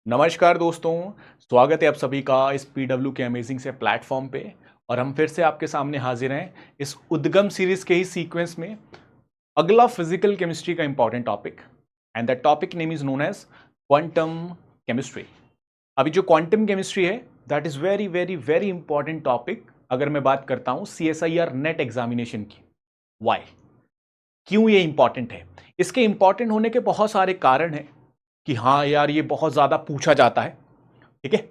नमस्कार दोस्तों। स्वागत है आप सभी का इस पीडब्ल्यू के अमेजिंग से प्लेटफॉर्म पे। और हम फिर से आपके सामने हाजिर हैं इस उद्गम सीरीज के ही सीक्वेंस में। अगला फिजिकल केमिस्ट्री का important topic and that topic name is known as quantum chemistry. अभी जो क्वांटम केमिस्ट्री है that is very very very important topic. अगर मैं बात करता हूं CSIR नेट एग्जामिनेशन की, वाई, क्यों ये इंपॉर्टेंट है? इसके इंपॉर्टेंट होने के बहुत सारे कारण हैं कि हाँ यार ये बहुत ज्यादा पूछा जाता है। ठीक है,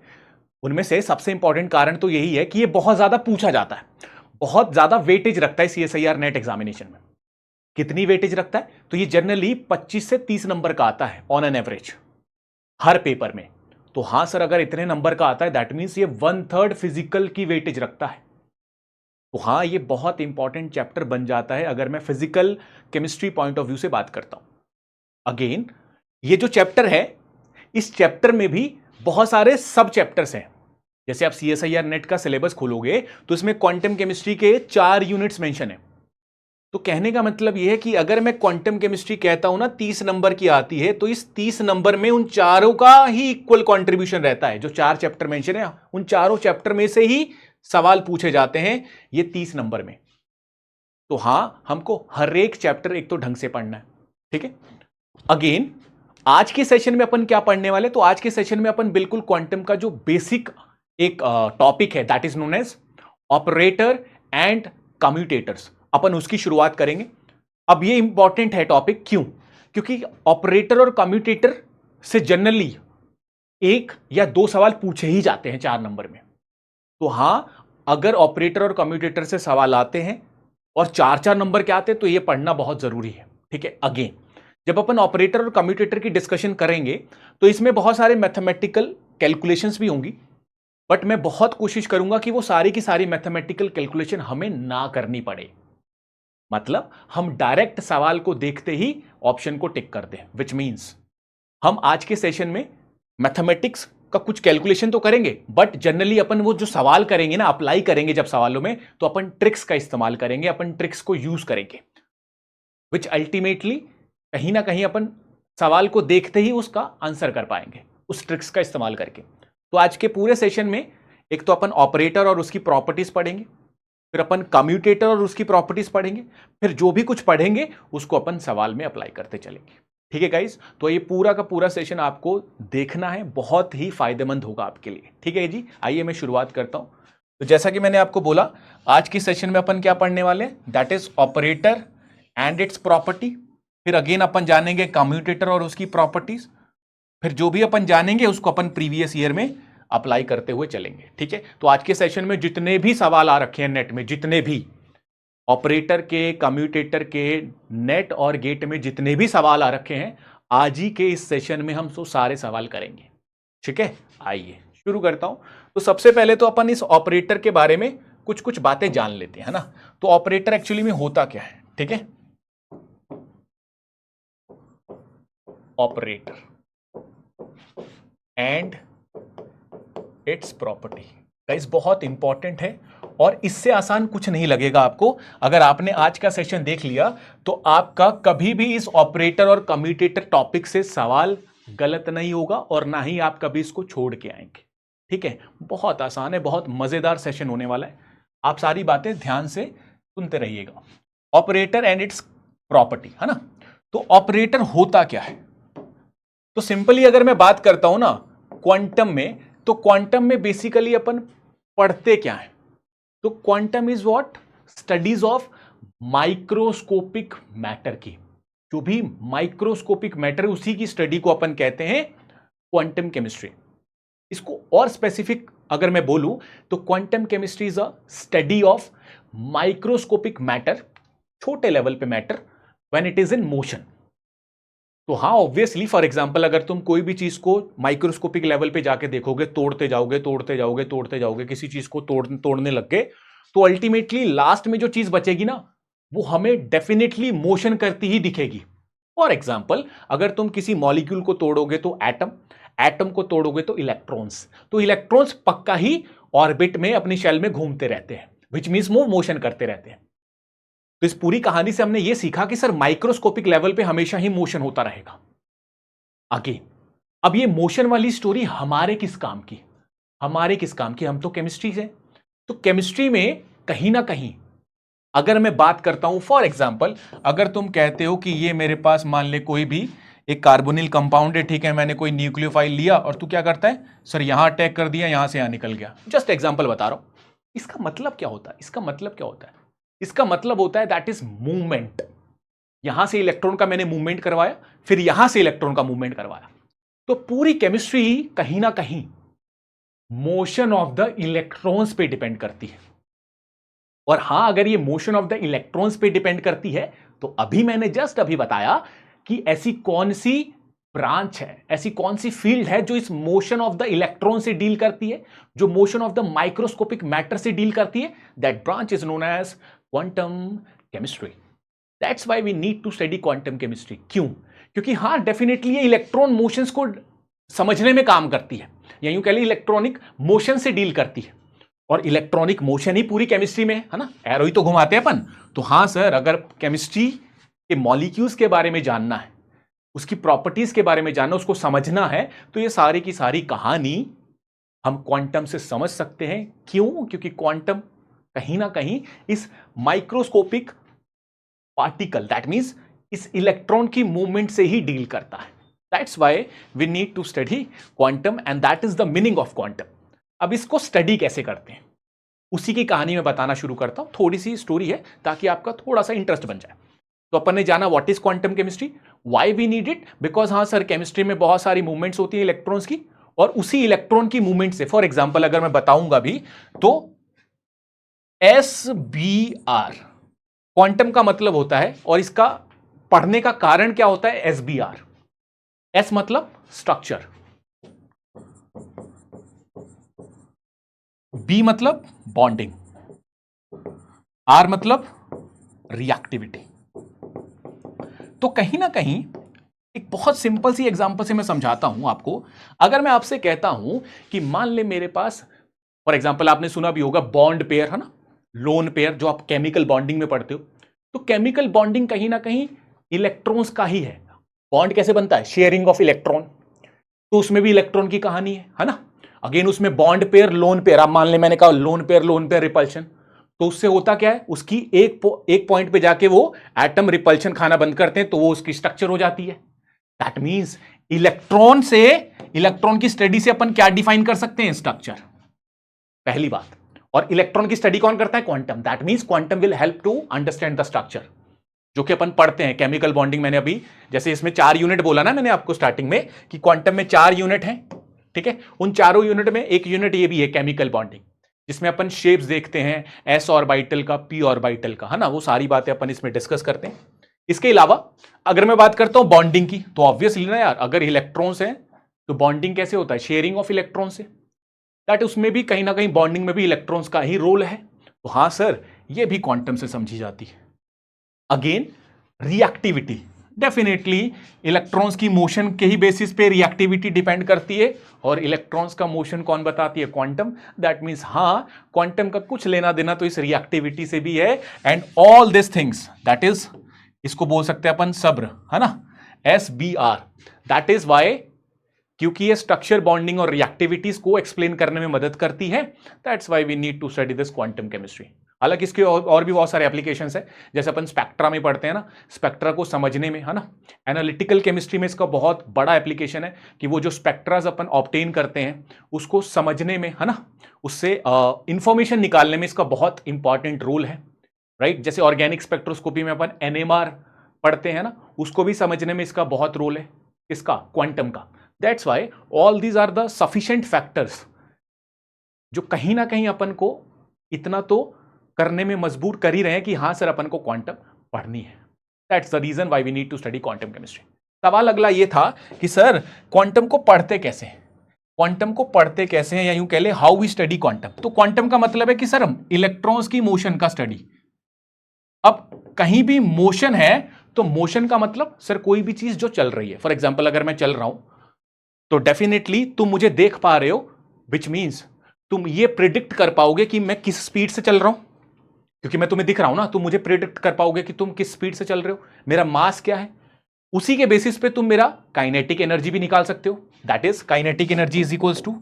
उनमें से सबसे इंपॉर्टेंट कारण तो यही है कि ये बहुत ज्यादा पूछा जाता है, बहुत ज्यादा वेटेज रखता है CSIR नेट एग्जामिनेशन में। कितनी वेटेज रखता है? तो ये जनरली 25 से 30 नंबर का आता है on an average her paper में। तो हाँ सर, अगर इतने नंबर का आता है दैट मीन्स ये 1/3 फिजिकल की वेटेज रखता है। तो हाँ, ये बहुत इंपॉर्टेंट चैप्टर बन जाता है अगर मैं physical chemistry point of view से बात करता हूं। अगेन, ये जो चैप्टर है, इस चैप्टर में भी बहुत सारे सब चैप्टर्स हैं। जैसे आप CSIR नेट का सिलेबस खोलोगे तो इसमें क्वांटम केमिस्ट्री के 4 यूनिट्स मेंशन है। तो कहने का मतलब यह है कि अगर मैं क्वांटम केमिस्ट्री कहता हूं ना 30 नंबर की आती है, तो इस 30 नंबर में उन चारों का ही इक्वल कंट्रीब्यूशन रहता है। जो 4 चैप्टर मेंशन है, उन चारों चैप्टर में से ही सवाल पूछे जाते हैं ये 30 नंबर में। तो हां, हमको हर एक चैप्टर एक तो ढंग से पढ़ना है। ठीक है, अगेन आज के सेशन में अपन क्या पढ़ने वाले? तो आज के सेशन में अपन बिल्कुल क्वांटम का जो बेसिक एक टॉपिक है that is known as operator and commutators, अपन उसकी शुरुआत करेंगे। अब ये इंपॉर्टेंट है टॉपिक, क्यों? क्योंकि ऑपरेटर और कम्यूटेटर से जनरली एक या दो सवाल पूछे ही जाते हैं 4 नंबर में। तो हां, अगर ऑपरेटर और कम्यूटेटर से सवाल आते हैं और 4-4 नंबर के आते हैं तो यह पढ़ना बहुत जरूरी है। ठीक है, अगेन जब अपन ऑपरेटर और कम्यूटेटर की डिस्कशन करेंगे तो इसमें बहुत सारे मैथमेटिकल कैलकुलेशंस भी होंगी, बट मैं बहुत कोशिश करूंगा कि वो सारी की सारी मैथमेटिकल कैलकुलेशन हमें ना करनी पड़े। मतलब हम डायरेक्ट सवाल को देखते ही ऑप्शन को टिक कर दें, विच मीन्स हम आज के सेशन में मैथमेटिक्स का कुछ कैलकुलेशन तो करेंगे, बट जनरली अपन वो जो सवाल करेंगे ना, अप्लाई करेंगे जब सवालों में, तो अपन ट्रिक्स का इस्तेमाल करेंगे, अपन ट्रिक्स को यूज करेंगे, विच अल्टीमेटली कहीं ना कहीं अपन सवाल को देखते ही उसका आंसर कर पाएंगे उस ट्रिक्स का इस्तेमाल करके। तो आज के पूरे सेशन में एक तो अपन ऑपरेटर और उसकी प्रॉपर्टीज पढ़ेंगे, फिर अपन कम्यूटेटर और उसकी प्रॉपर्टीज पढ़ेंगे, फिर जो भी कुछ पढ़ेंगे उसको अपन सवाल में अप्लाई करते चलेंगे। ठीक है गाइस, तो ये पूरा का पूरा सेशन आपको देखना है, बहुत ही फायदेमंद होगा आपके लिए। ठीक है जी, आइए मैं शुरुआत करता हूं। तो जैसा कि मैंने आपको बोला, आज की सेशन में अपन क्या पढ़ने वाले हैं? That is operator and it's property. फिर अगेन अपन जानेंगे कम्यूटेटर और उसकी प्रॉपर्टीज। फिर जो भी अपन जानेंगे उसको अपन प्रीवियस ईयर में अप्लाई करते हुए चलेंगे। ठीक है, तो आज के सेशन में जितने भी सवाल आ रखे हैं नेट में, जितने भी ऑपरेटर के, कम्यूटेटर के, नेट और गेट में जितने भी सवाल आ रखे हैं, आज ही के इस सेशन में हम तो सारे सवाल करेंगे। ठीक है, आइए शुरू करता हूं। तो सबसे पहले तो अपन इस ऑपरेटर के बारे में कुछ कुछ बातें जान लेते हैं, है ना। तो ऑपरेटर एक्चुअली में होता क्या है? ठीक है, operator and it's property guys बहुत इंपॉर्टेंट है, और इससे आसान कुछ नहीं लगेगा आपको। अगर आपने आज का सेशन देख लिया तो आपका कभी भी इस ऑपरेटर और कम्यूटेटर टॉपिक से सवाल गलत नहीं होगा, और ना ही आप कभी इसको छोड़ के आएंगे। ठीक है, बहुत आसान है, बहुत मजेदार सेशन होने वाला है। आप सारी बातें ध्यान से सुनते रहिएगा। ऑपरेटर एंड इट्स प्रॉपर्टी, है ना। तो ऑपरेटर होता क्या है? तो सिंपली अगर मैं बात करता हूं ना क्वांटम में, तो क्वांटम में बेसिकली अपन पढ़ते क्या है? तो quantum is what? Studies of microscopic matter की। जो भी माइक्रोस्कोपिक मैटर उसी की स्टडी को अपन कहते हैं क्वांटम केमिस्ट्री। इसको और स्पेसिफिक अगर मैं बोलूं तो quantum chemistry is a study of microscopic matter, छोटे लेवल पे matter, when it is in motion. तो हाँ, ऑब्वियसली फॉर एग्जांपल अगर तुम कोई भी चीज को माइक्रोस्कोपिक लेवल पे जाके देखोगे, तोड़ते जाओगे तोड़ते जाओगे तोड़ते जाओगे, किसी चीज को तोड़ने लग गए, तो अल्टीमेटली लास्ट में जो चीज बचेगी ना, वो हमें डेफिनेटली मोशन करती ही दिखेगी। फॉर एग्जाम्पल अगर तुम किसी मॉलिक्यूल को तोड़ोगे तो एटम, एटम को तोड़ोगे तो इलेक्ट्रॉन्स, तो इलेक्ट्रॉन्स पक्का ही ऑर्बिट में अपनी शेल में घूमते रहते हैं, विच मीन्स वो मोशन करते रहते हैं। तो इस पूरी कहानी से हमने ये सीखा कि सर माइक्रोस्कोपिक लेवल पे हमेशा ही मोशन होता रहेगा। आगे अब ये मोशन वाली स्टोरी हमारे किस काम की, हमारे किस काम की, हम तो केमिस्ट्री से। तो केमिस्ट्री में कहीं ना कहीं अगर मैं बात करता हूं, फॉर एग्जाम्पल अगर तुम कहते हो कि ये मेरे पास मान ले कोई भी एक कार्बोनिल कंपाउंड है, ठीक है, मैंने कोई न्यूक्लियोफाइल लिया और तू क्या करता है, सर यहां अटैक कर दिया, यहां से यहां निकल गया, जस्ट एग्जाम्पल बता रहा हूं। इसका मतलब क्या होता है, इसका मतलब क्या होता है, इसका मतलब होता है दैट इज मूवमेंट। यहां से इलेक्ट्रॉन का मैंने मूवमेंट करवाया, फिर यहां से इलेक्ट्रॉन का मूवमेंट करवाया। तो पूरी केमिस्ट्री कहीं ना कहीं मोशन ऑफ द इलेक्ट्रॉन्स पे डिपेंड करती है। और हां, अगर ये मोशन ऑफ द इलेक्ट्रॉन्स पे डिपेंड करती है, तो अभी मैंने जस्ट अभी बताया कि ऐसी कौन सी ब्रांच है, ऐसी कौन सी फील्ड है जो इस मोशन ऑफ द इलेक्ट्रॉन से डील करती है, जो motion of the microscopic matter से डील करती है। That branch is known as quantum chemistry. That's why we need to study quantum chemistry. क्यों? क्योंकि हां, डेफिनेटली ये इलेक्ट्रॉन मोशंस को समझने में काम करती है, या यूं कह ली इलेक्ट्रॉनिक मोशन से डील करती है। और इलेक्ट्रॉनिक मोशन ही पूरी केमिस्ट्री में है ना, एरो ही तो घुमाते हैं अपन। तो हां सर, अगर केमिस्ट्री के मॉलिक्यूल्स के बारे में जानना है, उसकी प्रॉपर्टीज के बारे में जानना, उसको समझना है, तो ये सारी की सारी कहानी हम क्वांटम से समझ सकते हैं। क्यों? क्योंकि क्वांटम कहीं ना कहीं इस माइक्रोस्कोपिक पार्टिकल, दैट मींस इस इलेक्ट्रॉन की मूवमेंट से ही डील करता है। That's why we need to study quantum and that is the meaning of quantum. अब इसको स्टडी कैसे करते हैं, उसी की कहानी में बताना शुरू करता हूं। थोड़ी सी स्टोरी है ताकि आपका थोड़ा सा इंटरेस्ट बन जाए। तो अपन ने जाना what is quantum chemistry, why we need it, because हां सर, केमिस्ट्री में बहुत सारी मूवमेंट्स होती है इलेक्ट्रॉन्स की, और उसी इलेक्ट्रॉन की मूवमेंट से, फॉर एग्जाम्पल अगर मैं बताऊंगा भी, तो एस बी आर क्वांटम का मतलब होता है, और इसका पढ़ने का कारण क्या होता है, एस बी आर। एस मतलब स्ट्रक्चर, बी मतलब बॉन्डिंग, आर मतलब रिएक्टिविटी। तो कहीं ना कहीं एक बहुत सिंपल सी एग्जांपल से मैं समझाता हूं आपको। अगर मैं आपसे कहता हूं कि मान ले मेरे पास, फॉर एग्जांपल आपने सुना भी होगा बॉन्ड पेयर, है ना, लोन पेयर, जो आप केमिकल बॉन्डिंग में पढ़ते हो। तो केमिकल बॉन्डिंग कहीं ना कहीं इलेक्ट्रॉन्स का ही है। बॉन्ड कैसे बनता है, शेयरिंग ऑफ इलेक्ट्रॉन, तो उसमें भी इलेक्ट्रॉन की कहानी है ना। अगेन उसमें बॉन्ड पेयर, लोन पेयर, आप मान ले मैंने कहा लोन पेयर रिपल्शन, तो उससे होता क्या है, उसकी एक पॉइंट पे जाके वो एटम रिपल्शन खाना बंद करते हैं, तो वो उसकी स्ट्रक्चर हो जाती है। दैट मींस इलेक्ट्रॉन से, इलेक्ट्रॉन की स्टडी से अपन क्या डिफाइन कर सकते हैं, स्ट्रक्चर, पहली बात। और इलेक्ट्रॉन की स्टडी कौन करता है, quantum. That means quantum will help to understand the structure, जो कि अपन पढ़ते हैं केमिकल बॉन्डिंग। मैंने अभी जैसे इसमें 4 यूनिट बोला ना मैंने आपको स्टार्टिंग में, कि क्वांटम में 4 यूनिट हैं, ठीक है। उन चारों यूनिट में एक यूनिट ये भी है केमिकल बॉन्डिंग, जिसमें अपन शेप्स देखते हैं, एस ऑर्बिटल का, पी ऑर्बिटल का, है ना, वो सारी बातें अपन इसमें डिस्कस करते हैं। इसके अलावा अगर मैं बात करता हूं बॉन्डिंग की, तो ऑब्वियसली ना यार, अगर इलेक्ट्रॉन्स हैं तो बॉन्डिंग कैसे होता है, शेयरिंग ऑफ इलेक्ट्रॉन से। दैट उसमें भी कहीं ना कहीं बॉन्डिंग में भी इलेक्ट्रॉन्स का ही रोल है। तो हां सर, ये भी क्वांटम से समझी जाती है। अगेन रिएक्टिविटी, डेफिनेटली इलेक्ट्रॉन्स की मोशन के ही बेसिस पे रिएक्टिविटी डिपेंड करती है, और इलेक्ट्रॉन्स का मोशन कौन बताती है, क्वांटम। दैट मींस हां, क्वांटम का कुछ लेना देना तो इस रिएक्टिविटी से भी है। And all this things, that is, इसको बोल सकते हैं अपन सब्र, है ना, S B R. That is why, क्योंकि ये स्ट्रक्चर, बॉन्डिंग और रिएक्टिविटीज को एक्सप्लेन करने में मदद करती है। That's why we need to study this quantum chemistry. हालांकि इसके और भी बहुत सारे एप्लीकेशंस है, जैसे अपन स्पेक्ट्रा में पढ़ते हैं ना, स्पेक्ट्रा को समझने में, है ना। एनालिटिकल केमिस्ट्री में इसका बहुत बड़ा एप्लीकेशन है, कि वो जो स्पेक्ट्राज अपन ऑब्टेन करते हैं उसको समझने में, है ना, उससे इंफॉर्मेशन निकालने में इसका बहुत इंपॉर्टेंट रोल है, राइट। जैसे ऑर्गेनिक स्पेक्ट्रोस्कोपी में अपन एनएमआर पढ़ते हैं ना, उसको भी समझने में इसका बहुत रोल है, इसका, क्वांटम का। That's why all these are the sufficient factors, जो कहीं ना कहीं अपन को इतना तो करने में मजबूर कर ही रहे हैं कि हां सर, अपन को क्वांटम पढ़नी है। That's the reason why we need to study quantum chemistry. सवाल अगला ये था कि सर क्वांटम को पढ़ते कैसे हैं, क्वांटम को पढ़ते कैसे हैं, या यूं कह ले हाउ वी स्टडी क्वांटम। तो क्वांटम का मतलब है कि सर हम इलेक्ट्रॉन्स की मोशन का स्टडी। अब कहीं भी मोशन है, तो मोशन का मतलब सर कोई भी चीज जो चल रही है। फॉर एग्जाम्पल अगर मैं चल रहा हूं, तो डेफिनेटली तुम मुझे देख पा रहे हो, विच मीन्स तुम ये प्रिडिक्ट कर पाओगे कि मैं किस स्पीड से चल रहा हूं, क्योंकि मैं तुम्हें दिख रहा हूं ना, तुम मुझे प्रिडिक्ट कर पाओगे कि तुम किस स्पीड से चल रहे हो, मेरा मास क्या है। उसी के बेसिस पे तुम मेरा काइनेटिक एनर्जी भी निकाल सकते हो, that is kinetic energy is equals to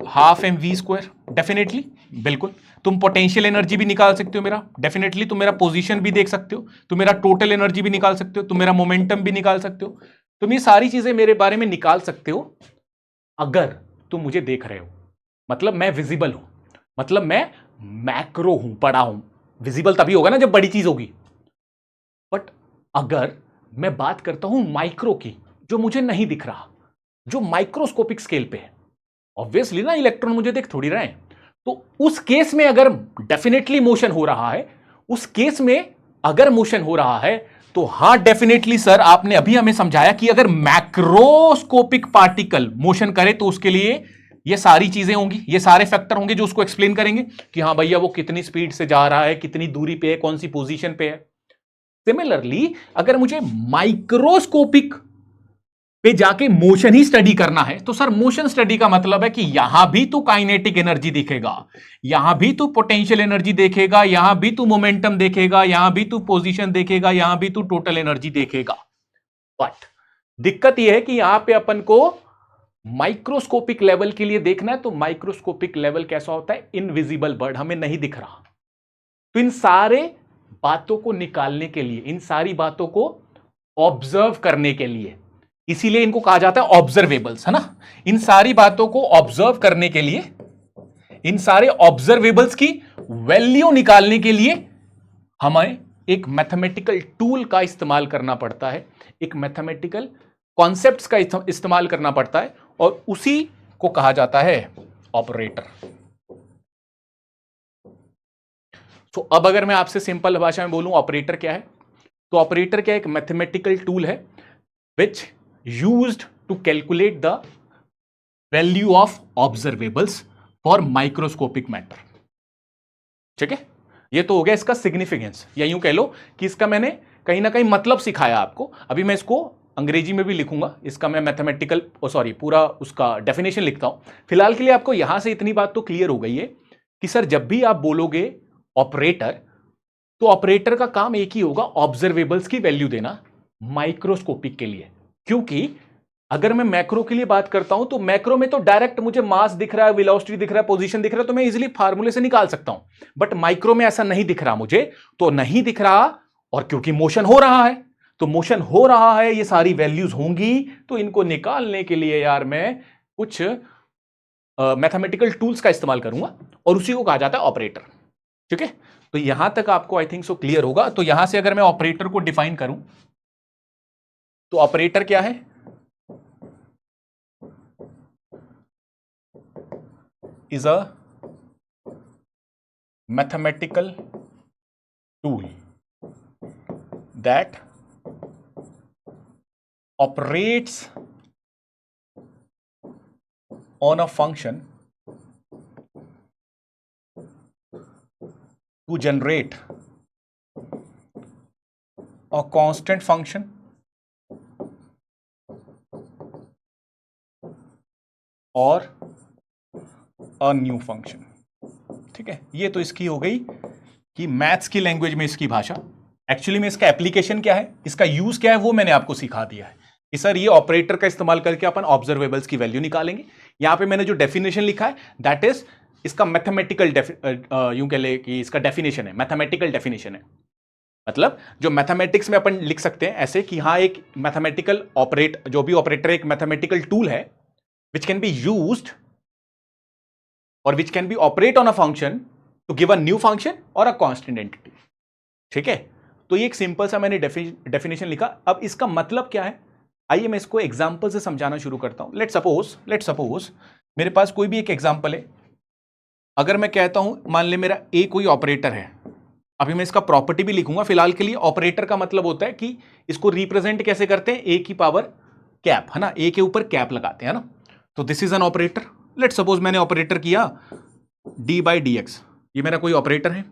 half mv square, definitely, बिल्कुल। तुम पोटेंशियल एनर्जी भी निकाल सकते हो मेरा, डेफिनेटली। तुम मेरा पोजीशन भी देख सकते हो, तुम मेरा टोटल एनर्जी भी निकाल सकते हो, तुम मेरा मोमेंटम भी निकाल सकते हो। तुम ये सारी चीजें मेरे बारे में निकाल सकते हो अगर तुम मुझे देख रहे हो, मतलब मैं विजिबल हूं, मतलब मैं मैक्रो हूं, बड़ा हूं। विजिबल तभी होगा ना जब बड़ी चीज होगी। बट अगर मैं बात करता हूं माइक्रो की, जो मुझे नहीं दिख रहा, जो माइक्रोस्कोपिक स्केल पे है, ऑब्वियसली ना, इलेक्ट्रॉन मुझे देख थोड़ी रहे हैं, तो उस केस में अगर डेफिनेटली मोशन हो रहा है, उस केस में अगर मोशन हो रहा है, तो हां डेफिनेटली सर, आपने अभी हमें समझाया कि अगर मैक्रोस्कोपिक पार्टिकल मोशन करे तो उसके लिए ये सारी चीजें होंगी, ये सारे फैक्टर होंगे जो उसको एक्सप्लेन करेंगे कि हाँ भैया वो कितनी स्पीड से जा रहा है, कितनी दूरी पे है, कौन सी पोजीशन पे है। सिमिलरली अगर मुझे माइक्रोस्कोपिक पे जाके मोशन ही स्टडी करना है, तो सर मोशन स्टडी का मतलब है कि यहां भी तो काइनेटिक एनर्जी दिखेगा, यहां भी तो पोटेंशियल एनर्जी देखेगा, यहां भी तो मोमेंटम देखेगा, यहां भी तो पोजीशन देखेगा, यहां भी तो टोटल एनर्जी देखेगा। बट दिक्कत यह है कि यहां पे अपन को माइक्रोस्कोपिक लेवल के लिए देखना है, तो माइक्रोस्कोपिक लेवल कैसा होता है, इनविजिबल बर्ड, हमें नहीं दिख रहा। तो इन सारे बातों को निकालने के लिए, इन सारी बातों को ऑब्जर्व करने के लिए, इसीलिए इनको कहा जाता है ऑब्जर्वेबल्स, है ना। इन सारी बातों को ऑब्जर्व करने के लिए, इन सारे ऑब्जर्वेबल्स की वैल्यू निकालने के लिए हमें एक मैथमेटिकल टूल का इस्तेमाल करना पड़ता है, एक मैथमेटिकल कॉन्सेप्ट्स का इस्तेमाल करना पड़ता है, और उसी को कहा जाता है ऑपरेटर। तो अब अगर मैं आपसे सिंपल भाषा में बोलूं ऑपरेटर क्या है, तो ऑपरेटर क्या है, एक मैथमेटिकल टूल है which used to calculate the value of observables for microscopic matter. ठीक है, ये तो हो गया इसका सिग्निफिकेंस, या यूं कह लो कि इसका मैंने कहीं ना कहीं मतलब सिखाया आपको। अभी मैं इसको अंग्रेजी में भी लिखूंगा, इसका मैं मैथमेटिकल सॉरी पूरा उसका डेफिनेशन लिखता हूं। फिलहाल के लिए आपको यहां से इतनी बात तो क्लियर हो गई है कि सर जब भी आप बोलोगे ऑपरेटर, तो ऑपरेटर का काम एक ही होगा, ऑब्जर्वेबल्स की वैल्यू देना माइक्रोस्कोपिक के लिए। क्योंकि अगर मैं मैक्रो के लिए बात करता हूं, तो मैक्रो में तो डायरेक्ट मुझे मास दिख रहा है, वेलोसिटी दिख रहा है, पोजीशन दिख रहा है, तो मैं इजीली फार्मूले से निकाल सकता हूं। बट माइक्रो में ऐसा नहीं दिख रहा मुझे, तो नहीं दिख रहा, और क्योंकि मोशन हो रहा है, तो मोशन हो रहा है, ये सारी वैल्यूज होंगी, तो इनको निकालने के लिए यार मैं कुछ मैथमेटिकल टूल्स का इस्तेमाल करूंगा, और उसी को कहा जाता है ऑपरेटर। ठीक है, तो यहां तक आपको आई थिंक सो क्लियर होगा। तो यहां से अगर मैं ऑपरेटर को डिफाइन करूं, तो ऑपरेटर क्या है, is a mathematical tool that operates on a function to generate a constant function और a new function। ठीक है, ये तो इसकी हो गई कि मैथ्स की लैंग्वेज में इसकी भाषा। एक्चुअली में इसका एप्लीकेशन क्या है, इसका यूज क्या है, वो मैंने आपको सिखा दिया है कि सर ये ऑपरेटर का इस्तेमाल करके अपन ऑब्जर्वेबल्स की वैल्यू निकालेंगे। यहां पे मैंने जो डेफिनेशन लिखा है दैट इज इसका मैथमेटिकल यूं कह ले कि इसका डेफिनेशन है, मैथमेटिकल डेफिनेशन है। मतलब जो मैथमेटिक्स में अपन लिख सकते हैं ऐसे कि हाँ एक मैथमेटिकल ऑपरेट, जो भी ऑपरेटर एक मैथमेटिकल टूल है विच कैन बी यूज्ड और which can be operate on a function to give a new function और अ कांस्टेंट एंटिटी। ठीक है, तो ये एक सिंपल सा मैंने डेफिनेशन लिखा। अब इसका मतलब क्या है, आइए मैं इसको एग्जांपल से समझाना शुरू करता हूं। लेट सपोज मेरे पास कोई भी एक एग्जांपल है। अगर मैं कहता हूं, मान ले मेरा ए कोई ऑपरेटर है, अभी मैं इसका प्रॉपर्टी भी लिखूंगा। फिलहाल के लिए ऑपरेटर का मतलब होता है कि इसको रिप्रेजेंट कैसे करते हैं, ए की पावर कैप, है ना, ए के ऊपर कैप लगाते हैं ना। तो this is an operator. Late suppose मैंने ऑपरेटर किया डी बाई डी एक्स, ये मेरा कोई ऑपरेटर है।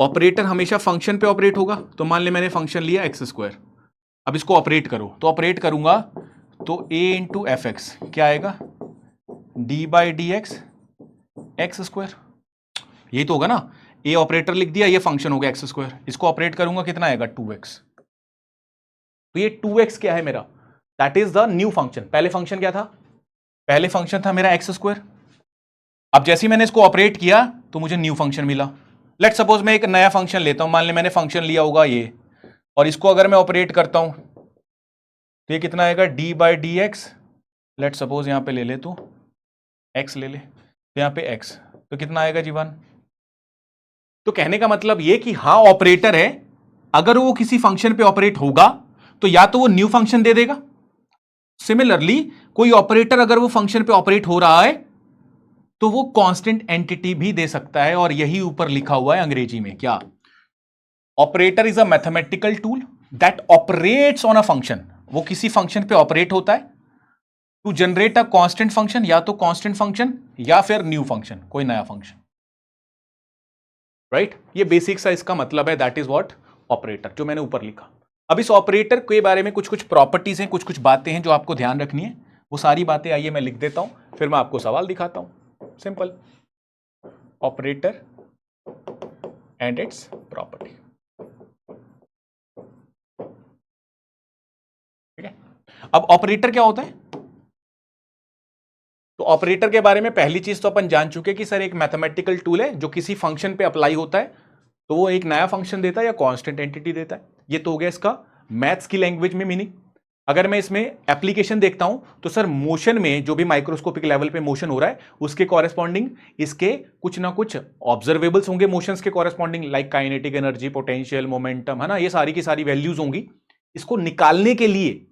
ऑपरेटर हमेशा फंक्शन पे ऑपरेट होगा, तो मान ले मैंने फंक्शन लिया एक्स स्क्वायर। अब इसको ऑपरेट करो, तो ऑपरेट करूंगा तो ए इंटू एफ एक्स क्या आएगा, D by D x x square. यही तो होगा ना, ए ऑपरेटर लिख दिया, ये फंक्शन हो गया एक्स स्क्वायर, इसको ऑपरेट करूंगा कितना आएगा 2x। तो ये 2x क्या है मेरा, that is the new function. पहले फंक्शन क्या था, पहले फंक्शन था मेरा एक्स स्क्वायर। अब जैसे ही मैंने इसको ऑपरेट किया तो मुझे न्यू फंक्शन मिला। लेट सपोज मैं एक नया फंक्शन लेता हूं, मान ले मैंने फंक्शन लिया होगा ये, और इसको अगर मैं ऑपरेट करता हूं तो ये कितना आएगा, D by D x. Let suppose यहां पे ले ले तो एक्स ले ले, तो यहां पे एक्स, तो कितना आएगा जी 1। तो कहने का मतलब ये कि हाँ ऑपरेटर है, अगर वो किसी फंक्शन पे ऑपरेट होगा तो या तो वो न्यू फंक्शन दे देगा। सिमिलरली कोई ऑपरेटर अगर वो फंक्शन पे ऑपरेट हो रहा है तो वो कांस्टेंट एंटिटी भी दे सकता है, और यही ऊपर लिखा हुआ है अंग्रेजी में क्या, operator is a mathematical tool that operates on a function. वो किसी फंक्शन पे ऑपरेट होता है to generate a constant function, या तो कांस्टेंट फंक्शन या फिर न्यू फंक्शन, कोई नया फंक्शन, राइट। ये बेसिक सा इसका मतलब है, दैट इज व्हाट ऑपरेटर, जो मैंने ऊपर लिखा। अब इस ऑपरेटर के बारे में कुछ कुछ प्रॉपर्टीज हैं, कुछ कुछ बातें हैं जो आपको ध्यान रखनी है। वो सारी बातें आइए मैं लिख देता हूं, फिर मैं आपको सवाल दिखाता हूं। Simple, operator and it's property, ठीक है। अब ऑपरेटर क्या होता है, तो ऑपरेटर के बारे में पहली चीज तो अपन जान चुके कि सर एक मैथमेटिकल टूल है जो किसी फंक्शन पे अप्लाई होता है, तो वो एक नया फंक्शन देता है या कांस्टेंट एंटिटी देता है। ये तो हो गया इसका मैथ्स की लैंग्वेज में मीनिंग। अगर मैं इसमें एप्लीकेशन देखता हूं तो सर मोशन में जो भी माइक्रोस्कोपिक लेवल पे मोशन हो रहा है उसके कॉरेस्पॉन्डिंग इसके कुछ ना कुछ ऑब्जर्वेबल्स होंगे मोशंस के corresponding, like kinetic energy, potential, momentum, है ना, ये सारी की सारी वैल्यूज होंगी। इसको निकालने के लिए,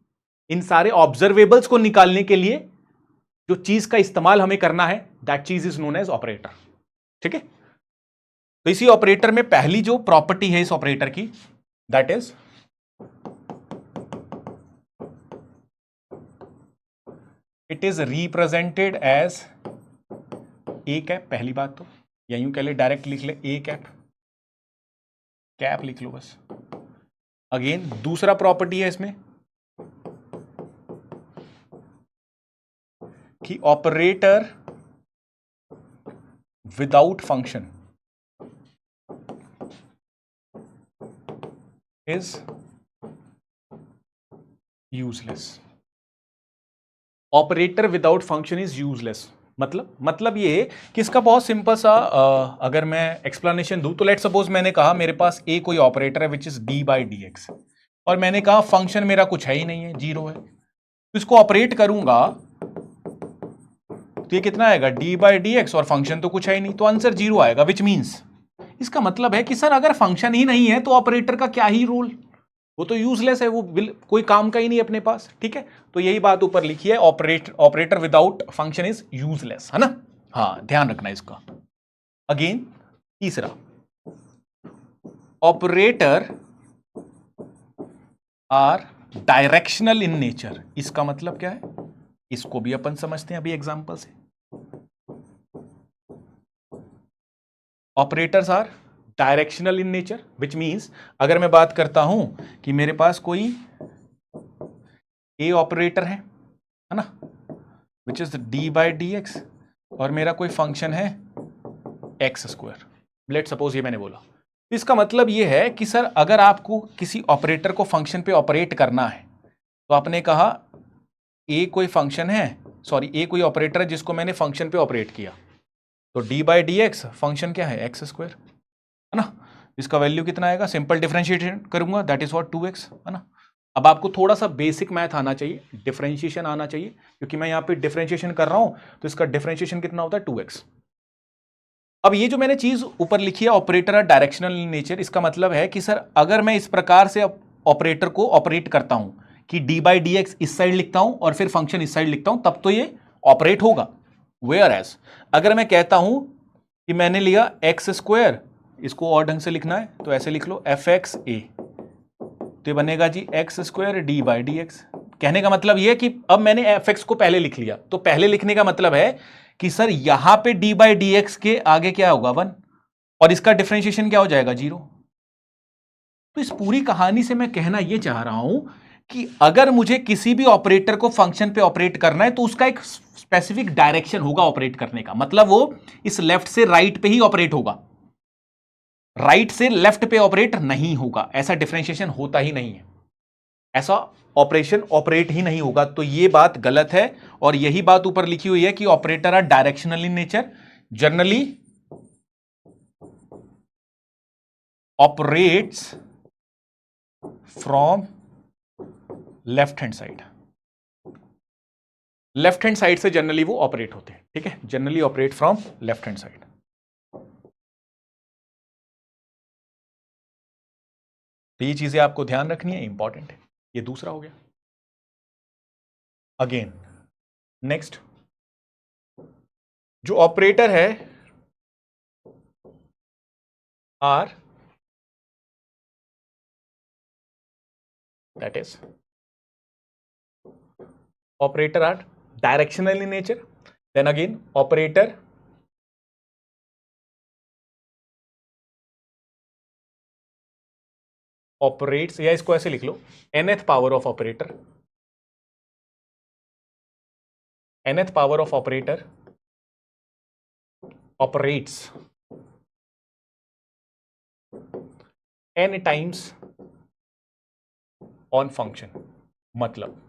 इन सारे ऑब्जर्वेबल्स को निकालने के लिए जो चीज का इस्तेमाल हमें करना है, दैट चीज इज नोन एज ऑपरेटर, ठीक है। तो इसी ऑपरेटर में पहली जो प्रॉपर्टी है इस ऑपरेटर की, that is it is represented as a cap. पहली बात तो, या यूं कह ले, डायरेक्ट लिख ले ए कैप, कैप लिख लो बस। अगेन दूसरा प्रॉपर्टी है इसमें कि operator without function is useless. Operator without function is useless मतलब ये कि इसका बहुत सिंपल सा अगर मैं एक्सप्लेनेशन दूं तो लेट सपोज मैंने कहा मेरे पास ए कोई ऑपरेटर है which is D by D x, और मैंने कहा फंक्शन मेरा कुछ है ही नहीं है, जीरो है, तो इसको ऑपरेट करूंगा तो ये कितना आएगा, डी बाई डी एक्स, और फंक्शन तो कुछ है ही नहीं, तो आंसर जीरो आएगा। विच मीन्स इसका मतलब है कि सर अगर फंक्शन ही नहीं है तो ऑपरेटर का क्या ही रोल, वो तो यूजलेस है, वो कोई काम का ही नहीं अपने पास, ठीक है। तो यही बात ऊपर लिखी है, operator without function is useless, है ना। हाँ ध्यान रखना इसका। अगेन तीसरा, operator are directional in nature. इसका मतलब क्या है, इसको भी अपन समझते हैं अभी एग्जांपल से। Operators are directional in nature, which means अगर मैं बात करता हूं कि मेरे पास कोई ए ऑपरेटर है ना, which is D by D x, और मेरा कोई फंक्शन है एक्स स्क्वायर, लेट सपोज ये मैंने बोला, तो इसका मतलब ये है कि सर अगर आपको किसी ऑपरेटर को फंक्शन पे ऑपरेट करना है तो आपने कहा ए कोई फंक्शन है, सॉरी ए कोई ऑपरेटर है जिसको मैंने फंक्शन पे ऑपरेट किया, तो D by D x function क्या है, एक्स स्क्वायर, है ना। इसका वैल्यू कितना आएगा, सिंपल डिफरेंशिएशन करूंगा, दैट इज व्हाट 2x, है ना। अब आपको थोड़ा सा बेसिक मैथ आना चाहिए, डिफरेंशिएशन आना चाहिए, क्योंकि मैं यहां पे डिफरेंशिएशन कर रहा हूं तो इसका डिफरेंशिएशन कितना होता है 2x। अब ये जो मैंने चीज ऊपर लिखी है ऑपरेटर डायरेक्शनल इन नेचर, इसका मतलब है कि सर अगर मैं इस प्रकार से ऑपरेटर को ऑपरेट करता हूं कि डी बाई डी एक्स इस साइड लिखता हूं और फिर फंक्शन इस साइड लिखता हूं, तब तो ये ऑपरेट होगा। वेयर एज अगर मैं कहता हूं कि मैंने लिया एक्स स्क्वायर, इसको और ढंग से लिखना है तो ऐसे लिख लो एफ एक्स ए, तो ये बनेगा जी x square d by D x. कहने का मतलब ये कि अब मैंने एफ एक्स को पहले लिख लिया, तो पहले लिखने का मतलब है कि सर यहां पे डी बाई डी एक्स के आगे क्या होगा 1, और इसका डिफरेंशिएशन क्या हो जाएगा 0। तो इस पूरी कहानी से मैं कहना यह चाह रहा हूं कि अगर मुझे किसी भी ऑपरेटर को फंक्शन पे ऑपरेट करना है तो उसका एक स्पेसिफिक डायरेक्शन होगा ऑपरेट करने का, मतलब वो इस लेफ्ट से राइट पे ही ऑपरेट होगा, राइट से लेफ्ट पे ऑपरेट नहीं होगा, ऐसा डिफरेंशिएशन होता ही नहीं है। ऐसा ऑपरेशन ऑपरेट ही नहीं होगा। तो ये बात गलत है और यही बात ऊपर लिखी हुई है कि operator are directional in nature, generally operates from left hand side. Left hand side से जनरली वो ऑपरेट होते हैं, ठीक है, generally operate from left hand side. तो ये चीजें आपको ध्यान रखनी है, इंपॉर्टेंट है। ये दूसरा हो गया। अगेन नेक्स्ट, जो ऑपरेटर है are, that is operator are directional in nature, then again operator operates, या इसको ऐसे लिख लो, nth power of operator, nth power of operator operates n times on function. मतलब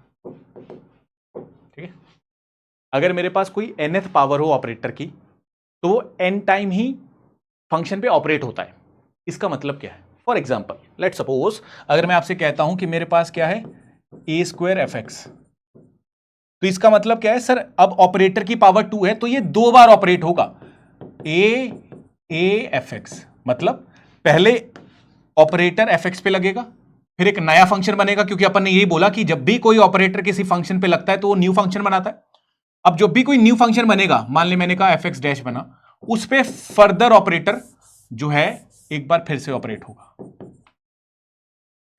ठीक है, अगर मेरे पास कोई nth पावर हो ऑपरेटर की तो वो n टाइम ही फंक्शन पे ऑपरेट होता है। इसका मतलब क्या है? फॉर एग्जाम्पल लेट सपोज अगर मैं आपसे कहता हूं कि मेरे पास क्या है ए स्क्वायर एफ एक्स, तो इसका मतलब क्या है सर, अब ऑपरेटर की पावर 2 है तो ये 2 बार ऑपरेट होगा। ए एफ एक्स मतलब पहले ऑपरेटर एफ एक्स पे लगेगा, फिर एक नया फंक्शन बनेगा, क्योंकि अपन ने यही बोला कि जब भी कोई ऑपरेटर किसी फंक्शन पे लगता है तो वो न्यू फंक्शन बनाता है। अब जब भी कोई न्यू फंक्शन बनेगा, मान ले मैंने कहा एफ एक्स डैश बना, उस पे फर्दर ऑपरेटर जो है एक बार फिर से ऑपरेट होगा,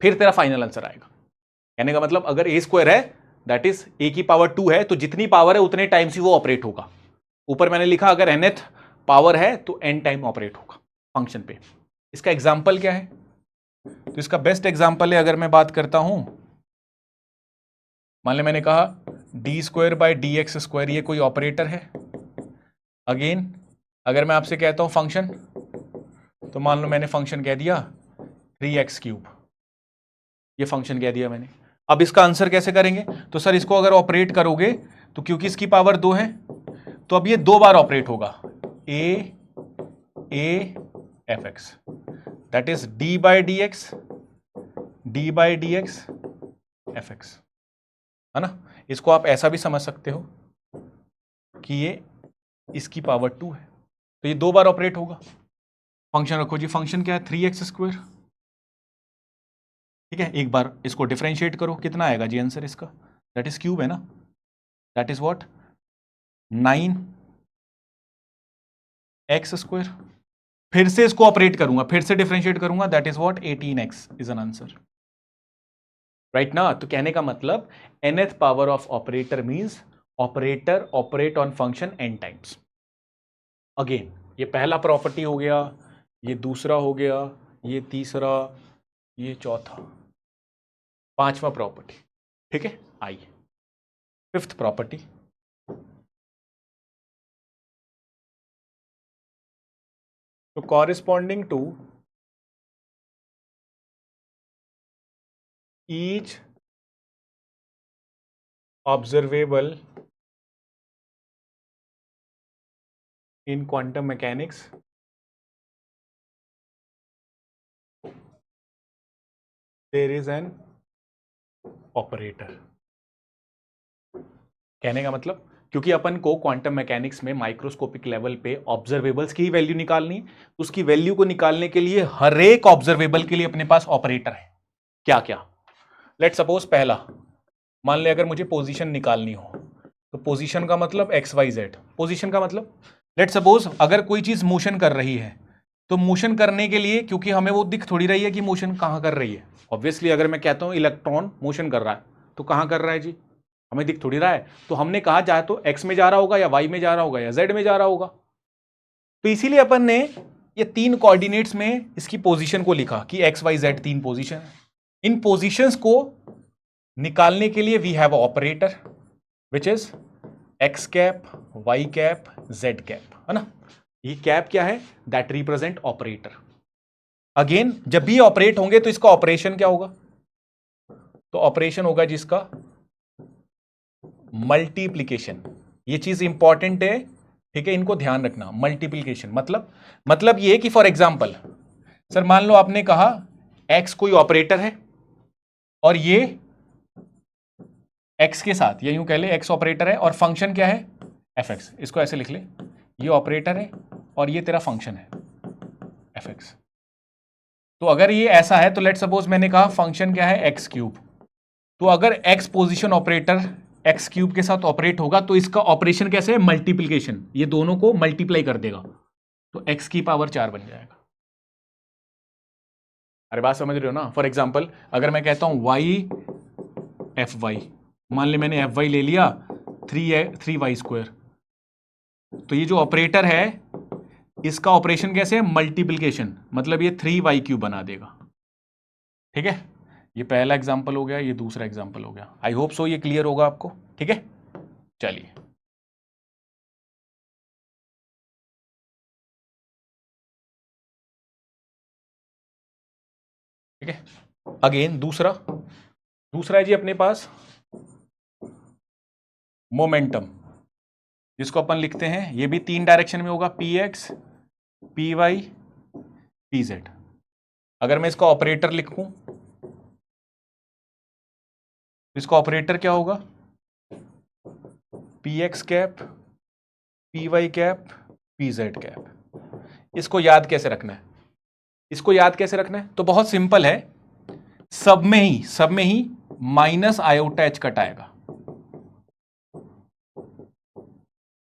फिर तेरा फाइनल आंसर आएगा। कहने का मतलब अगर ए स्क्वायर है दैट इज ए की पावर 2 है तो जितनी पावर है उतने टाइम्स ही वो ऑपरेट होगा। ऊपर मैंने लिखा अगर nth पावर है तो n टाइम ऑपरेट होगा फंक्शन पे। इसका एग्जांपल क्या है? तो इसका बेस्ट एग्जांपल है, अगर मैं बात करता हूं, मान ले मैंने कहा D square by D x square, ये कोई ऑपरेटर है। अगेन अगर मैं आपसे कहता हूं फंक्शन, तो मान लो मैंने फंक्शन कह दिया 3x³, ये फंक्शन कह दिया मैंने। अब इसका आंसर कैसे करेंगे? तो सर इसको अगर ऑपरेट करोगे तो क्योंकि इसकी पावर 2 है तो अब ये 2 बार ऑपरेट होगा, A F x, that is D by D x F x, है ना। इसको आप ऐसा भी समझ सकते हो कि ये इसकी पावर 2 है तो ये 2 बार ऑपरेट होगा। फंक्शन रखो जी, फंक्शन क्या है 3x², ठीक है। एक बार इसको डिफरेंशिएट करो, कितना आएगा जी आंसर इसका? दैट इज क्यूब है ना, दैट इज व्हाट 9x²। फिर से इसको ऑपरेट करूंगा, फिर से डिफरेंशिएट करूंगा, that is what 18x is an answer, right ना। तो कहने का मतलब nth power of operator means operator operate on function n times. Again ये पहला प्रॉपर्टी हो गया, ये दूसरा हो गया, ये तीसरा, ये चौथा, पांचवा प्रॉपर्टी, ठीक है। आइए फिफ्थ प्रॉपर्टी, तो corresponding to each observable in quantum mechanics there is an operator। कहने का मतलब क्योंकि अपन को क्वांटम मैकेनिक्स में माइक्रोस्कोपिक लेवल पे ऑब्जर्वेबल्स की वैल्यू निकालनी, तो उसकी वैल्यू को निकालने के लिए हर एक ऑब्जर्वेबल के लिए अपने पास ऑपरेटर है। क्या क्या? लेट सपोज पहला, मान ले अगर मुझे पोजीशन निकालनी हो, तो पोजीशन का मतलब एक्स वाई जेड। पोजीशन का मतलब लेट सपोज अगर कोई चीज मोशन कर रही है, तो मोशन करने के लिए क्योंकि हमें वो दिख थोड़ी रही है कि मोशन कहां कर रही है। ऑब्वियसली अगर मैं कहता हूं इलेक्ट्रॉन मोशन कर रहा है तो कहां कर रहा है जी, हमें दिख थोड़ी रहा है। तो हमने कहा चाहे तो एक्स में जा रहा होगा या वाई में जा रहा होगा या जेड में जा रहा होगा। तो इसीलिए अपन ने ये 3 कोऑर्डिनेट्स में इसकी पोजीशन को लिखा कि एक्स वाई जेड 3 पोजीशन है। इन पोजीशंस को निकालने के लिए we have operator which is X cap, Y cap, Z cap, है ना। ये कैप क्या है? That represent operator. अगेन जब भी ऑपरेट होंगे तो इसका ऑपरेशन क्या होगा? तो ऑपरेशन होगा जिसका मल्टीप्लीकेशन। ये चीज इंपॉर्टेंट है, ठीक है, इनको ध्यान रखना। मल्टीप्लीकेशन मतलब ये कि फॉर एग्जांपल सर मान लो आपने कहा x कोई ऑपरेटर है और ये x के साथ, ये यूं कह ले x ऑपरेटर है और फंक्शन क्या है fx। इसको ऐसे लिख ले, ये ऑपरेटर है और ये तेरा फंक्शन है fx। तो अगर ये ऐसा है तो लेट सपोज मैंने कहा फंक्शन क्या है x क्यूब, तो अगर x position operator x cube के साथ ऑपरेट होगा तो इसका ऑपरेशन कैसे है, मल्टीप्लीकेशन, ये दोनों को मल्टीप्लाई कर देगा तो x की पावर 4 बन जाएगा। अरे बात समझ रहे हो ना। फॉर एग्जाम्पल अगर मैं कहता हूं y fy, मान ले मैंने fy ले लिया 3y², तो ये जो ऑपरेटर है इसका ऑपरेशन कैसे है, मल्टीप्लीकेशन, मतलब ये 3y³ बना देगा। ठीक है, ये पहला एग्जाम्पल हो गया, ये दूसरा एग्जाम्पल हो गया। आई होप सो ये क्लियर होगा आपको। ठीक है, चलिए ठीक है। अगेन दूसरा है जी अपने पास मोमेंटम, जिसको अपन लिखते हैं, ये भी 3 डायरेक्शन में होगा, px py pz। अगर मैं इसका ऑपरेटर लिखूं, इसका ऑपरेटर क्या होगा, px cap py cap pz cap. इसको याद कैसे रखना है, तो बहुत सिंपल है, सब में ही माइनस आयोटा एच कट आएगा,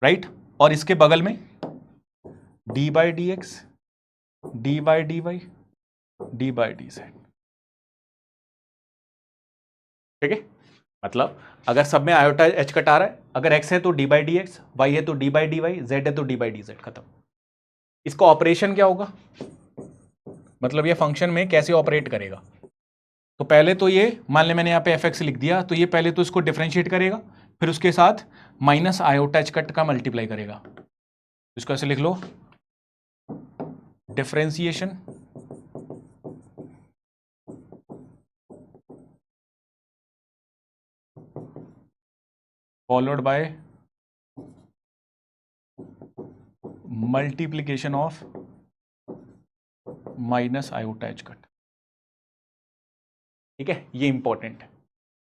राइट। और इसके बगल में D by D X, D by D Y, D by D Z. ठीक है, मतलब अगर सब में आयोटा एच कट आ रहा है, अगर एक्स है तो D by D X, Y है तो D by D Y, Z है तो डी बाई डी जेड, खत्म। इसका ऑपरेशन क्या होगा, मतलब ये फंक्शन में कैसे ऑपरेट करेगा। तो पहले तो ये मान ले मैंने यहाँ पे एफ एक्स लिख दिया, तो ये पहले तो इसको डिफरेंशिएट करेगा, फिर उसके साथ माइनस आयोटा एच कट का मल्टीप्लाई करेगा। इसको ऐसे लिख लो, differentiation followed by multiplication of minus iota H cut. ठीक है, ये इंपॉर्टेंट है।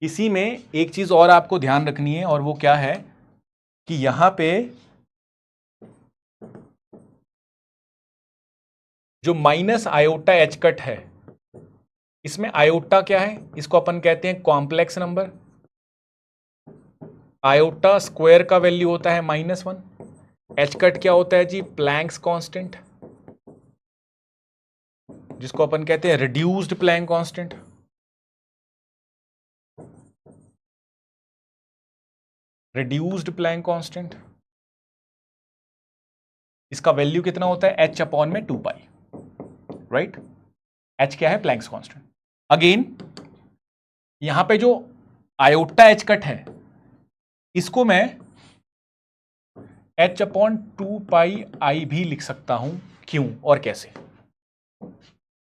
इसी में एक चीज और आपको ध्यान रखनी है, और वो क्या है कि यहां पे जो माइनस आयोटा एच कट है, इसमें आयोटा क्या है, इसको अपन कहते हैं कॉम्प्लेक्स नंबर। आयोटा स्क्वायर का वैल्यू होता है -1। एच कट क्या होता है जी, प्लैंक्स कांस्टेंट, जिसको अपन कहते हैं reduced Planck constant. Reduced Planck constant, इसका वैल्यू कितना होता है, h अपॉन में 2 पाई, राइट। h क्या है, प्लैंक्स कांस्टेंट। अगेन यहां पे जो आयोटा एच कट है, इसको मैं h अपॉन 2 पाई आई भी लिख सकता हूं। क्यों और कैसे,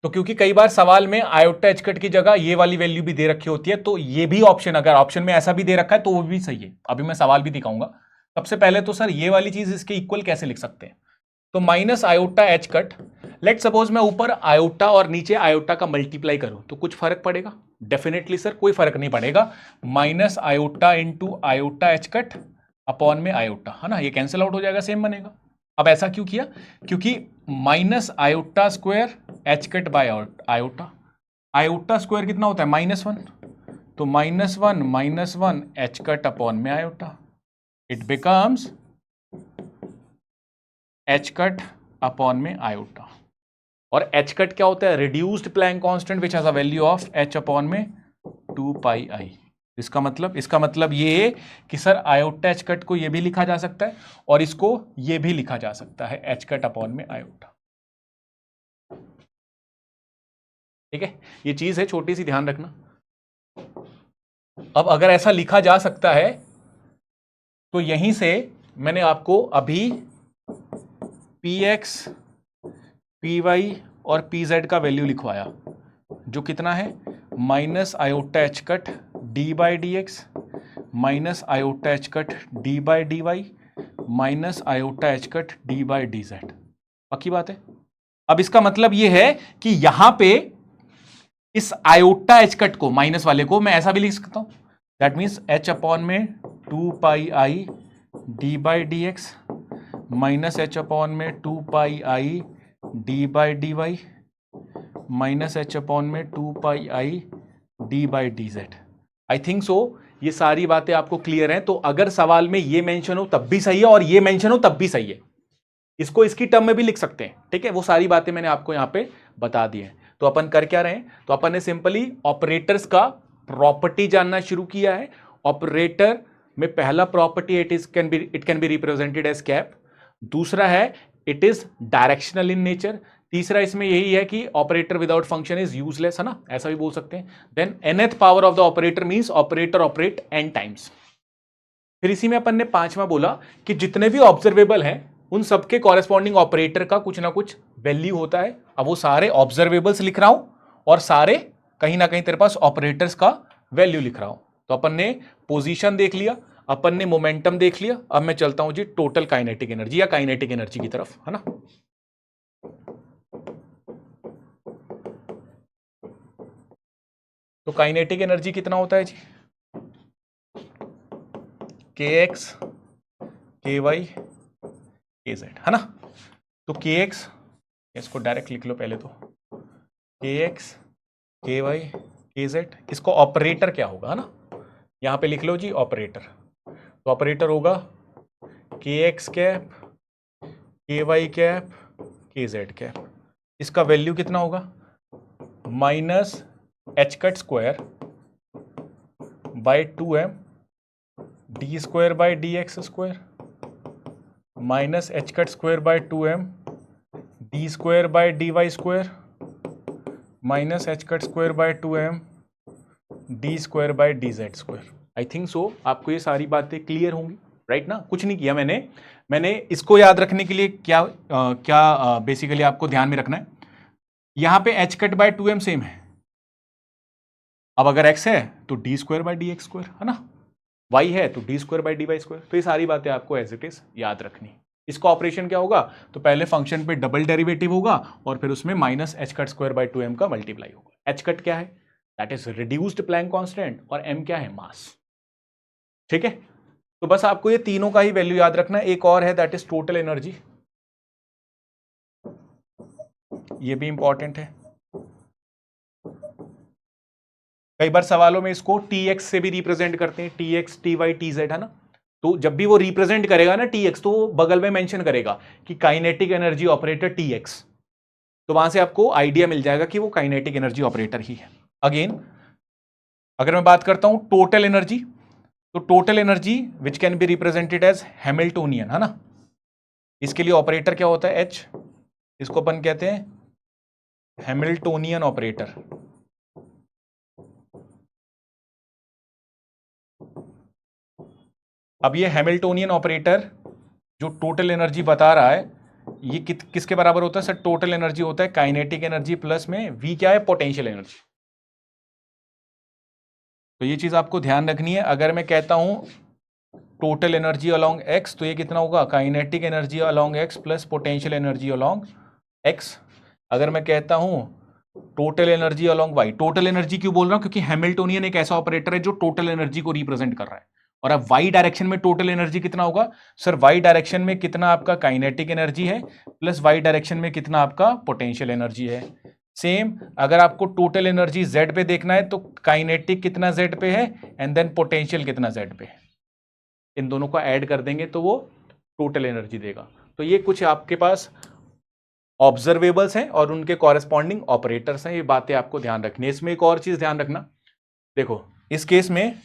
तो क्योंकि कई बार सवाल में आयोटा एच कट की जगह ये वाली वैल्यू भी दे रखी होती है, तो ये भी ऑप्शन, अगर ऑप्शन में ऐसा भी दे रखा है तो वो भी सही है। अभी मैं सवाल भी दिखाऊंगा। सबसे पहले तो सर ये वाली चीज इसके इक्वल कैसे लिख सकते हैं, तो minus iota H cut, let suppose मैं ऊपर आयोटा और नीचे आयोटा का मल्टीप्लाई करूं तो कुछ फर्क पड़ेगा, डेफिनेटली सर कोई फर्क नहीं पड़ेगा। Minus iota into iota H cut upon में आयोटा, है ना, ये कैंसिल आउट हो जाएगा, सेम बनेगा। अब ऐसा क्यों किया, क्योंकि minus iota square H cut by iota, iota square कितना होता है -1, तो -1 एच कट अपॉन में iota, it becomes H cut upon में आयोटा। और एच कट क्या होता है, reduced Planck constant which has a value of h upon में 2 पाई आई। इसका मतलब ये है कि सर आयोटा एच कट को ये भी लिखा जा सकता है और इसको ये भी लिखा जा सकता है, एच कट अपॉन में आयोटा। ठीक है, ये चीज है छोटी सी, ध्यान रखना। अब अगर ऐसा लिखा जा सकता है तो यहीं से मैंने आपको अभी px py और pz का वैल्यू लिखवाया, जो कितना है minus iota H cut D by D x minus iota H cut D by D Y minus iota H cut D by D Z. पक्की बात है। अब इसका मतलब यह है कि यहां पे इस आयोटा एच कट को, माइनस वाले को मैं ऐसा भी लिख सकता हूं, दैट मीन्स एच अपॉन में 2 pi i d by D x minus h upon में 2 pi i d by D Y minus h upon में 2 pi i d by D z. I think so ये सारी बातें आपको clear हैं। तो अगर सवाल में ये मेंशन हो तब भी सही है और ये मेंशन हो तब भी सही है, इसको इसकी टर्म में भी लिख सकते हैं। ठीक है, वो सारी बातें मैंने आपको यहां पे बता दी हैं। तो अपन कर क्या रहे हैं, तो अपन ने सिंपली ऑपरेटर्स का प्रॉपर्टी जानना शुरू किया है। ऑपरेटर में पहला property it can be represented as cap, दूसरा है it is directional in nature, तीसरा इसमें यही है कि operator without function is useless, है ना, ऐसा भी बोल सकते हैं। Then nth power of the operator means operator operate n times. फिर इसी में अपन ने पांचवा बोला कि जितने भी ऑब्जर्वेबल हैं उन सबके कॉरेस्पॉन्डिंग ऑपरेटर का कुछ ना कुछ वैल्यू होता है। अब वो सारे ऑब्जर्वेबल्स लिख रहा हूं और सारे कहीं ना कहीं तेरे पास ऑपरेटर्स का वैल्यू लिख रहा हूं। तो अपन ने पोजीशन देख लिया, अपन ने मोमेंटम देख लिया। अब मैं चलता हूं जी टोटल काइनेटिक एनर्जी या काइनेटिक एनर्जी की तरफ, है ना। तो काइनेटिक एनर्जी कितना होता है जी, के एक्स के वाई के जेड, है ना। तो के एक्स, इसको डायरेक्ट लिख लो पहले, तो के एक्स के वाई के जेड, इसको ऑपरेटर क्या होगा, है ना, यहां पे लिख लो जी ऑपरेटर। तो ऑपरेटर होगा के एक्स कैप के वाई कैप के जेड कैप। इसका वैल्यू कितना होगा, minus h cut square by 2m d square by D x square minus h cut square by 2m d square by D y square minus h cut square by 2m d square by D z square. I think so आपको ये सारी बातें clear होंगी, right ना। कुछ नहीं किया मैंने इसको याद रखने के लिए क्या बेसिकली आपको ध्यान में रखना है, यहां पे H cut by 2m same है। अब अगर x है तो d square by D x square, है ना, y है तो d square by D y square. तो ये सारी बातें आपको एज इट इज याद रखनी। इसका ऑपरेशन क्या होगा, तो पहले फंक्शन पे डबल डेरिवेटिव होगा और फिर उसमें minus h cut square by 2m का मल्टीप्लाई होगा। एच कट क्या है, that is reduced Planck constant, और m क्या है, मास। ठीक है, तो बस आपको ये तीनों का ही वैल्यू याद रखना है। एक और है दैट इज टोटल एनर्जी, ये भी इंपॉर्टेंट है। कई बार सवालों में इसको Tx से भी रिप्रेजेंट करते हैं, Tx, Ty, Tz, है ना। तो जब भी वो रिप्रेजेंट करेगा ना Tx, तो बगल में मेंशन करेगा कि काइनेटिक एनर्जी ऑपरेटर Tx, तो वहां से आपको आइडिया मिल जाएगा कि वो काइनेटिक एनर्जी ऑपरेटर ही है। अगेन अगर मैं बात करता हूं टोटल एनर्जी, तो total energy which can be represented as Hamiltonian, है ना। इसके लिए ऑपरेटर क्या होता है, H, इसको अपन कहते हैं हैमिल्टोनियन ऑपरेटर। अब ये हैमिल्टोनियन ऑपरेटर जो टोटल एनर्जी बता रहा है, ये किसके बराबर होता है सर, टोटल एनर्जी होता है काइनेटिक एनर्जी प्लस में V क्या है, पोटेंशियल एनर्जी। तो ये चीज आपको ध्यान रखनी है। अगर मैं कहता हूं टोटल एनर्जी अलोंग x, तो ये कितना होगा, kinetic energy along x plus potential energy along x। अगर मैं कहता हूं total energy along y, total energy क्यों बोल रहा हूं, क्योंकि हैमिल्टोनियन एक ऐसा ऑपरेटर है जो टोटल एनर्जी को रिप्रेजेंट कर रहा है। और अब y डायरेक्शन में टोटल एनर्जी कितना होगा सर, y डायरेक्शन में कितना आपका काइनेटिक एनर्जी है प्लस y डायरेक्शन में कितना आपका पोटेंशियल एनर्जी है। सेम अगर आपको टोटल एनर्जी z पे देखना है तो काइनेटिक कितना z पे है एंड देन पोटेंशियल कितना z पे है, इन दोनों को ऐड कर देंगे तो वो टोटल एनर्जी देगा। तो ये कुछ आपके पास ऑब्जर्वेबल्स हैं और उनके कॉरेस्पॉन्डिंग ऑपरेटर्स हैं, ये बातें आपको ध्यान रखनी है। इसमें एक और चीज ध्यान रखना, देखो इस केस में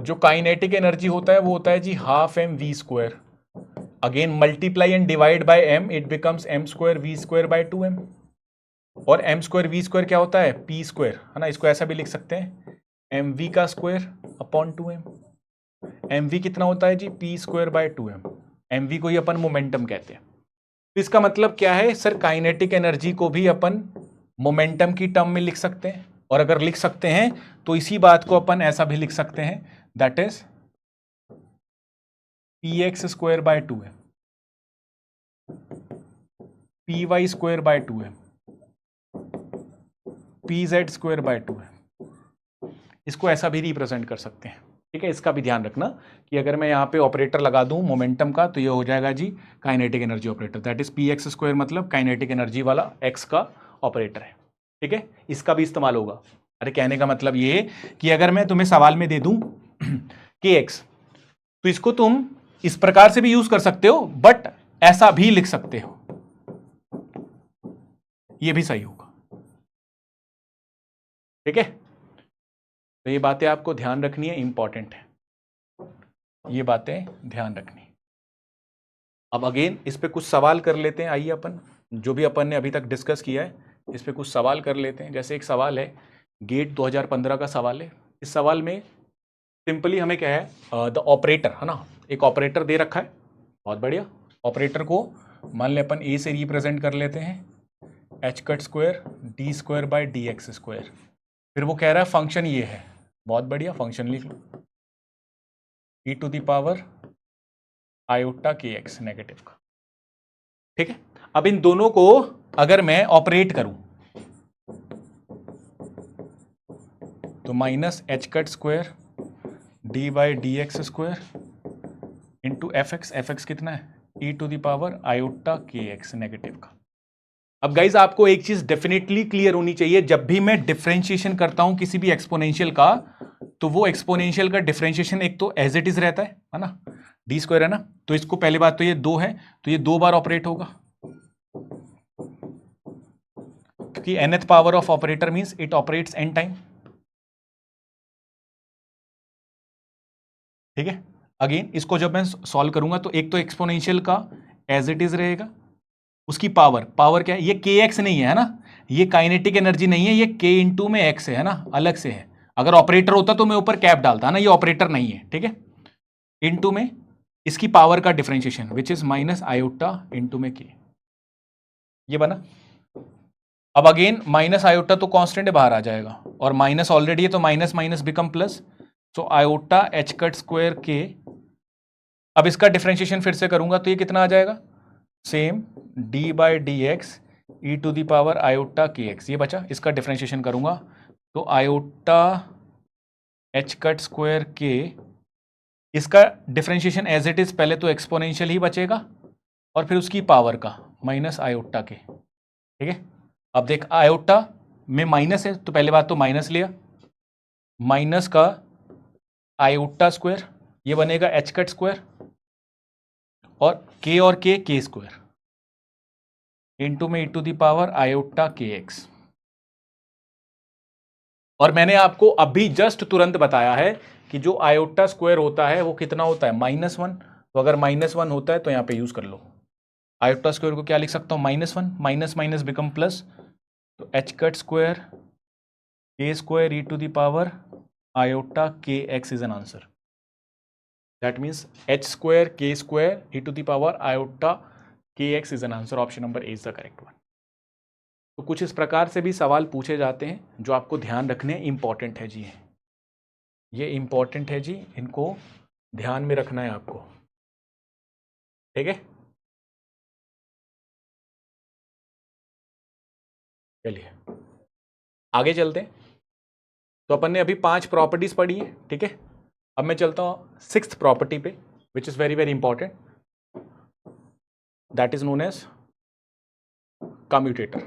जो काइनेटिक एनर्जी होता है वो होता है जी half m v square, again multiply and divide by m, it becomes m square v square by 2m। और m स्क्वायर वी स्क्वायर क्या होता है, p स्क्वायर, है ना। इसको ऐसा भी लिख सकते हैं mv का स्क्वायर अपॉन 2m। mv कितना होता है जी, p square by 2m। mv को ही अपन मोमेंटम कहते हैं। तो इसका मतलब क्या है सर, काइनेटिक एनर्जी को भी अपन मोमेंटम की टर्म में लिख सकते हैं, और अगर लिख सकते हैं तो इसी बात को अपन ऐसा भी लिख सकते हैं, दैट इज px² बाय 2 है, py² बाय 2 है, pz² बाय 2 है। इसको ऐसा भी रिप्रेजेंट कर सकते हैं, ठीक है। इसका भी ध्यान रखना कि अगर मैं यहाँ पे ऑपरेटर लगा दूं मोमेंटम का, तो ये हो जाएगा जी kinetic energy operator, that is px² मतलब काइनेटिक एनर्जी वाला x का ऑपरेटर है, ठीक है। इसका भी इस्तेमाल होगा। अरे कहने का मतलब ये है कि अगर मैं तुम्हें सवाल में दे दूं kx, तो इसको तुम इस प्रकार से भी यूज कर सकते हो, बट ऐसा भी लिख सकते हो, ये भी सही होगा, ठीक है। तो ये बातें आपको ध्यान रखनी है, इंपॉर्टेंट है, ये बातें ध्यान रखनी। अब अगेन इस पे कुछ सवाल कर लेते हैं, आइए अपन जो भी अपन ने अभी तक डिस्कस किया है इस पे कुछ सवाल कर लेते हैं। जैसे एक सवाल है, गेट 2015 का सवाल है। इस सवाल में सिंपली हमें क्या है, द ऑपरेटर है ना, एक ऑपरेटर दे रखा है, बहुत बढ़िया। ऑपरेटर को मान ले अपन ए से रिप्रेजेंट कर लेते हैं, h² d² बाय dx²। फिर वो कह रहा है फंक्शन ये है, बहुत बढ़िया, फंक्शन लिख लो, e⁻⁻ आयोटा kx नेगेटिव का, ठीक है। अब इन दोनों को अगर मैं ऑपरेट करूं तो -h² d by dx² into fx कितना है, e⁻⁻ आयोटा kx नेगेटिव का। अब गाइज आपको एक चीज डेफिनेटली क्लियर होनी चाहिए, जब भी मैं डिफरेंशिएशन करता हूं किसी भी एक्सपोनेंशियल का, तो वो एक्सपोनेंशियल का डिफरेंशिएशन एक तो एज इट इज रहता है ना, d² है ना, तो इसको पहली बात तो ये 2 है, तो ये 2 बार ऑपरेट होगा, क्योंकि nth power of operator means it operates n time, ठीक है। अगेन इसको जब मैं सॉल्व करूंगा तो एक तो एक्सपोनेंशियल का एज इट इज रहेगा, उसकी पावर क्या है, ये kx नहीं है ना, ये काइनेटिक एनर्जी नहीं है, ये k इंटू में x है ना, अलग से है। अगर ऑपरेटर होता तो मैं ऊपर कैप डालता ना, ये ऑपरेटर नहीं है, ठीक है। इंटू में इसकी पावर का differentiation which is minus iota into में k, ये बना। अब अगेन माइनस आयोटा तो कांस्टेंट है, बाहर आ जाएगा, और माइनस ऑलरेडी है तो minus minus become plus, so iota h² k। अब इसका डिफरेंशिएशन फिर से करूंगा तो ये कितना आ जाएगा, same d by dx e⁻⁻ iota kx, ये बचा। इसका डिफरेंशिएशन करूंगा तो आयोटा h² k, इसका डिफरेंशिएशन एज इट इज पहले तो एक्सपोनेंशियल ही बचेगा, और फिर उसकी पावर का माइनस आयोटा के, ठीक है। अब देख आयोटा में माइनस है तो पहले बात तो माइनस लिया, माइनस का आयोटा स्क्वायर, ये बनेगा h² और k² इंटू में e⁻⁻ आयोटा kx। और मैंने आपको अभी जस्ट तुरंत बताया है कि जो आयोटा स्क्वायर होता है वो कितना होता है, -1। तो अगर -1 होता है तो यहां पे यूज कर लो, आयोटा स्क्वायर को क्या लिख सकता हूं, -1, माइनस माइनस बिकम प्लस, तो h² k² e⁻⁻ iota kx is an answer. That means h² k² e⁻⁻ iota kx is an answer. Option number A is the correct one. तो कुछ इस प्रकार से भी सवाल पूछे जाते हैं जो आपको ध्यान रखने, इंपॉर्टेंट है जी, ये इंपॉर्टेंट है जी, इनको ध्यान में रखना है आपको, ठीक है। चलिए आगे चलते हैं। तो अपन ने अभी 5 प्रॉपर्टीज पढ़ी है, ठीक है। अब मैं चलता हूं 6th प्रॉपर्टी पे, which is very very important, that is known as commutator.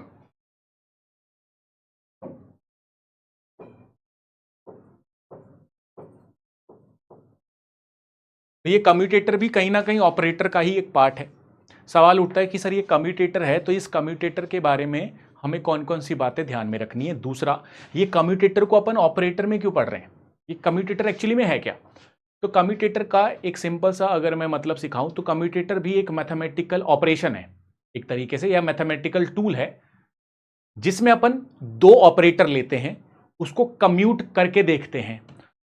तो ये कम्यूटेटर भी कहीं ना कहीं ऑपरेटर का ही एक पार्ट है। सवाल उठता है कि सर ये कम्यूटेटर है तो इस कम्यूटेटर के बारे में हमें कौन कौन सी बातें ध्यान में रखनी है। दूसरा, ये कम्यूटेटर को अपन ऑपरेटर में क्यों पढ़ रहे हैं, ये कम्यूटेटर एक्चुअली में है क्या। तो कम्यूटेटर का एक सिंपल सा अगर मैं मतलब सिखाऊं तो कम्यूटेटर भी एक मैथमेटिकल ऑपरेशन है एक तरीके से, या मैथमेटिकल टूल है जिसमें अपन 2 ऑपरेटर लेते हैं, उसको कम्यूट करके देखते हैं।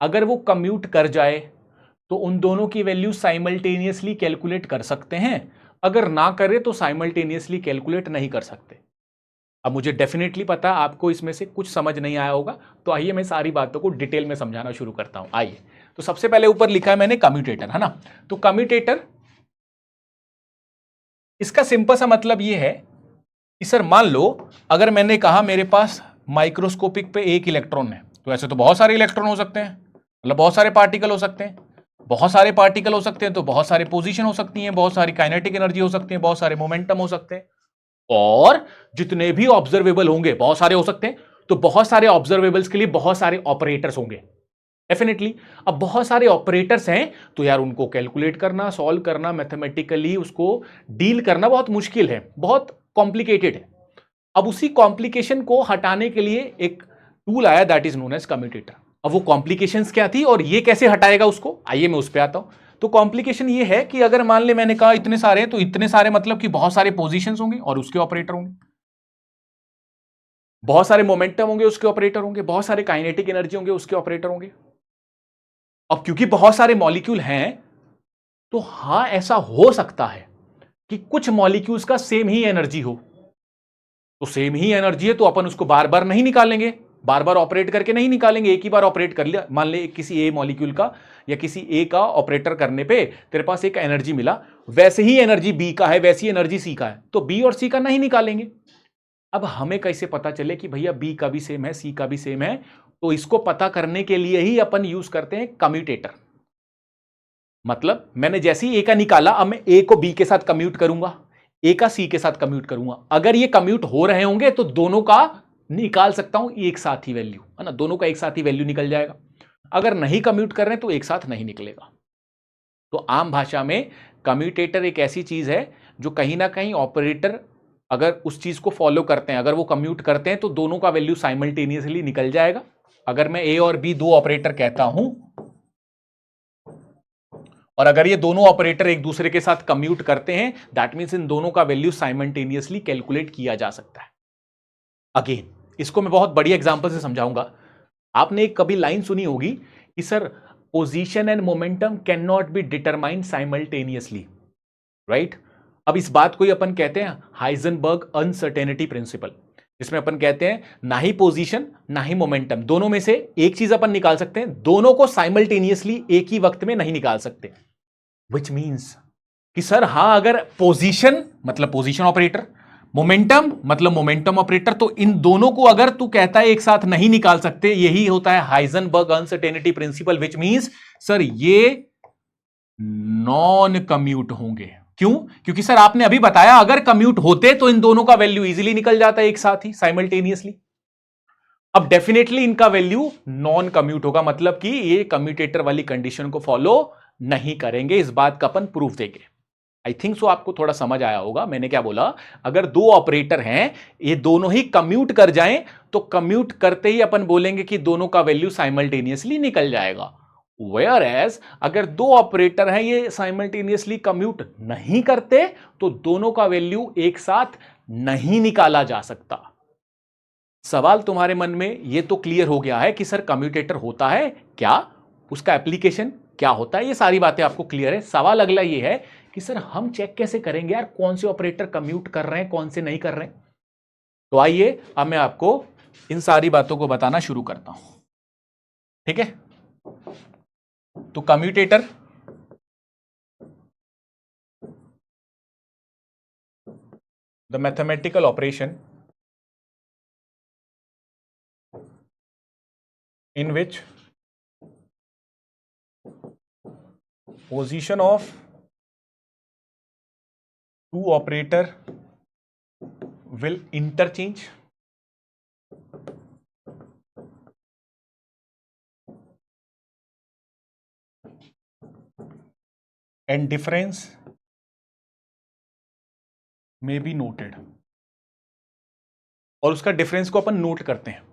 अगर वो कम्यूट कर जाए तो उन दोनों की वैल्यू साइमल्टेनियसली कैलकुलेट कर सकते हैं, अगर ना करे तो साइमल्टेनियसली कैलकुलेट नहीं कर सकते। अब मुझे डेफिनेटली पता आपको इसमें से कुछ समझ नहीं आया होगा, तो आइए मैं सारी बातों को डिटेल में समझाना शुरू करता हूं। आइए, तो सबसे पहले ऊपर लिखा है मैंने कम्यूटेटर, है ना। तो कम्यूटेटर, इसका सिंपल सा मतलब ये है कि सर मान लो अगर मैंने कहा मेरे पास माइक्रोस्कोपिक पे एक इलेक्ट्रॉन है, तो ऐसे तो बहुत सारे इलेक्ट्रॉन हो सकते हैं, मतलब बहुत सारे पार्टिकल हो सकते हैं। बहुत सारे पार्टिकल हो सकते हैं तो बहुत सारे पोजीशन हो सकती हैं, बहुत सारी काइनेटिक एनर्जी हो सकती है, बहुत सारे मोमेंटम हो सकते हैं, और जितने भी ऑब्जर्वेबल होंगे बहुत सारे हो सकते हैं। तो बहुत सारे ऑब्जर्वेबल्स के लिए बहुत सारे ऑपरेटर्स होंगे डेफिनेटली। अब बहुत सारे ऑपरेटर्स हैं तो यार उनको कैलकुलेट करना, सॉल्व करना, मैथमेटिकली उसको डील करना बहुत मुश्किल है, बहुत कॉम्प्लिकेटेड है। अब उसी कॉम्प्लिकेशन को हटाने के लिए एक टूल आया, that is known as commutator. अब वो कॉम्प्लिकेशंस क्या थी और ये कैसे हटाएगा उसको, आइए मैं उस पर आता हूं। तो कॉम्प्लिकेशन ये है कि अगर मान ले मैंने कहा इतने सारे, तो इतने सारे मतलब कि बहुत सारे पोजीशंस होंगे और उसके ऑपरेटर होंगे, बहुत सारे मोमेंटम होंगे उसके ऑपरेटर होंगे, बहुत सारे काइनेटिक एनर्जी होंगे उसके ऑपरेटर होंगे। अब क्योंकि बहुत सारे मॉलिक्यूल हैं, तो हां ऐसा हो सकता है कि कुछ मॉलिक्यूल्स का सेम ही एनर्जी हो। तो सेम ही एनर्जी है तो अपन उसको बार बार नहीं निकालेंगे, बार बार ऑपरेट करके नहीं निकालेंगे, एक ही बार ऑपरेट कर लिया। मान ले किसी ए मॉलिक्यूल का या किसी ए का ऑपरेटर करने पे तेरे पास एक एनर्जी मिला, वैसे ही एनर्जी बी का है, वैसी एनर्जी सी का है, तो बी और सी का नहीं निकालेंगे। अब हमें कैसे पता चले कि भैया बी का भी सेम है, सी का भी सेम है? तो इसको पता करने के लिए ही अपन यूज करते हैं कम्यूटेटर। मतलब मैंने जैसे ही ए का निकाला, अब मैं ए को बी के साथ कम्यूट करूंगा, ए का सी के साथ कम्यूट करूंगा। अगर ये कम्यूट हो रहे होंगे तो दोनों का निकाल सकता हूं एक साथ ही वैल्यू, है ना, दोनों का एक साथ ही वैल्यू निकल जाएगा। अगर नहीं कम्यूट कर रहे तो एक साथ नहीं निकलेगा। तो आम भाषा में कम्यूटेटर एक ऐसी चीज है जो कहीं ना कहीं ऑपरेटर अगर उस चीज को फॉलो करते हैं, अगर वो कम्यूट करते हैं तो दोनों का वैल्यू साइमल्टेनियसली निकल जाएगा। अगर मैं ए और बी दो ऑपरेटर कहता हूं और अगर ये दोनों ऑपरेटर एक दूसरे के साथ कम्यूट करते हैं, दैट मींस इन दोनों का वैल्यू साइमल्टेनियसली कैलकुलेट किया जा सकता है। अगेन इसको मैं बहुत बड़ी एग्जांपल से समझाऊंगा। आपने एक कभी लाइन सुनी होगी कि sir position and momentum can not be determined simultaneously, right. अब इस बात को ही अपन कहते हैं हाइजेनबर्ग अनसर्टेनिटी प्रिंसिपल, जिसमें अपन कहते हैं ना ही पोजीशन ना ही मोमेंटम, दोनों में से एक चीज अपन निकाल सकते हैं, दोनों को साइमल्टेनियसली एक ही वक्त में नहीं निकाल सकते। विच मीन्स कि सर हां अगर पोजीशन मतलब पोजीशन ऑपरेटर, मोमेंटम मतलब मोमेंटम ऑपरेटर, तो इन दोनों को अगर तू कहता है एक साथ नहीं निकाल सकते, यही होता है Heisenberg uncertainty principle. Which means sir ये नॉन कम्यूट होंगे। क्यों? क्योंकि सर आपने अभी बताया अगर कम्यूट होते तो इन दोनों का वैल्यू इजीली निकल जाता है एक साथ ही साइमल्टेनियसली। अब डेफिनेटली इनका वैल्यू नॉन कम्यूट होगा, मतलब कि ये कम्यूटेटर वाली कंडीशन को फॉलो नहीं करेंगे। इस बात का अपन प्रूफ देंगे। आई थिंक सो आपको थोड़ा समझ आया होगा मैंने क्या बोला। अगर दो ऑपरेटर हैं, ये दोनों ही कम्यूट कर जाएं, तो कम्यूट करते ही अपन बोलेंगे कि दोनों का वैल्यू साइमल्टेनियसली निकल जाएगा। वेयर एज अगर दो ऑपरेटर हैं, ये साइमल्टेनियसली कम्यूट नहीं करते, तो दोनों का वैल्यू एक साथ नहीं निकाला जा सकता। सवाल तुम्हारे मन में ये तो क्लियर हो गया है कि सर कम्यूटेटर होता है क्या, उसका एप्लीकेशन क्या होता है, ये सारी बातें आपको क्लियर है। सवाल अगला ये है कि सर हम चेक कैसे करेंगे यार कौन से ऑपरेटर कम्यूट कर रहे हैं कौन से नहीं कर रहे हैं। तो आइए अब मैं आपको इन सारी बातों को बताना शुरू करता हूं, ठीक है। तो commutator the mathematical operation in which position of two operator will interchange and difference may be noted। और उसका डिफरेंस को अपन नोट करते हैं।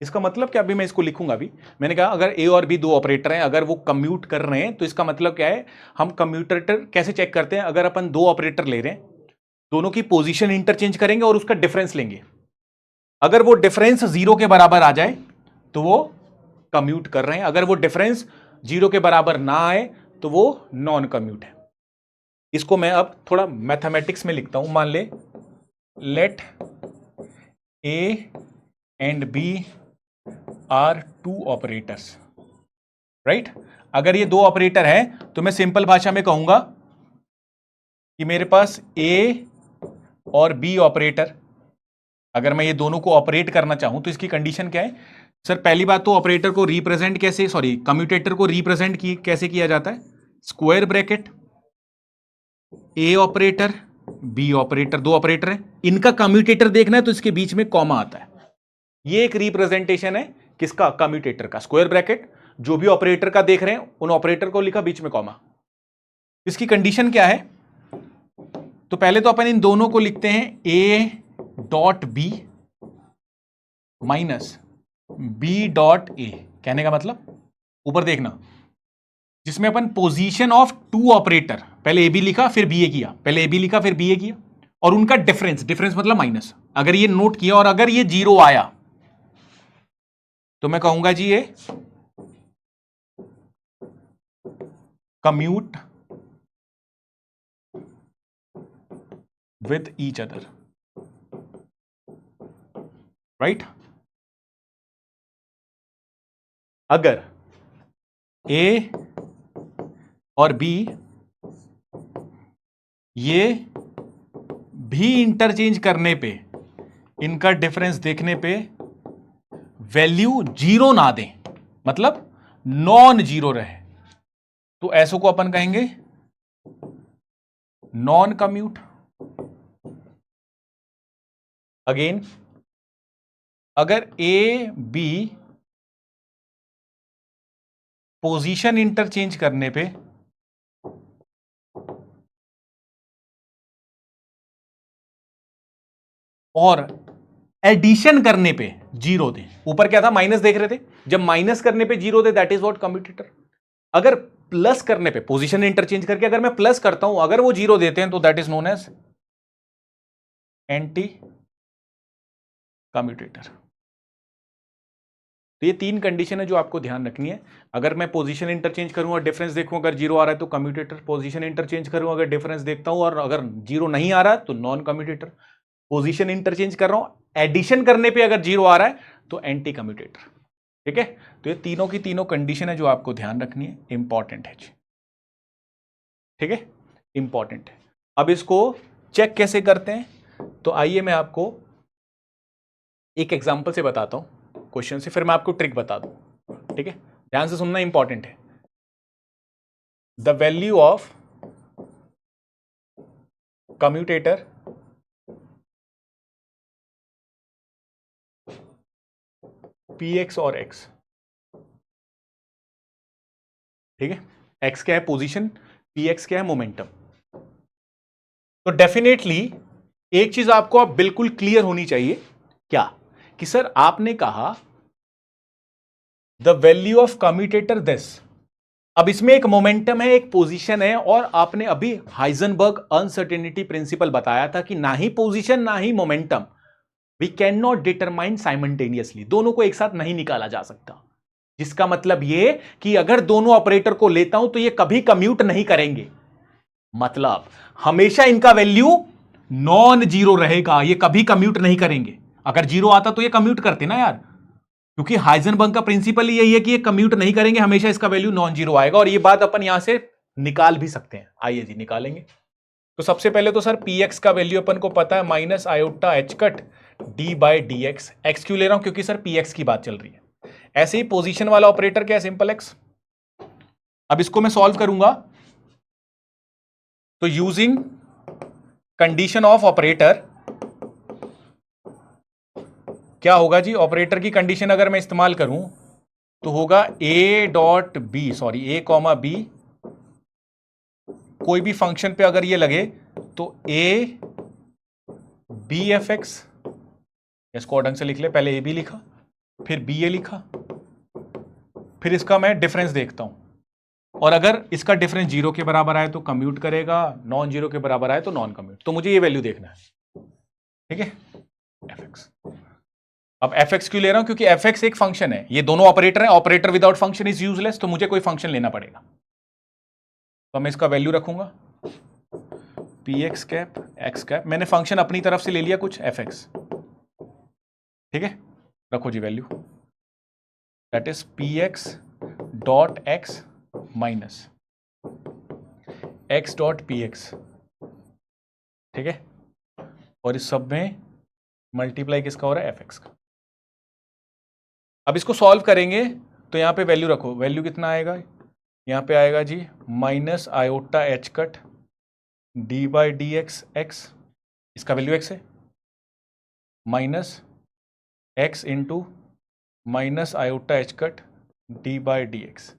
इसका मतलब क्या, अभी मैं इसको लिखूंगा। अभी मैंने कहा अगर ए और बी दो ऑपरेटर हैं, अगर वो कम्यूट कर रहे हैं, तो इसका मतलब क्या है, हम कम्यूटेटर कैसे चेक करते हैं। अगर अपन दो ऑपरेटर ले रहे हैं, दोनों की पोजीशन इंटरचेंज करेंगे और उसका डिफरेंस लेंगे। अगर वो डिफरेंस 0 के बराबर आ जाए तो वो कम्यूट कर रहे हैं, अगर वो डिफरेंस 0 के बराबर ना आए तो वो नॉन कम्यूट है। इसको मैं अब थोड़ा मैथमेटिक्स में लिखता हूं। मान ले let A and B are two operators, right. अगर ये दो ऑपरेटर हैं तो मैं सिंपल भाषा में कहूंगा कि मेरे पास ए और बी ऑपरेटर, अगर मैं ये दोनों को ऑपरेट करना चाहूं तो इसकी कंडीशन क्या है सर? पहली बात तो ऑपरेटर को रिप्रेजेंट कैसे, सॉरी कम्यूटेटर को रिप्रेजेंट कैसे किया जाता है? स्क्वायर ब्रैकेट ए ऑपरेटर बी ऑपरेटर, दो ऑपरेटर हैं, इनका कम्यूटेटर देखना है तो इसके बीच में कॉमा आता है। ये एक रिप्रेजेंटेशन है किसका? कम्यूटेटर का। स्क्वायर ब्रैकेट, जो भी ऑपरेटर का देख रहे हैं उन ऑपरेटर को लिखा, बीच में कॉमा। इसकी कंडीशन क्या है? तो पहले तो अपन इन दोनों को लिखते हैं A dot B minus B dot A. कहने का मतलब ऊपर देखना, जिसमें अपन पोजीशन ऑफ टू ऑपरेटर, पहले ए बी लिखा फिर बी ए किया, पहले ए बी लिखा फिर बी ए किया, और उनका डिफरेंस, डिफरेंस मतलब माइनस, अगर ये नोट किया और अगर ये जीरो आया तो मैं कहूंगा जी ये commute with each other, right. अगर ए और बी ये भी इंटरचेंज करने पे, इनका डिफरेंस देखने पे वैल्यू जीरो ना दें, मतलब नॉन जीरो रहे, तो ऐसो को अपन कहेंगे नॉन कम्यूट। अगेन, अगर ए बी पोजीशन इंटरचेंज करने पे और एडिशन करने पे जीरो दे, ऊपर क्या था? माइनस देख रहे थे, जब माइनस करने पे zero they, that is what commutator. अगर प्लस करने पे, पोजीशन इंटरचेंज करके अगर मैं प्लस करता हूं, अगर वो जीरो देते हैं तो that is known as anti commutator. तो ये तीन कंडीशन है जो आपको ध्यान रखनी है। अगर मैं पोजीशन इंटरचेंज करूं और डिफरेंस देखूं, अगर जीरो आ रहा है तो कम्यूटेटर। पोजीशन इंटरचेंज करूं, अगर डिफरेंस देखता हूं और अगर जीरो नहीं आ रहा है तो नॉन कम्यूटेटर। पोजीशन इंटरचेंज कर रहा हूं, एडिशन करने पे अगर जीरो आ रहा है तो एंटी कम्यूटेटर। ठीक है, तो ये तीनों की तीनों कंडीशन है जो आपको ध्यान रखनी है, इंपॉर्टेंट है। ठीक है, इंपॉर्टेंट है। अब इसको चेक कैसे करते हैं, तो आइए मैं आपको एक एग्जांपल से बताता हूं, क्वेश्चन से, फिर मैं आपको ट्रिक बता दूं। ठीक है, ध्यान से सुनना, इंपॉर्टेंट है। The value of commutator P x और एक्स, ठीक है, एक्स क्या है? पोजीशन, पी एक्स क्या है? मोमेंटम। तो डेफिनेटली एक चीज आपको अब बिल्कुल क्लियर होनी चाहिए, क्या? कि सर आपने कहा the value of commutator this. अब इसमें एक मोमेंटम है, एक पोजीशन है, और आपने अभी हाइजेनबर्ग अनसर्टेनिटी प्रिंसिपल बताया था कि ना ही पोजीशन ना ही momentum we can not determine simultaneously, दोनों को एक साथ नहीं निकाला जा सकता। जिसका मतलब यह कि अगर दोनों ऑपरेटर को लेता हूं तो ये कभी कम्यूट नहीं करेंगे, मतलब हमेशा इनका वैल्यू नॉन जीरो रहेगा, ये कभी कम्यूट नहीं करेंगे। अगर जीरो आता तो ये कम्यूट करते ना यार, क्योंकि हाइजेनबर्ग का प्रिंसिपल यही है कि ये कम्यूट नहीं करेंगे, हमेशा इसका वैल्यू नॉन जीरो आएगा। और ये बात अपन यहां से निकाल भी सकते हैं, आइए जी निकालेंगे। तो सबसे पहले तो सर पी एक्स का वैल्यू अपन को पता है, minus iota H cut D by D x. X क्यों ले रहा हूं? क्योंकि सर पी एक्स की बात चल रही है। ऐसे ही पोजीशन वाला ऑपरेटर क्या है? Simple x. अब इसको मैं सॉल्व करूंगा तो यूजिंग कंडीशन ऑफ ऑपरेटर क्या होगा जी? ऑपरेटर की कंडीशन अगर मैं इस्तेमाल करूं तो होगा A dot B, sorry A comma B, कोई भी फंक्शन पे अगर ये लगे तो ए बी एफ एक्स, इसको ढंग से लिख ले, पहले ए बी लिखा फिर बी ए लिखा, फिर इसका मैं डिफरेंस देखता हूं, और अगर इसका डिफरेंस जीरो के बराबर आए तो कम्यूट करेगा, नॉन जीरो के बराबर आए तो नॉन कम्यूट। तो मुझे ये वैल्यू देखना है, ठीक है, एफ एक्स। अब एफ एक्स क्यों ले रहा हूं? क्योंकि एफ एक्स एक फंक्शन है, ये दोनों ऑपरेटर हैं, operator without function is useless, तो मुझे कोई फंक्शन लेना पड़ेगा। तो मैं इसका वैल्यू रखूंगा P x cap x cap, मैंने फंक्शन अपनी तरफ से ले लिया कुछ एफ एक्स, ठीक है, रखो जी value, that is p x dot x minus x dot p x, ठीक है, और इस सब में मल्टीप्लाई किसका हो रहा है, एफ एक्स का। अब इसको सॉल्व करेंगे तो यहां पे वैल्यू रखो, वैल्यू कितना आएगा, यहां पे आएगा जी minus iota H cut D by D x x, इसका वैल्यू एक्स है, minus x into minus iota H cut D by D x,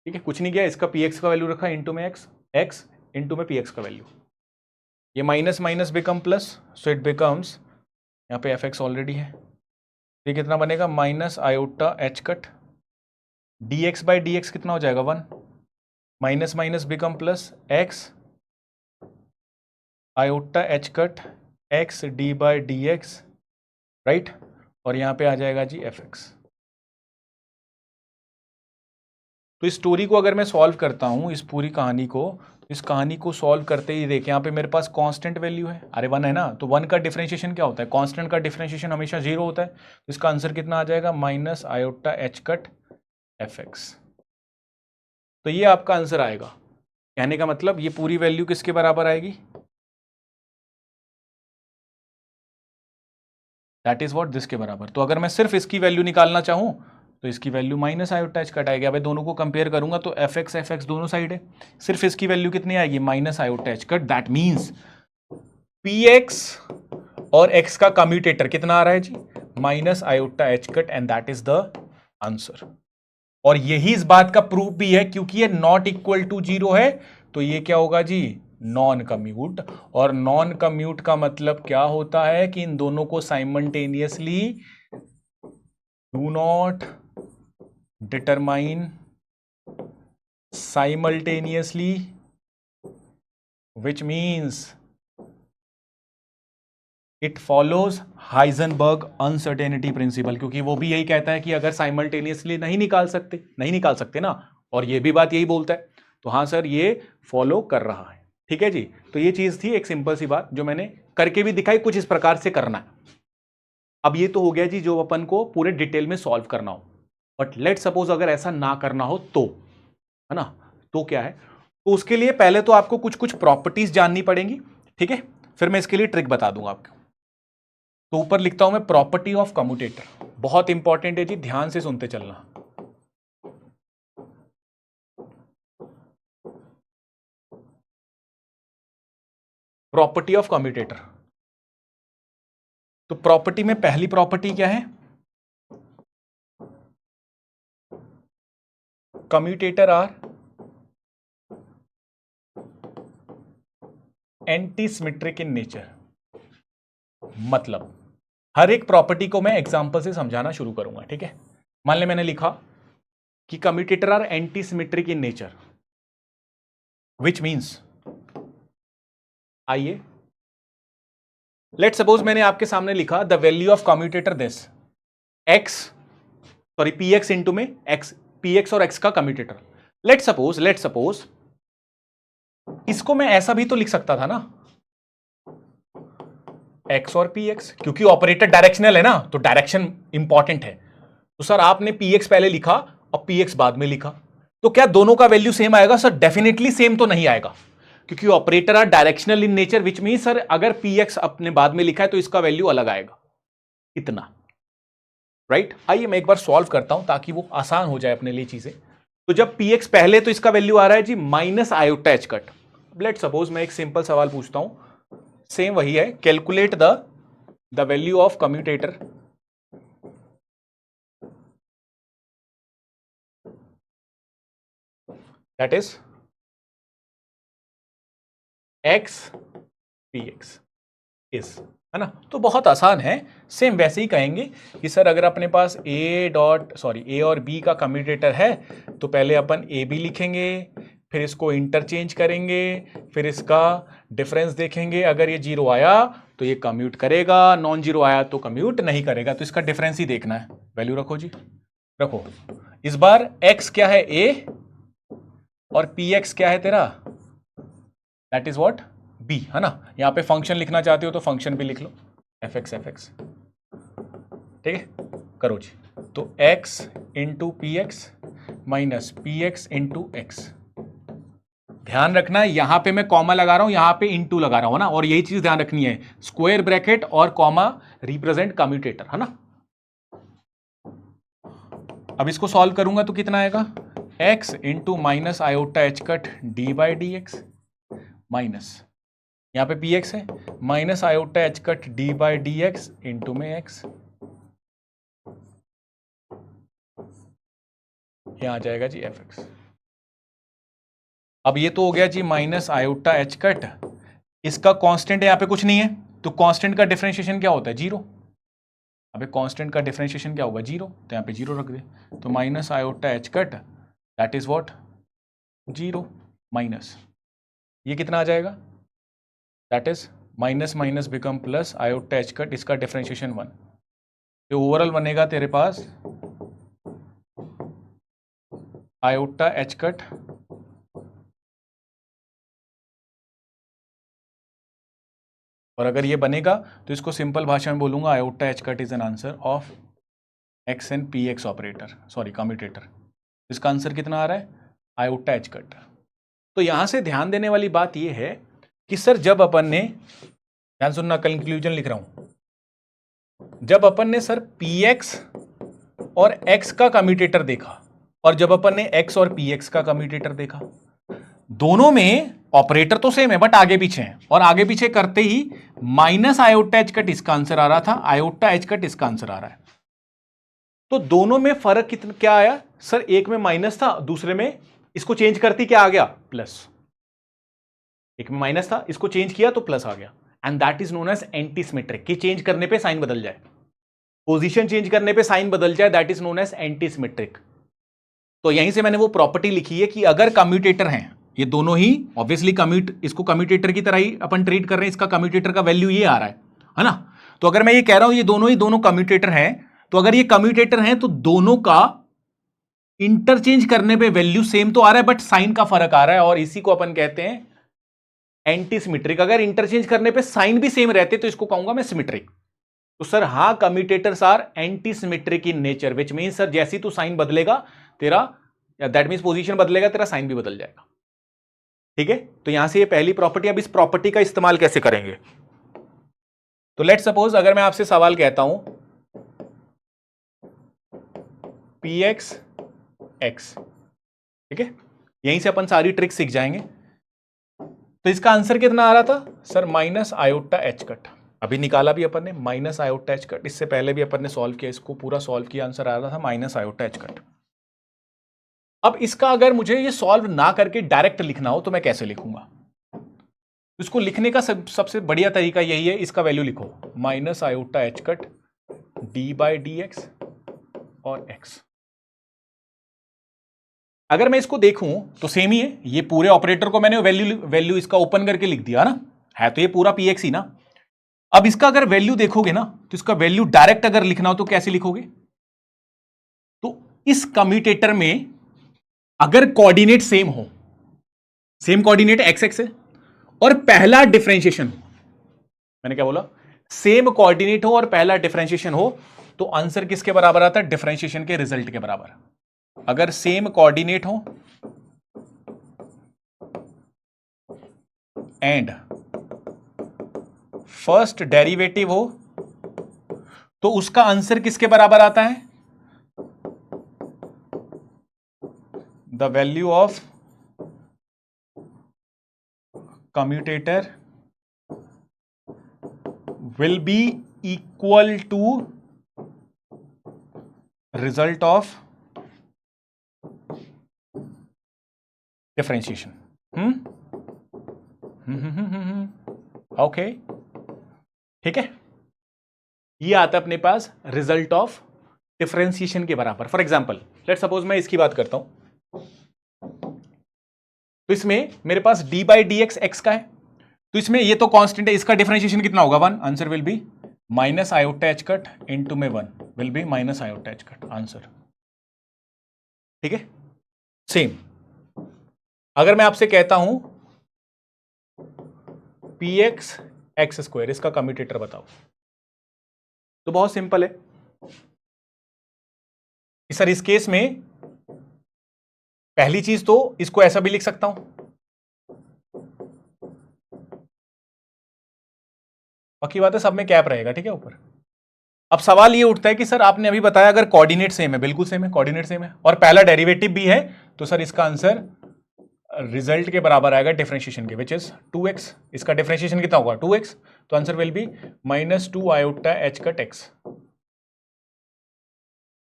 ठीक है, कुछ नहीं किया, इसका पी एक्स का वैल्यू रखा इंटू में एक्स, एक्स इंटू में पी एक्स का वैल्यू, ये minus minus become plus, so it becomes, यहाँ पे एफ एक्स ऑलरेडी है, ये कितना बनेगा, minus iota H cut D x by D x कितना हो जाएगा 1, minus minus become plus, x iota H cut x D by D x, right, और यहाँ पे आ जाएगा जी एफ एक्स। तो इस स्टोरी को अगर मैं सॉल्व करता हूँ, इस पूरी कहानी को, तो इस कहानी को सॉल्व करते ही देखिए यहाँ पे मेरे पास कांस्टेंट वैल्यू है, अरे 1 है ना, तो 1 का डिफरेंशिएशन क्या होता है, कांस्टेंट का डिफरेंशिएशन हमेशा 0 होता है, तो इसका आंसर कितना आ जाएगा, minus iota H cut F x. तो ये आपका आंसर आएगा, कहने का मतलब ये पूरी वैल्यू किसके बराबर आएगी, दैट इज व्हाट, दिस के बराबर। तो अगर मैं सिर्फ इसकी वैल्यू निकालना चाहूं तो इसकी value minus iota H cut आएगी। अब दोनों को कंपेयर करूंगा तो एफ एक्स दोनों साइड है, सिर्फ इसकी वैल्यू कितनी आएगी, minus iota H cut, that means p x और एक्स का कम्यूटेटर कितना आ रहा है जी, minus iota H cut, and that is the answer. और यही इस बात का प्रूफ भी है, क्योंकि ये नॉट इक्वल टू 0 है, तो ये क्या होगा जी, नॉन कम्यूट। और नॉन कम्यूट का मतलब क्या होता है कि इन दोनों को simultaneously do not determine simultaneously, which means it follows Heisenberg uncertainty principle, क्योंकि वो भी यही कहता है कि अगर साइमल्टेनियसली नहीं निकाल सकते ना, और ये भी बात यही बोलता है, तो हाँ सर ये फॉलो कर रहा है, ठीक है जी। तो ये चीज थी एक सिंपल सी बात जो मैंने करके भी दिखाई, कुछ इस प्रकार से करना है। अब ये तो हो गया जी जो अपन को पूरे डिटेल में सॉल्व करना हो, बट लेट सपोज अगर ऐसा ना करना हो तो, है ना, तो क्या है, तो उसके लिए पहले तो आपको कुछ कुछ प्रॉपर्टीज जाननी पड़ेंगी, ठीक है, फिर मैं इसके लिए ट्रिक बता दूंगा आपको। तो ऊपर लिखता हूं मैं प्रॉपर्टी ऑफ कम्यूटेटर, बहुत इंपॉर्टेंट है जी, ध्यान से सुनते चलना। प्रॉपर्टी ऑफ कम्यूटेटर, तो प्रॉपर्टी में पहली प्रॉपर्टी क्या है, commutator are anti symmetric in nature. मतलब हर एक प्रॉपर्टी को मैं एग्जांपल से समझाना शुरू करूंगा, ठीक है। मान ले मैंने लिखा कि commutator are anti symmetric in nature, which means, आइए लेट सपोज मैंने आपके सामने लिखा the value of commutator this x, sorry p x into में एक्स, पी एक्स और एक्स का कम्यूटेटर। लेट सपोज इसको मैं ऐसा भी तो लिख सकता था ना, एक्स और पी एक्स, क्योंकि ऑपरेटर डायरेक्शनल है ना, तो डायरेक्शन इंपॉर्टेंट है। तो सर आपने पी एक्स पहले लिखा और पी एक्स बाद में लिखा, तो क्या दोनों का वैल्यू सेम आएगा, सर डेफिनेटली सेम तो नहीं आएगा, क्योंकि operator are directional in nature, which mean sir अगर पी एक्स अपने बाद में लिखा है तो इसका वैल्यू अलग आएगा, इतना, राइट। आइए मैं एक बार सॉल्व करता हूं ताकि वो आसान हो जाए अपने लिए चीजें। तो जब पी एक्स पहले, तो इसका वैल्यू आ रहा है जी minus iota H cut. Let suppose मैं एक सिंपल सवाल पूछता हूं, सेम वही है, calculate the value of commutator that is x p x is, है ना। तो बहुत आसान है, सेम वैसे ही कहेंगे कि सर अगर अपने पास ए और बी का कम्यूटेटर है तो पहले अपन ए बी लिखेंगे, फिर इसको इंटरचेंज करेंगे, फिर इसका डिफरेंस देखेंगे, अगर ये 0 आया तो ये कम्यूट करेगा, नॉन 0 आया तो कम्यूट नहीं करेगा, तो इसका डिफरेंस ही देखना है। वैल्यू रखो जी, रखो। इस बार x क्या है a और px क्या है तेरा, दैट इज व्हाट b, है ना। यहां पे फंक्शन लिखना चाहते हो तो फंक्शन भी लिख लो, fx, ठीक है, करो जी। तो x into P x minus P x into x. ध्यान रखना यहां पे मैं कॉमा लगा रहा हूं, यहां पे इनटू लगा रहा हूं ना, और यही चीज ध्यान रखनी है, स्क्वायर ब्रैकेट और कॉमा रिप्रेजेंट कम्यूटेटर, है ना। अब इसको सॉल्व करूंगा तो कितना आएगा, x into minus iota H cut D by D x minus, यहां पे पी एक्स है, minus iota H cut D by D x into में एक्स, यहां आ जाएगा जी एफ एक्स। अब ये तो हो गया जी माइनस आयोटा एच कट, इसका कांस्टेंट यहां पे कुछ नहीं है, तो कांस्टेंट का डिफरेंशिएशन क्या होता है, जीरो। अबे कांस्टेंट का डिफरेंशिएशन क्या होगा, जीरो, तो यहां पे जीरो रख दे, तो minus iota H cut that is what, zero, minus ये कितना आ जाएगा, that is minus minus become plus iota H cut, इसका डिफरेंशिएशन वन, तो ओवरऑल बनेगा तेरे पास आयोटा एच कट और अगर ये बनेगा तो इसको सिंपल भाषा में बोलूंगा, iota H cut is an answer of x and p x operator, sorry commutator. इसका आंसर कितना आ रहा है, आयोटा एच कट। तो यहां से ध्यान देने वाली बात यह है कि सर जब अपन ने, ध्यान सुनना, कंक्लूजन लिख रहा हूं, जब अपन ने सर पी एक्स और एक्स का कम्यूटेटर देखा और जब अपन ने एक्स और पी एक्स का कम्यूटेटर देखा, दोनों में ऑपरेटर तो सेम है बट आगे पीछे हैं, और आगे पीछे करते ही माइनस आयोटा एच कट इसका आंसर आ रहा था, आयोटा एच कट इसका आंसर आ रहा है। तो दोनों में फर्क कितना क्या आया सर, एक में माइनस था, दूसरे में इसको चेंज करती क्या आ गया, प्लस। एक में माइनस था, इसको चेंज किया तो प्लस आ गया, and that is known as anti symmetric, कि चेंज करने पे साइन बदल जाए, पोजीशन चेंज करने पे साइन बदल जाए, that is known as anti symmetric. तो यहीं से मैंने वो प्रॉपर्टी लिखी है कि अगर कम्यूटेटर हैं ये दोनों ही, ऑब्वियसली इसको कम्यूटेटर की तरह ही अपन ट्रीट कर रहे हैं, इसका कम्यूटेटर का वैल्यू ये आ रहा है ना। तो अगर मैं ये कह रहा हूं ये दोनों ही दोनों कम्यूटेटर हैं, तो अगर ये कम्यूटेटर हैं तो दोनों का इंटरचेंज करने पे वैल्यू सेम तो आ रहा है बट साइन का फर्क आ रहा है, और इसी को अपन कहते हैं एंटी सिमेट्रिक। अगर इंटरचेंज करने पे साइन भी सेम रहते तो इसको कहूंगा मैं सिमेट्रिक। तो सर हाँ, commutators are anti symmetric in nature, which mean sir जैसी तू साइन बदलेगा तेरा, या दैट मीन पोजीशन बदलेगा तेरा साइन भी बदल जाएगा, ठीक है। तो यहां से ये पहली प्रॉपर्टी। अब इस प्रॉपर्टी का इस्तेमाल कैसे करेंगे, तो लेट सपोज अगर मैं आपसे सवाल कहता हूं पी एक्स एक्स, ठीक है, यहीं से अपन सारी ट्रिक सीख जाएंगे। तो इसका आंसर कितना आ रहा था sir, minus iota H cut, अभी निकाला भी अपन ने माइनस आयोटा एच कट, इससे पहले भी अपन ने सॉल्व किया, इसको पूरा सॉल्व किया, आंसर आ रहा था माइनस आयोटा एच कट। अब इसका अगर मुझे ये सॉल्व ना करके डायरेक्ट लिखना हो तो मैं कैसे लिखूंगा, इसको लिखने का सबसे बढ़िया तरीका यही है, इसका वैल्यू लिखो minus iota H cut D by D x और एक्स। अगर मैं इसको देखूं तो सेम ही है, ये पूरे ऑपरेटर को मैंने वैल्यू इसका ओपन करके लिख दिया ना, है तो ये पूरा पी एक्स ही ना। अब इसका अगर वैल्यू देखोगे ना तो इसका वैल्यू डायरेक्ट अगर लिखना हो तो कैसे लिखोगे, तो इस कम्यूटेटर में अगर कोऑर्डिनेट सेम हो, सेम कोऑर्डिनेट एक्स एक्स है, और पहला डिफरेंशिएशन, मैंने क्या बोला, सेम कोऑर्डिनेट हो और पहला डिफरेंशिएशन हो, तो आंसर किसके बराबर आता है, डिफरेंशिएशन के रिजल्ट के बराबर। अगर सेम कोऑर्डिनेट हो एंड फर्स्ट डेरिवेटिव हो तो उसका आंसर किसके बराबर आता है, the value of commutator will be equal to result of differentiation. Okay, ठीक है, ये आता है अपने पास रिजल्ट ऑफ डिफरेंशिएशन के बराबर। फॉर एग्जांपल लेट सपोज मैं इसकी बात करता हूं, तो इसमें मेरे पास d by D x x का है, तो इसमें ये तो कांस्टेंट है, इसका डिफरेंशिएशन कितना होगा, one, answer will be minus iota H cut into में one will be minus iota H cut, answer, ठीक है। सेम अगर मैं आपसे कहता हूं पी एक्स एक्स स्क्वायर, इसका कम्यूटेटर बताओ, तो बहुत सिंपल है कि सर इस केस में पहली चीज तो इसको ऐसा भी लिख सकता हूं, बाकी बात है सब में कैप रहेगा, ठीक है ऊपर। अब सवाल ये उठता है कि सर आपने अभी बताया अगर कोऑर्डिनेट सेम है, बिल्कुल सेम है, कोऑर्डिनेट सेम है और पहला डेरिवेटिव भी है, तो सर इसका आंसर रिजल्ट के बराबर आएगा डिफरेंशिएशन के, विच इज 2x। इसका डिफरेंशिएशन कितना होगा 2x, तो answer will be -2 iota h cut x।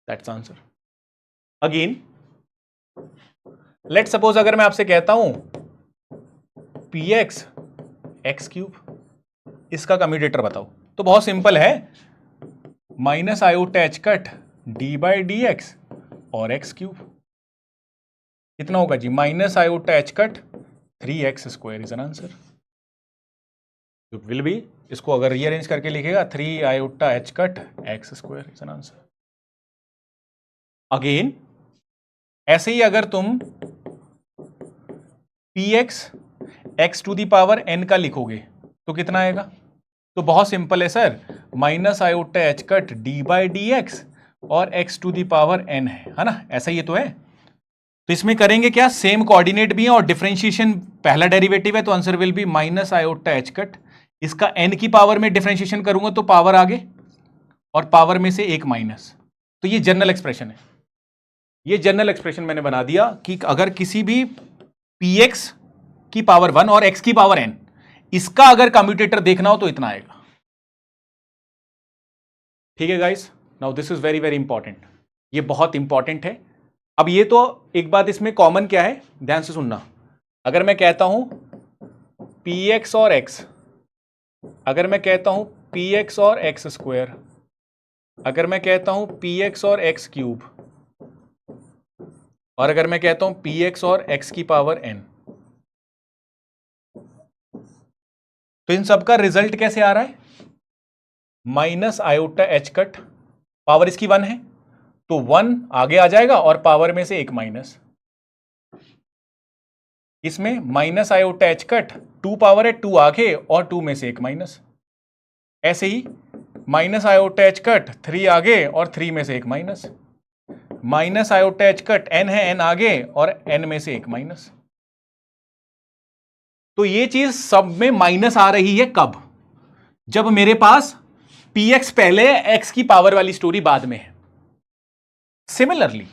That's answer. Again let suppose अगर मैं आपसे कहता हूं px x क्यूब, इसका कम्यूटेटर बताओ, तो बहुत सिंपल है, minus iota H cut D by D x और एक्स क्यूब कितना होगा जी, minus iota H cut 3x square is an answer. Will be, इसको अगर रीअरेंज करके लिखेगा 3 iota H cut x square is an answer. Again ऐसे ही अगर तुम px x to the power n का लिखोगे तो कितना आएगा, तो बहुत सिंपल है sir, minus iota H cut D by D x और x to the power n है ना, ऐसा ही तो है। तो इसमें करेंगे क्या, सेम कोऑर्डिनेट भी है और डिफरेंशिएशन पहला डेरिवेटिव है, तो answer will be minus iota H cut, इसका n की पावर में डिफरेंशिएशन करूंगा तो पावर आगे और पावर में से एक माइनस, तो ये जनरल एक्सप्रेशन है। ये जनरल एक्सप्रेशन मैंने बना दिया कि अगर किसी भी px की पावर 1 और x की पावर n, इसका अगर कम्यूटेटर देखना हो तो इतना आएगा। ठीक है guys, now this is very very important, ये बहुत इंपॉर्टेंट है। अब ये तो एक बात इसमें कॉमन क्या है, ध्यान से सुनना, अगर मैं कहता हूं px और x, अगर मैं कहता हूं px और x स्क्वायर, अगर मैं कहता हूं px और x क्यूब, और अगर मैं कहता हूं px और x की पावर n, तो इन सब का रिजल्ट कैसे आ रहा है, minus iota H cut, power इसकी 1 है तो 1 आगे आ जाएगा और पावर में से एक माइनस, इसमें minus iota H cut 2 power है 2 आगे और 2 में से एक माइनस, ऐसे ही माइनस आयोटा एच कट 3 आगे और 3 में से एक minus, minus iota H cut n है n आगे और n में से एक माइनस। तो ये चीज सब में माइनस आ रही है कब, जब मेरे पास px पहले x की पावर वाली स्टोरी बाद में है। सिमिलरली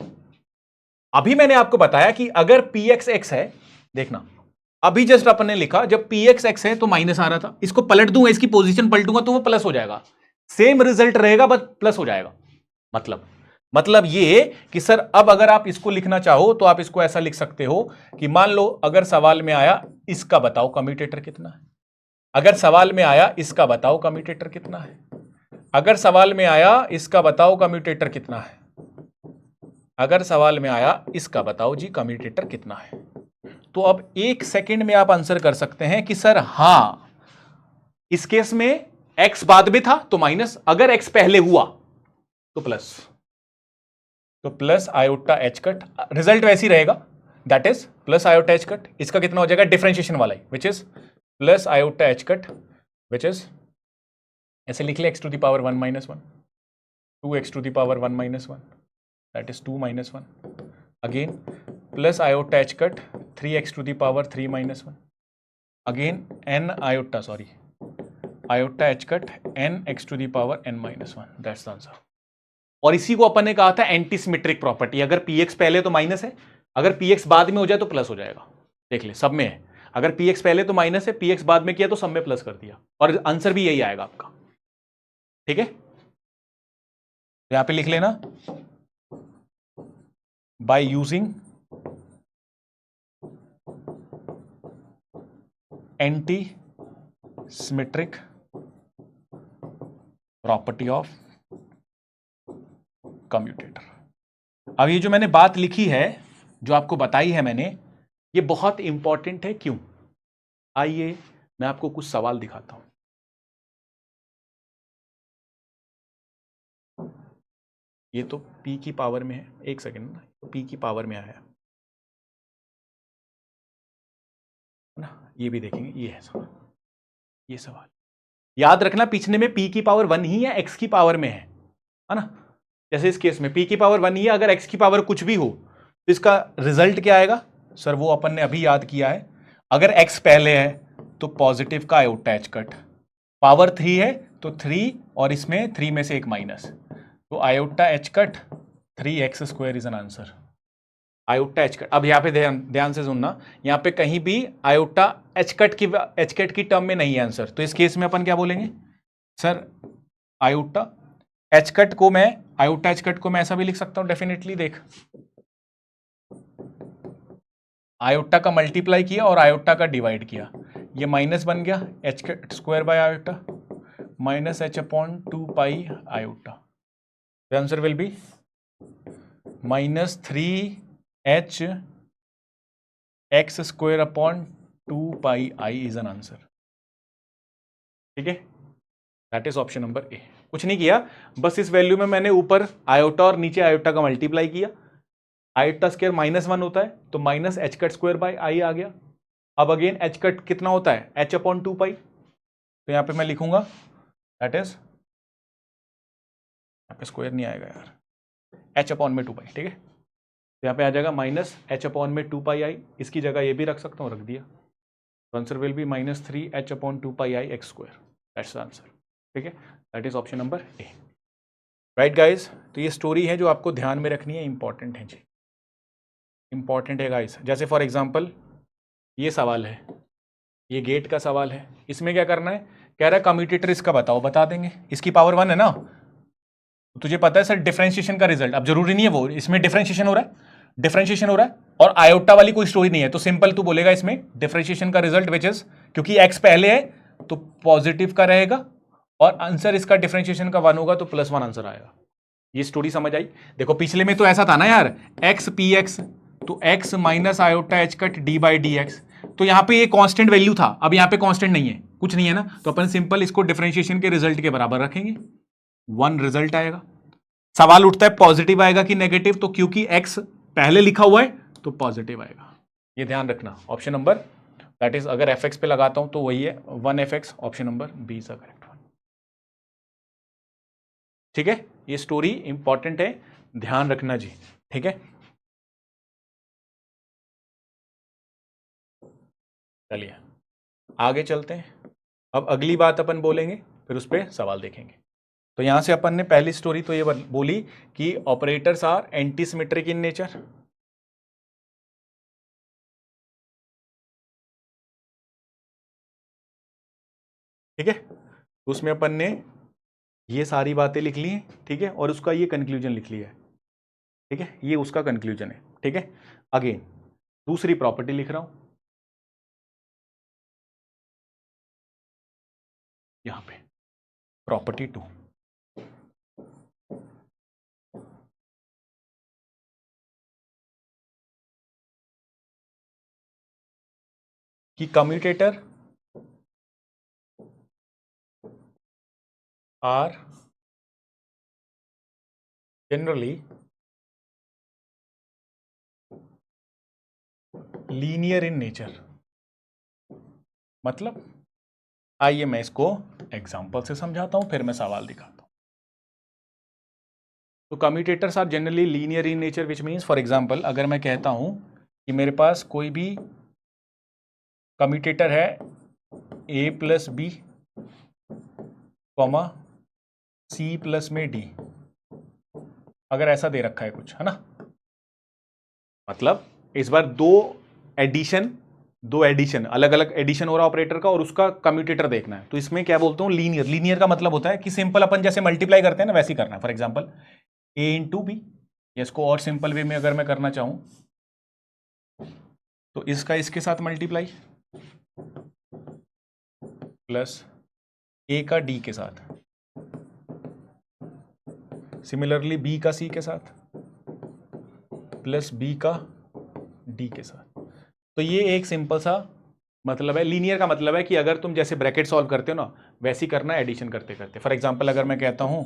अभी मैंने आपको बताया कि अगर px x है, देखना अभी जस्ट अपन ने लिखा जब px x है तो माइनस आ रहा था, इसको पलट दूंगा, इसकी पोजीशन पलटूंगा तो वो प्लस हो जाएगा, सेम रिजल्ट रहेगा बस प्लस हो जाएगा। मतलब ये कि सर अब अगर आप इसको लिखना चाहो तो आप इसको ऐसा लिख सकते हो कि मान लो अगर सवाल में आया इसका बताओ कम्यूटेटर कितना है, अगर सवाल में आया इसका बताओ कम्यूटेटर कितना है, अगर सवाल में आया इसका बताओ कम्यूटेटर कितना है, अगर सवाल में आया इसका बताओ जी कम्यूटेटर कितना है, तो अब 1 सेकंड में आप आंसर कर सकते हैं कि सर हां इस केस में x बाद में था तो माइनस, अगर x पहले हुआ तो प्लस, तो plus iota H cut, result वैसे ही रहेगा, that is plus iota H cut, इसका कितना हो जाएगा डिफरेंशिएशन वाला ही, which is plus iota H cut, which is ऐसे लिख ले x to the power 1 minus 1, 2x to the power 1 minus 1, that is 2 minus 1, again plus iota H cut 3x to the power 3 minus 1, again n iota sorry iota H cut n x to the power n minus 1, that's the answer. और इसी को अपन ने कहा था anti symmetric property, अगर px पहले तो माइनस है, अगर px बाद में हो जाए तो प्लस हो जाएगा। देख ले सब में है, अगर px पहले तो माइनस है, px बाद में किया तो सब में प्लस कर दिया, और आंसर भी यही आएगा आपका। ठीक है, यहां पे लिख लेना, by using anti symmetric property of commutator. अब ये जो मैंने बात लिखी है, जो आपको बताई है मैंने, ये बहुत इंपॉर्टेंट है। क्यों? आइए मैं आपको कुछ सवाल दिखाता हूं। ये तो p की पावर में है, एक सेकेंड ना, p की पावर में आया है ना, ये भी देखेंगे, ये है सवाल, ये सवाल याद रखना पिछले में p की पावर 1 ही है, x की पावर में है ना। जैसे इस केस में p की पावर 1 ही है, अगर x की पावर कुछ भी हो तो इसका रिजल्ट क्या आएगा सर, वो अपन ने अभी याद किया है। अगर x पहले है तो पॉजिटिव का आयोटा एच कट, पावर 3 है तो 3 और इसमें 3 में से एक माइनस, तो iota H cut 3x square is an answer. Iota H cut, अब यहाँ पे ध्यान से सुनना, यहाँ पे कहीं भी आयोटा एच कट की टर्म में नहीं है आंसर, तो इस केस में अपन क्या बोलेंगे सर, आयोटा एच कट को मैं ऐसा भी लिख सकता हूं डेफिनेटली। देख, आयोटा का मल्टीप्लाई किया और आयोटा का डिवाइड किया, ये माइनस बन गया H cut square bye iota minus h upon 2 pi iota. The answer will B -3h x square upon 2 pi I is an answer. ठीक है, that is option number A. कुछ नहीं किया, बस इस वैल्यू में मैंने ऊपर आयोटा और नीचे आयोटा का मल्टीप्लाई किया। आयोटा स्क्वायर -1 होता है तो minus h cut square by i आ गया। अब अगेन एच कट कितना होता है, h अपॉन 2 पाई, तो यहां पे मैं लिखूंगा दैट इज, यहाँ पे स्क्वायर नहीं आएगा यार, h अपॉन में 2 पाई। ठीक है, तो यहाँ पे आ जाएगा माइनस एच अपॉन में 2 पाई आई, इसकी जगह ये भी रख सकता हूँ, रख दिया। Answer will B -3h upon 2 pi I x square, that's the answer. ठीक है, that is option number A. Right guys, तो ये स्टोरी है जो आपको ध्यान में रखनी है, इंपॉर्टेंट है जी, इंपॉर्टेंट है गाइज। जैसे फॉर एग्जाम्पल ये सवाल है, ये गेट का सवाल है, इसमें क्या करना है, कह रहा है कम्यूटेटर इसका बताओ, बता देंगे, इसकी पावर 1 है ना, तुझे पता है सर डिफरेंशिएशन का रिजल्ट, अब जरूरी नहीं है वो, इसमें डिफरेंशिएशन हो रहा है, और आयोटा वाली कोई स्टोरी नहीं है, तो सिंपल तू बोलेगा इसमें डिफरेंशिएशन का रिजल्ट विच इज, क्योंकि x पहले है तो पॉजिटिव का रहेगा, और आंसर इसका डिफरेंशिएशन का 1 होगा तो +1 आंसर आएगा। ये स्टोरी समझ आई? देखो पिछले में तो ऐसा था ना यार, x px, तो x minus iota H cut D by D x, तो यहां पे ये कांस्टेंट वैल्यू था, अब यहां पे कांस्टेंट नहीं है, कुछ नहीं है ना, तो अपन सिंपल इसको डिफरेंशिएशन के रिजल्ट के बराबर रखेंगे, 1 रिजल्ट आएगा। सवाल उठता है पॉजिटिव आएगा कि नेगेटिव, तो क्योंकि x पहले लिखा हुआ है तो पॉजिटिव आएगा, ये ध्यान रखना। ऑप्शन नंबर दैट इज, अगर fx पे लगाता हूं तो वही है 1fx, option number B is the correct one. ठीक है, ये स्टोरी इंपॉर्टेंट है, ध्यान रखना जी। ठीक है, चलिए आगे चलते हैं। अब अगली बात अपन बोलेंगे, फिर उस पर सवाल देखेंगे। तो यहां से अपन ने पहली स्टोरी तो ये बोली कि operators are anti symmetric in nature. ठीक है, तो उसमें अपन ने ये सारी बातें लिख ली हैं, ठीक है, और उसका ये कंक्लूजन लिख लिया है। ठीक है, ये उसका कंक्लूजन है। ठीक है, अगेन दूसरी प्रॉपर्टी लिख रहा हूं यहां पे, प्रॉपर्टी 2, कि commutator are generally linear in nature. मतलब आइए मैं इसको एग्जांपल से समझाता हूं, फिर मैं सवाल दिखाता हूं। तो commutators are generally linear in nature, which means for example अगर मैं कहता हूं कि मेरे पास कोई भी कम्यूटेटर है a plus B comma C plus में डी, अगर ऐसा दे रखा है कुछ, है ना, मतलब इस बार दो एडिशन अलग अलग एडिशन हो रहा ऑपरेटर का, और उसका कम्यूटेटर देखना है, तो इसमें क्या बोलता हूं, लीनियर। लीनियर का मतलब होता है कि सिंपल अपन जैसे मल्टीप्लाई करते हैं ना वैसे ही करना है। For example a into B, इसको और सिंपल वे में अगर मैं करना चाहूं तो इसका इसके साथ मल्टीप्लाई प्लस a का d के साथ, सिमिलरली b का c के साथ प्लस b का d के साथ। तो ये एक सिंपल सा मतलब है। लीनियर का मतलब है कि अगर तुम जैसे ब्रैकेट सॉल्व करते हो ना वैसे ही करना है एडिशन करते करते। फॉर एग्जांपल अगर मैं कहता हूं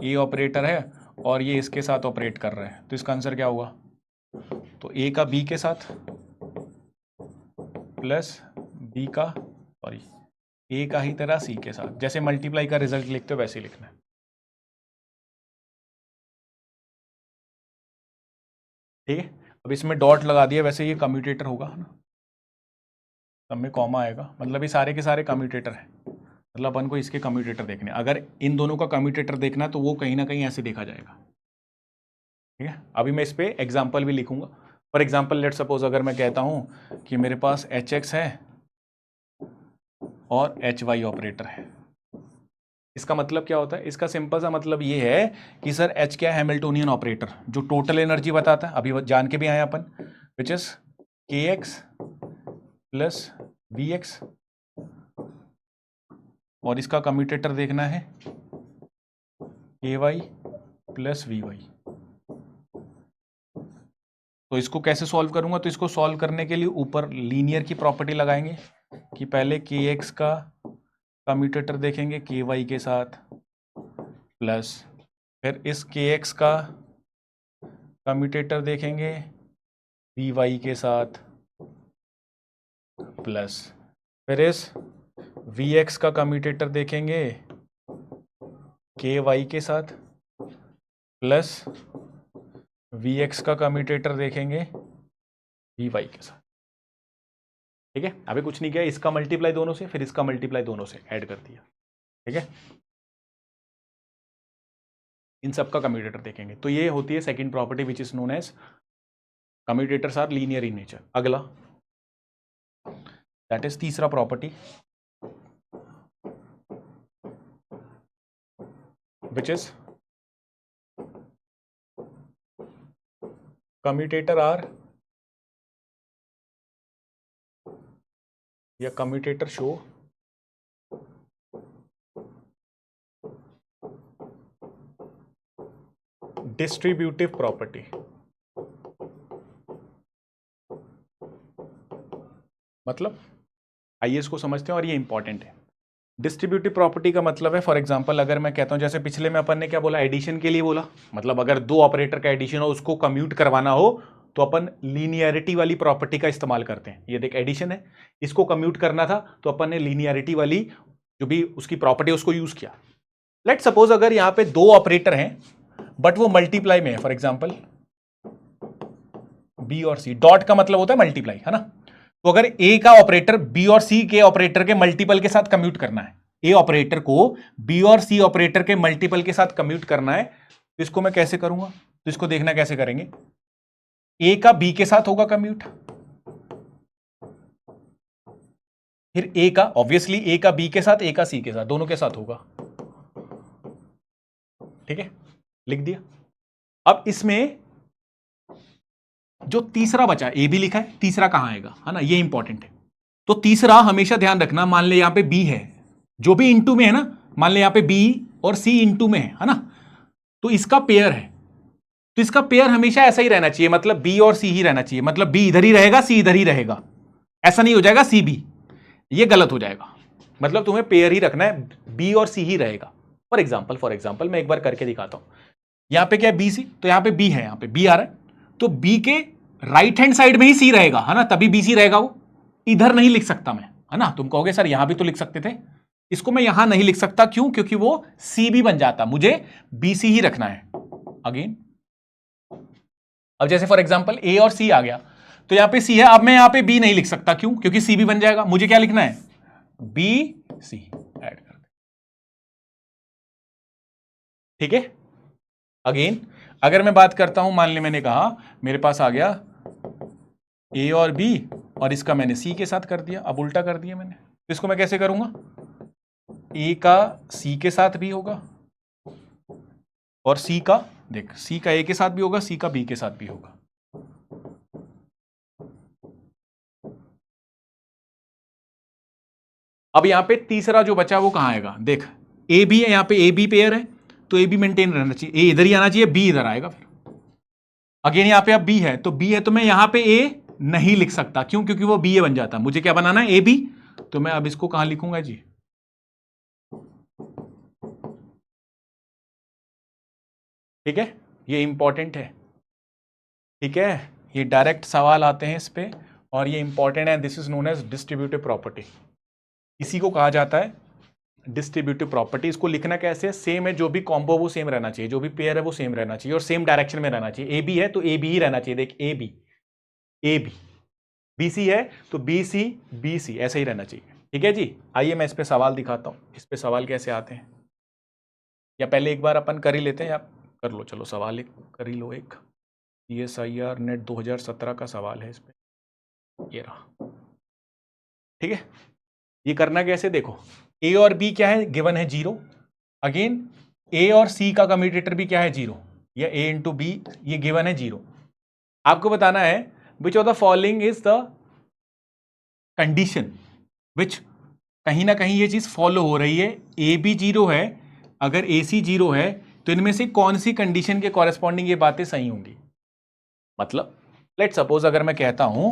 ये ऑपरेटर है और ये इसके साथ ऑपरेट कर रहा है, तो इसका आंसर क्या होगा, तो a का b के साथ प्लस b का ए का ही तरह सी के साथ, जैसे मल्टीप्लाई का रिजल्ट लिखते हो वैसे ही लिखना है। ठीक है, अब इसमें डॉट लगा दिया, वैसे ये कम्यूटेटर होगा है ना, सब में कॉमा आएगा, मतलब ये सारे के सारे कम्यूटेटर हैं, मतलब अपन को इसके कम्यूटेटर देखने, अगर इन दोनों का कम्यूटेटर देखना तो वो कहीं ना कहीं ऐसे देखा जाएगा। ठीक है, अभी मैं इस पर एग्जाम्पल भी लिखूंगा। फॉर एग्जाम्पल लेट सपोज अगर मैं कहता हूँ कि मेरे पास एच एक्स है और एच वाई ऑपरेटर है, इसका मतलब क्या होता है? इसका सिंपल सा मतलब ये है कि सर एच क्या है? हैमिल्टोनियन ऑपरेटर, जो टोटल एनर्जी बताता है, अभी जान के भी आए अपन, विच इज के एक्स प्लस वी एक्स, और इसका कम्यूटेटर देखना है के वाई प्लस वी वाई। तो इसको कैसे सॉल्व करूंगा? तो इसको सॉल्व करने के लिए ऊपर लीनियर की प्रॉपर्टी लगाएंगे कि पहले के एक्स का कम्यूटेटर देखेंगे के वाई के साथ, प्लस फिर इस के एक्स का कम्यूटेटर देखेंगे वी वाई के साथ, प्लस फिर इस वी एक्स का कम्यूटेटर देखेंगे के वाई के साथ, प्लस वी एक्स का कम्यूटेटर देखेंगे वी वाई के साथ। ठीक है, अभी कुछ नहीं किया, इसका मल्टीप्लाई दोनों से, फिर इसका मल्टीप्लाई दोनों से ऐड कर दिया। ठीक है, इन सब का कम्यूटेटर देखेंगे, तो ये होती है second property which is known as commutators are linear in nature. अगला दैट इज तीसरा property which is commutator are या कम्यूटेटर शो डिस्ट्रीब्यूटिव प्रॉपर्टी। मतलब आइए इसको समझते हैं, और ये इंपॉर्टेंट है। डिस्ट्रीब्यूटिव प्रॉपर्टी का मतलब है, फॉर एग्जांपल अगर मैं कहता हूं, जैसे पिछले में अपन ने क्या बोला, एडिशन के लिए बोला, मतलब अगर दो ऑपरेटर का एडिशन हो, उसको कम्यूट करवाना हो तो अपन लीनियरिटी वाली प्रॉपर्टी का इस्तेमाल करते हैं। ये देख एडिशन है, इसको कम्यूट करना था तो अपन ने लीनियरिटी वाली जो भी उसकी प्रॉपर्टी उसको यूज किया। लेट सपोज अगर यहां पे दो ऑपरेटर हैं बट वो मल्टीप्लाई में है, फॉर एग्जाम्पल बी और सी, डॉट का मतलब होता है मल्टीप्लाई, है ना। तो अगर ए का ऑपरेटर बी और सी के ऑपरेटर के मल्टीपल के साथ कम्यूट करना है, ए ऑपरेटर को बी और सी ऑपरेटर के मल्टीपल के साथ कम्यूट करना है, तो इसको मैं कैसे करूंगा? तो इसको देखना कैसे करेंगे, ए का बी के साथ होगा कम्यूट, फिर ए का ऑब्वियसली ए का बी के साथ, ए का सी के साथ, दोनों के साथ होगा। ठीक है, लिख दिया। अब इसमें जो तीसरा बचा, ए भी लिखा है, तीसरा कहां आएगा, है ना, ये इंपॉर्टेंट है। तो तीसरा हमेशा ध्यान रखना, मान ले यहां पे बी है, जो भी इंटू में है ना, मान ले यहां पे बी और सी इंटू में है ना, तो इसका पेयर है, तो इसका पेयर हमेशा ऐसा ही रहना चाहिए, मतलब बी और सी ही रहना चाहिए, मतलब बी इधर ही रहेगा, सी इधर ही रहेगा, ऐसा नहीं हो जाएगा सी बी, ये गलत हो जाएगा। मतलब तुम्हें पेयर ही रखना है, बी और सी ही रहेगा। फॉर एग्जाम्पल मैं एक बार करके दिखाता हूं, यहां पे क्या है बी सी, तो यहां पे बी है, यहां पे बी आ रहा है, तो बी के राइट हैंड साइड में ही सी रहेगा, है ना, तभी बी सी रहेगा, वो इधर नहीं लिख सकता मैं, है ना। तुम कहोगे सर यहां भी तो लिख सकते थे, इसको मैं यहां नहीं लिख सकता, क्यों? क्योंकि वो सी बी बन जाता, मुझे बी सी ही रखना है। अगेन अब जैसे फॉर एग्जाम्पल ए और सी आ गया, तो यहां पे सी है, अब मैं यहां पे बी नहीं लिख सकता, क्यों? क्योंकि सी बी बन जाएगा, मुझे क्या लिखना है, बी सी ऐड कर दे। ठीक है, अगेन अगर मैं बात करता हूं, मान ले मैंने कहा मेरे पास आ गया ए और बी, और इसका मैंने सी के साथ कर दिया, अब उल्टा कर दिया मैंने, तो इसको मैं कैसे करूंगा, ए का सी के साथ भी होगा और सी का, देख सी का ए के साथ भी होगा, सी का बी के साथ भी होगा। अब यहां पे तीसरा जो बचा वो कहां आएगा, देख ए बी है, यहां पे ए बी पेयर है, तो ए बी मेंटेन रहना चाहिए, ए इधर ही आना चाहिए, बी इधर आएगा। फिर अगेन यहां पे अब बी है, तो बी है तो मैं यहां पे ए नहीं लिख सकता, क्यों? क्योंकि वो बी ए बन जाता, मुझे क्या बनाना है, ए बी, तो मैं अब इसको कहां लिखूंगा जी, ठीक है, ये इंपॉर्टेंट है। ठीक है, ये डायरेक्ट सवाल आते हैं इस पे, और ये इंपॉर्टेंट है, this is known as distributive property. इसी को कहा जाता है डिस्ट्रीब्यूटिव प्रॉपर्टी। इसको लिखना कैसे है, सेम है, जो भी कॉम्बो वो सेम रहना चाहिए, जो भी पेयर है वो सेम रहना चाहिए और सेम डायरेक्शन में रहना चाहिए। ए बी है तो ए बी ही रहना चाहिए, देख A B A B, B C है तो बी सी ऐसा ही रहना चाहिए। ठीक है जी। आइए मैं इस पे सवाल दिखाता हूं, इस पे सवाल कैसे आते हैं, या पहले एक बार अपन कर ही लेते हैं, या कर लो, चलो सवाल एक कर ही लो। एक CSIR नेट 2017 का सवाल है इस पे, ये रहा। ठीक है, ये करना कैसे, देखो ए और बी क्या है, गिवन है 0। अगेन ए और सी का कम्यूटेटर भी क्या है 0, या ए इंटू बी, ये गिवन है 0। आपको बताना है which of the following is the condition which, कहीं ना कहीं ये चीज फॉलो हो रही है। ए बी 0 है, अगर ए सी 0 है, तो इनमें से कौन सी कंडीशन के कॉरेस्पॉन्डिंग ये बातें सही होंगी। मतलब लेट सपोज अगर मैं कहता हूं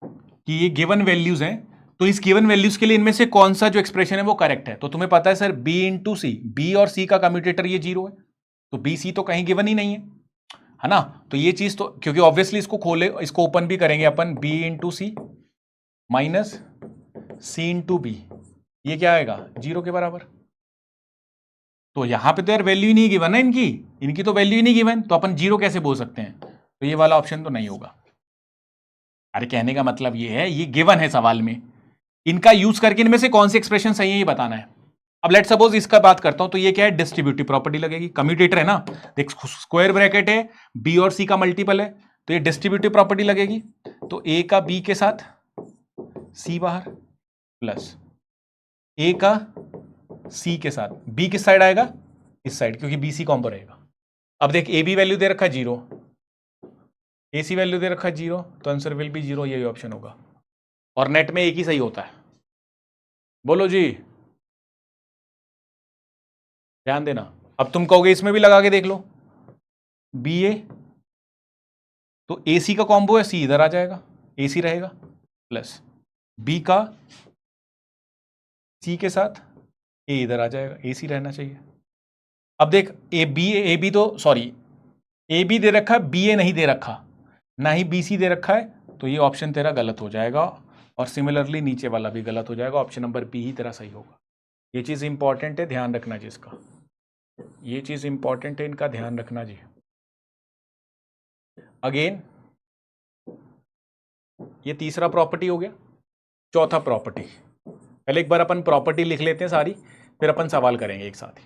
कि ये गिवन वैल्यूज हैं, तो इस गिवन वैल्यूज के लिए इनमें से कौन सा जो एक्सप्रेशन है वो करेक्ट है। तो तुम्हें पता है सर बी इंटू सी, बी और सी का कम्यूटेटर ये 0 है, तो बी सी तो कहीं गिवन ही नहीं है ना। तो ये चीज तो, क्योंकि ऑब्वियसली इसको खोले, इसको ओपन भी करेंगे अपन, बी इंटू सी माइनस सी इंटू बी, ये क्या आएगा 0 के बराबर। तो यहां पे तो यार वैल्यू ही नहीं गिवन है इनकी तो वैल्यू ही नहीं गिवन, तो अपन 0 कैसे बोल सकते हैं। तो ये वाला ऑप्शन तो नहीं होगा। अरे कहने का मतलब ये है, ये गिवन है सवाल में, इनका यूज करके इनमें से कौन सी एक्सप्रेशन सही है ये बताना है। अब लेट सपोज इसका बात करता हूं, तो ये क्या है, डिस्ट्रीब्यूटिव प्रॉपर्टी लगेगी, कम्यूटेटर है ना, देख स्क्वायर ब्रैकेट है, बी और सी का मल्टीपल है, तो ये डिस्ट्रीब्यूटिव प्रॉपर्टी लगेगी। तो ए का बी के साथ, सी बाहर, प्लस ए का सी के साथ, बी किस साइड आएगा, इस साइड, क्योंकि बी सी कॉम्बो रहेगा। अब देख ए बी वैल्यू दे रखा है 0, ए सी वैल्यू दे रखा है 0, तो आंसर विल बी 0, यही ऑप्शन होगा। और नेट में एक ही सही होता है, बोलो जी, ध्यान देना। अब तुम कहोगे इसमें भी लगा के देख लो, बी ए, तो ए सी का कॉम्बो है, सी इधर आ जाएगा, ए सी रहेगा, प्लस बी का सी के साथ ए इधर आ जाएगा, ए सी रहना चाहिए। अब देख ए बी तो सॉरी, ए बी दे रखा है, बी ए नहीं दे रखा, ना ही बी सी दे रखा है, तो ये ऑप्शन तेरा गलत हो जाएगा, और सिमिलरली नीचे वाला भी गलत हो जाएगा, ऑप्शन नंबर बी ही तेरा सही होगा। ये चीज़ इंपॉर्टेंट है, ध्यान रखना जी इसका, ये चीज़ इंपॉर्टेंट है, इनका ध्यान रखना जी। अगेन ये तीसरा प्रॉपर्टी हो गया। चौथा प्रॉपर्टी, पहले एक बार अपन प्रॉपर्टी लिख लेते हैं सारी, फिर अपन सवाल करेंगे एक साथ ही।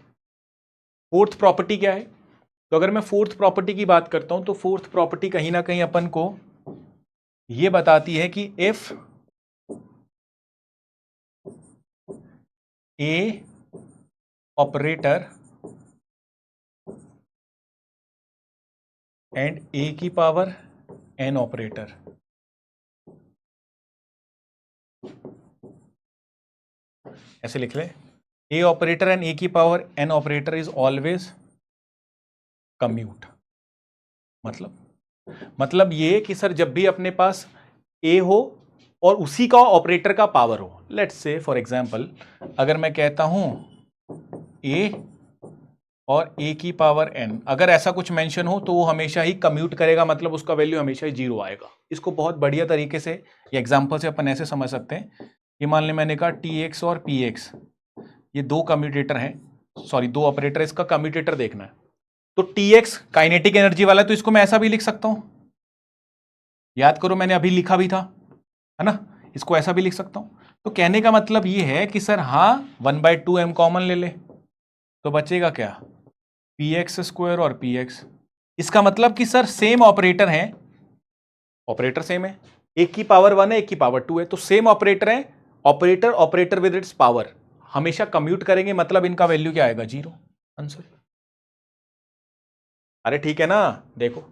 फोर्थ प्रॉपर्टी क्या है, तो अगर मैं फोर्थ प्रॉपर्टी की बात करता हूं, तो फोर्थ प्रॉपर्टी कहीं ना कहीं अपन को ये बताती है कि इफ ए ऑपरेटर एंड ए की पावर एन ऑपरेटर, ऐसे लिख ले, ए ऑपरेटर एंड ए की power an operator is always commute. मतलब ये कि सर जब भी अपने पास ए हो और उसी का ऑपरेटर का पावर हो, लेट्स से फॉर एग्जांपल अगर मैं कहता हूं ए और ए की पावर एन, अगर ऐसा कुछ मेंशन हो तो वो हमेशा ही कम्यूट करेगा, मतलब उसका वैल्यू हमेशा ही 0 आएगा। इसको बहुत बढ़िया तरीके से ये एग्जांपल से अपन ऐसे समझ सकते हैं, ये मान लें मैंने कहा टी एक्स और पी एक्स, ये दो कम्यूटेटर हैं, सॉरी दो ऑपरेटर, इसका कम्यूटेटर देखना है। तो टी एक्स काइनेटिक एनर्जी वाला है, तो इसको मैं ऐसा भी लिख सकता हूं, याद करो मैंने अभी लिखा भी था, है ना, इसको ऐसा भी लिख सकता हूं। तो कहने का मतलब ये है कि सर हाँ 1/2m कॉमन ले ले, तो बचेगा क्या, पी एक्स स्क्वायर और पी एक्स। इसका मतलब कि सर सेम ऑपरेटर है, ऑपरेटर सेम है, एक की पावर 1 है एक की पावर 2 है, तो सेम ऑपरेटर है, ऑपरेटर विद इट्स पावर हमेशा कम्यूट करेंगे, मतलब इनका वैल्यू क्या आएगा 0, आंसर। अरे ठीक है ना, देखो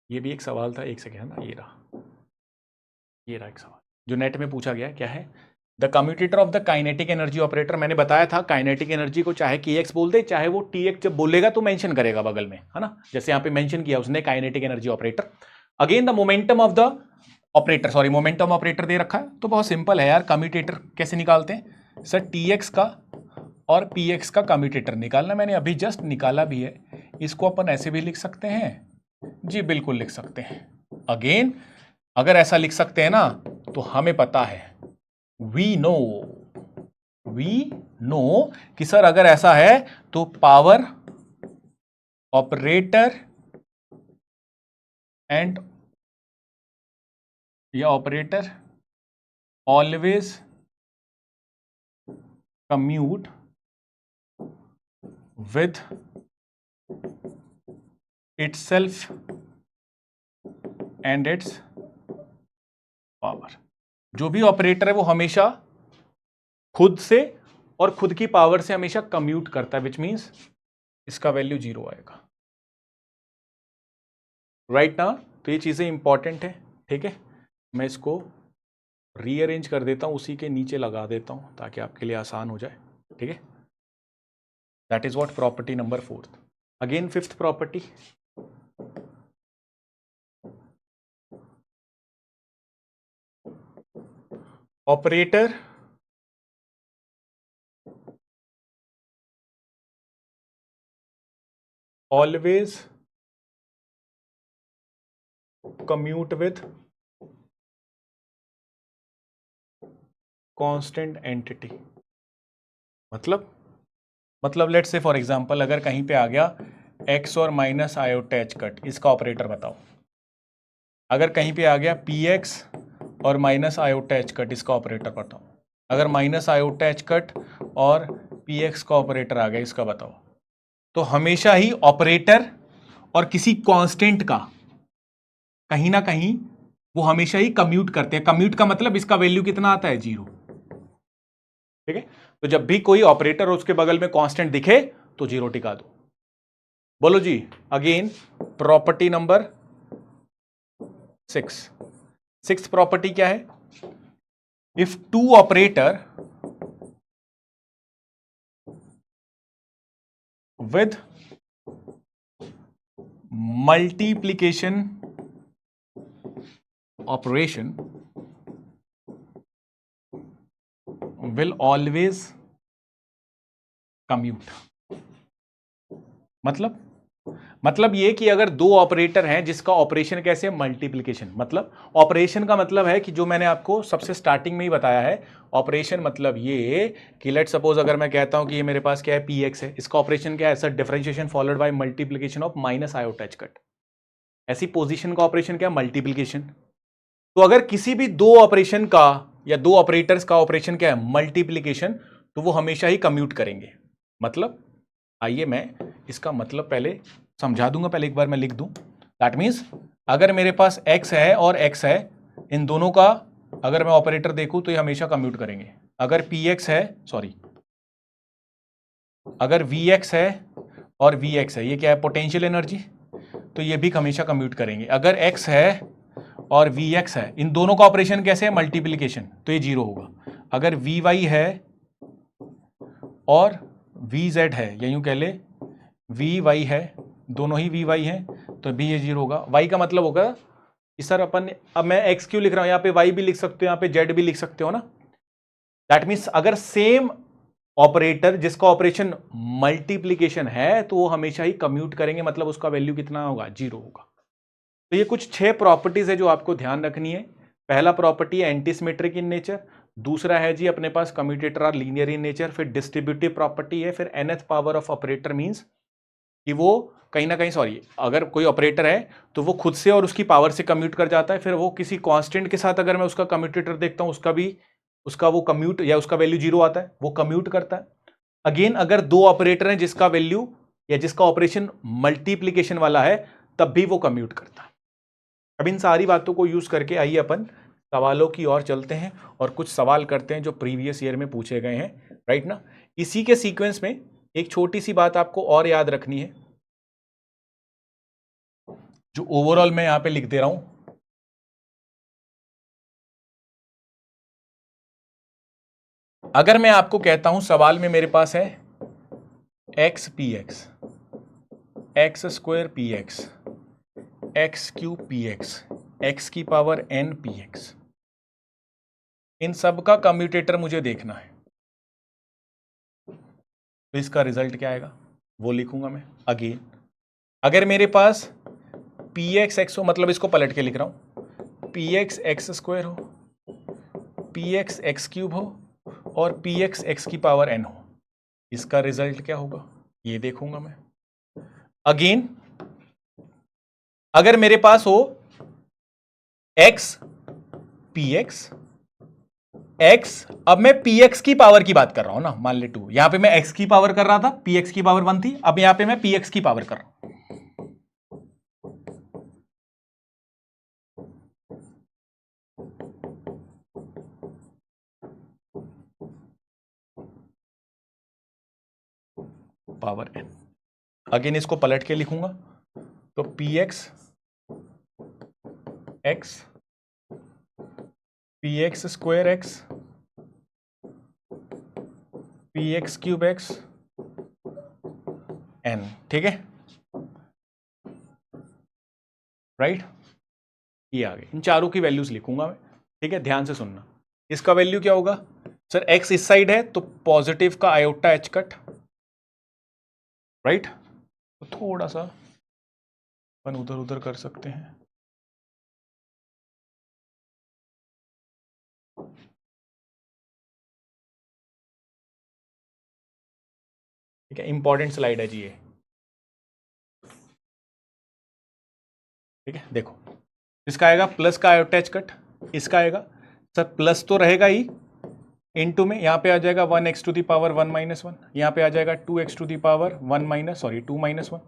ये भी एक सवाल था, एक सेकेंड ना, ये रहा एक सवाल जो नेट में पूछा गया, क्या है the commutator of the kinetic energy operator. मैंने बताया था काइनेटिक एनर्जी को चाहे के एक्स बोल दे, चाहे वो टी एक्स जब बोलेगा तो मेंशन करेगा बगल में, है ना, जैसे यहाँ पे मेंशन किया उसने kinetic energy operator. Again the momentum of the operator, sorry momentum operator दे रखा है, तो बहुत सिंपल है यार, कम्यूटेटर कैसे निकालते हैं सर, टी एक्स का और पी एक्स का कम्यूटेटर निकालना। मैंने अभी जस्ट निकाला भी है। इसको अपन ऐसे भी लिख सकते हैं जी, बिल्कुल लिख सकते हैं। अगेन अगर ऐसा लिख सकते हैं ना तो हमें पता है, वी नो कि सर अगर ऐसा है तो पावर ऑपरेटर एंड या operator always commute with itself and it's power. जो भी ऑपरेटर है वो हमेशा खुद से और खुद की पावर से हमेशा कम्यूट करता है, विच मीन्स इसका वैल्यू 0 आएगा। राइट ना? तो ये चीजें इंपॉर्टेंट है, ठीक है। मैं इसको रीअरेंज कर देता हूं, उसी के नीचे लगा देता हूं ताकि आपके लिए आसान हो जाए, ठीक है। That is what property number 4। Again fifth property, operator always commute with constant entity। मतलब लेट्स से फॉर एग्जांपल अगर कहीं पे आ गया x और माइनस आयोटा एच कट, इसका ऑपरेटर बताओ। अगर कहीं पे आ गया पी एक्स और माइनस आयोटा एच कट, इसका ऑपरेटर बताओ। अगर माइनस आयोटा एच कट और पी एक्स का ऑपरेटर आ गया, इसका बताओ। तो हमेशा ही ऑपरेटर और किसी कांस्टेंट का कहीं ना कहीं वो हमेशा ही कम्यूट करते हैं। कम्यूट का मतलब इसका वैल्यू कितना आता है, 0, ठीक है। तो जब भी कोई ऑपरेटर और उसके बगल में कांस्टेंट दिखे तो 0 टिका दो। बोलो जी। अगेन प्रॉपर्टी नंबर 6 प्रॉपर्टी क्या है? If two operator with multiplication operation will always commute। मतलब ये कि अगर दो ऑपरेटर हैं जिसका ऑपरेशन कैसे, मल्टीप्लिकेशन। मतलब ऑपरेशन का मतलब है कि जो मैंने आपको सबसे स्टार्टिंग में ही बताया है, ऑपरेशन मतलब ये कि लेट सपोज अगर मैं कहता हूं कि ये मेरे पास क्या है, पी एक्स है, इसका ऑपरेशन क्या है, sir differentiation followed bye multiplication of minus iota H cut. ऐसी पोजीशन का ऑपरेशन क्या है, मल्टीप्लिकेशन। तो अगर किसी भी दो ऑपरेशन का या दो ऑपरेटर्स का ऑपरेशन क्या है, मल्टीप्लिकेशन, तो वो हमेशा ही कम्यूट करेंगे। मतलब आइए मैं इसका मतलब पहले समझा दूंगा, पहले एक बार मैं लिख दूं। दैट मीन्स अगर मेरे पास x है और x है, इन दोनों का अगर मैं ऑपरेटर देखूं तो ये हमेशा कम्यूट करेंगे। अगर px है, सॉरी, अगर vx है और vx है, ये क्या है, पोटेंशियल एनर्जी, तो ये भी हमेशा कम्यूट करेंगे। अगर x है और vx है, इन दोनों का ऑपरेशन कैसे है, मल्टीप्लिकेशन, तो ये 0 होगा। अगर vy है और vz है, या यूं कह ले vy है, दोनों ही vy हैं, तो भी ये 0 होगा। y का मतलब होगा कि सर अपन, अब मैं x क्यों लिख रहा हूं, यहां पे y भी लिख सकते हो, यहां पे z भी लिख सकते हो ना। दैट मीन्स अगर सेम ऑपरेटर जिसका ऑपरेशन मल्टीप्लीकेशन है तो वो हमेशा ही कम्यूट करेंगे, मतलब उसका वैल्यू कितना होगा, 0 होगा। तो ये कुछ 6 प्रॉपर्टीज है जो आपको ध्यान रखनी है। पहला प्रॉपर्टी है एंटीसिमेट्रिक इन नेचर, दूसरा है जी अपने पास commutator are linear in nature, फिर डिस्ट्रीब्यूटिव प्रॉपर्टी है, फिर nth power of operator means कि वो कहीं ना कहीं, सॉरी, अगर कोई ऑपरेटर है तो वो खुद से और उसकी पावर से कम्यूट कर जाता है। फिर वो किसी कांस्टेंट के साथ अगर मैं उसका कम्यूटेटर देखता हूं, उसका वो कम्यूट या उसका वैल्यू 0 आता है, वो कम्यूट करता है। अगेन अगर दो ऑपरेटर हैं जिसका वैल्यू या जिसका ऑपरेशन मल्टीप्लीकेशन वाला है, तब भी वो कम्यूट करता है। अब इन सारी बातों को यूज करके आइए अपन सवालों की ओर चलते हैं और कुछ सवाल करते हैं जो प्रीवियस ईयर में पूछे गए हैं, राइट ना। इसी के सीक्वेंस में एक छोटी सी बात आपको और याद रखनी है, जो ओवरऑल मैं यहां पे लिख दे रहा हूं। अगर मैं आपको कहता हूं सवाल में मेरे पास है x p x, x square P x, x cube P x, x की पावर एन पी एक्स, इन सब का कम्यूटेटर मुझे देखना है। तो इसका रिजल्ट क्या आएगा वो लिखूंगा मैं अगेन। अगर मेरे पास पी एक्स एक्स हो, मतलब इसको पलट के लिख रहा हूं, पी एक्स एक्स स्क्वायर हो, पी एक्स एक्स क्यूब हो और पी एक्स एक्स की पावर एन हो, इसका रिजल्ट क्या होगा ये देखूंगा मैं अगेन। अगर मेरे पास हो एक्स पी एक्स एक्स, अब मैं पी एक्स की पावर की बात कर रहा हूं ना, मान ले 2, यहां पे मैं एक्स की पावर कर रहा था, पी एक्स की पावर 1 थी, अब यहां पे मैं पी एक्स की पावर कर रहा हूं। पावर एन, अगेन इसको पलट के लिखूंगा तो p x x p x square x p x cube x n, ठीक है राइट। ये आ गए, इन चारों की वैल्यूज लिखूंगा मैं, ठीक है ध्यान से सुनना। इसका वैल्यू क्या होगा सर, एक्स इस साइड है तो पॉजिटिव का आयोटा एच कट, राइट, तो थोड़ा सा अपन उधर उधर कर सकते हैं, ठीक है इंपॉर्टेंट स्लाइड है जी ये, ठीक है देखो इसका आएगा प्लस का आयोटा एच कट, इसका आएगा सर प्लस तो रहेगा ही, इनटू में यहाँ पे आ जाएगा 1x to the power 1 minus 1, यहाँ पे आ जाएगा 2x to the power 1 minus 2 minus 1,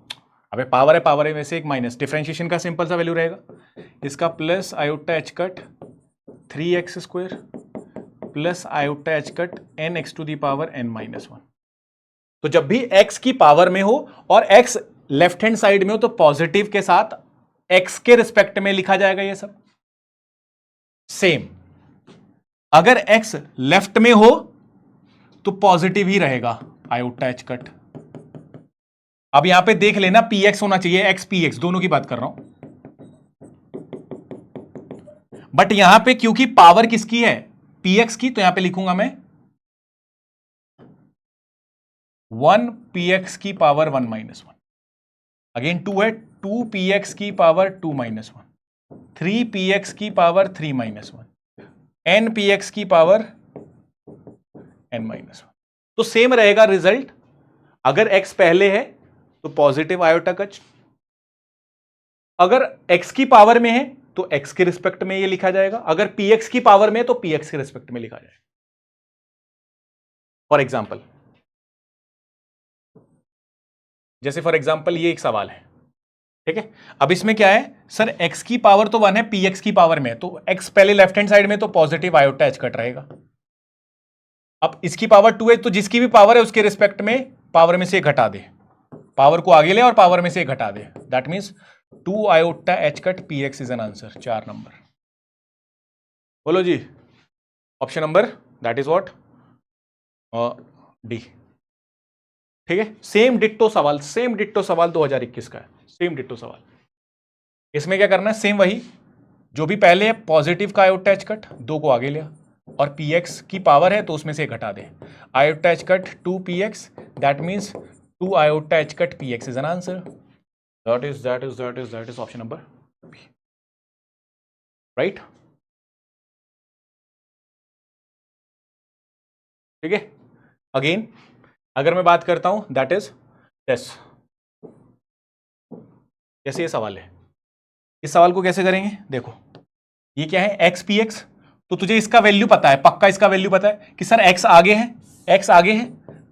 अबे पावर है वैसे एक माइनस, डिफरेंशिएशन का सिंपल सा वैल्यू रहेगा, इसका plus iota H cut 3x square plus iota H cut nx to the power n minus 1। तो जब भी x की पावर में हो और x लेफ्ट हैंड साइड में हो तो पॉजिटिव के साथ x के रिस्पेक्ट में लिखा जाएगा ये सब सेम, अगर x लेफ्ट में हो तो पॉजिटिव ही रहेगा आयोटा एच कट। अब यहां पे देख लेना पी एक्स होना चाहिए, एक्स पी एक्स दोनों की बात कर रहा हूं, बट यहां पे क्योंकि पावर किसकी है पी एक्स की, तो यहां पे लिखूंगा मैं 1 पी एक्स की पावर 1 माइनस 1, अगेन 2 है, 2 पी एक्स की पावर 2 माइनस 1, 3 पी एक्स की power 3 minus 1, n p x की पावर एन माइनस 1। तो सेम रहेगा रिजल्ट, अगर एक्स पहले है तो पॉजिटिव आयोटा कच, अगर एक्स की पावर में है तो एक्स के रिस्पेक्ट में ये लिखा जाएगा, अगर पी एक्स की पावर में है तो पी एक्स के रिस्पेक्ट में लिखा जाएगा। फॉर एग्जाम्पल, जैसे फॉर एग्जाम्पल ये एक सवाल है, ठीक है, अब इसमें क्या है सर x की पावर तो 1 है, पी एक्स की पावर में, तो x पहले लेफ्ट हैंड साइड में तो पॉजिटिव आयोटा एच कट रहेगा, अब इसकी पावर 2 है तो जिसकी भी पावर है उसके रिस्पेक्ट में पावर में से घटा दे, पावर को आगे ले और पावर में से घटा दे, that means 2 iota H cut p x is an answer. 4 number, बोलो जी option number that is what d, ठीक है। सेम डिट्टो सवाल 2021 का है, सेम डिट्टो सवाल, इसमें क्या करना है सेम वही, जो भी पहले है पॉजिटिव का आयोटा एच कट 2 को आगे लिया और पी एक्स की पावर है तो उसमें से घटा दे, iota H cut 2 p x, that means 2 iota H cut p x is an answer, that is option number b, right, ठीक है। अगेन अगर मैं बात करता हूं दैट इज यस, जैसे ये सवाल है, इस सवाल को कैसे करेंगे देखो, ये क्या है एक्स पी एक्स, तो तुझे इसका वैल्यू पता है, पक्का इसका वैल्यू पता है कि सर एक्स आगे है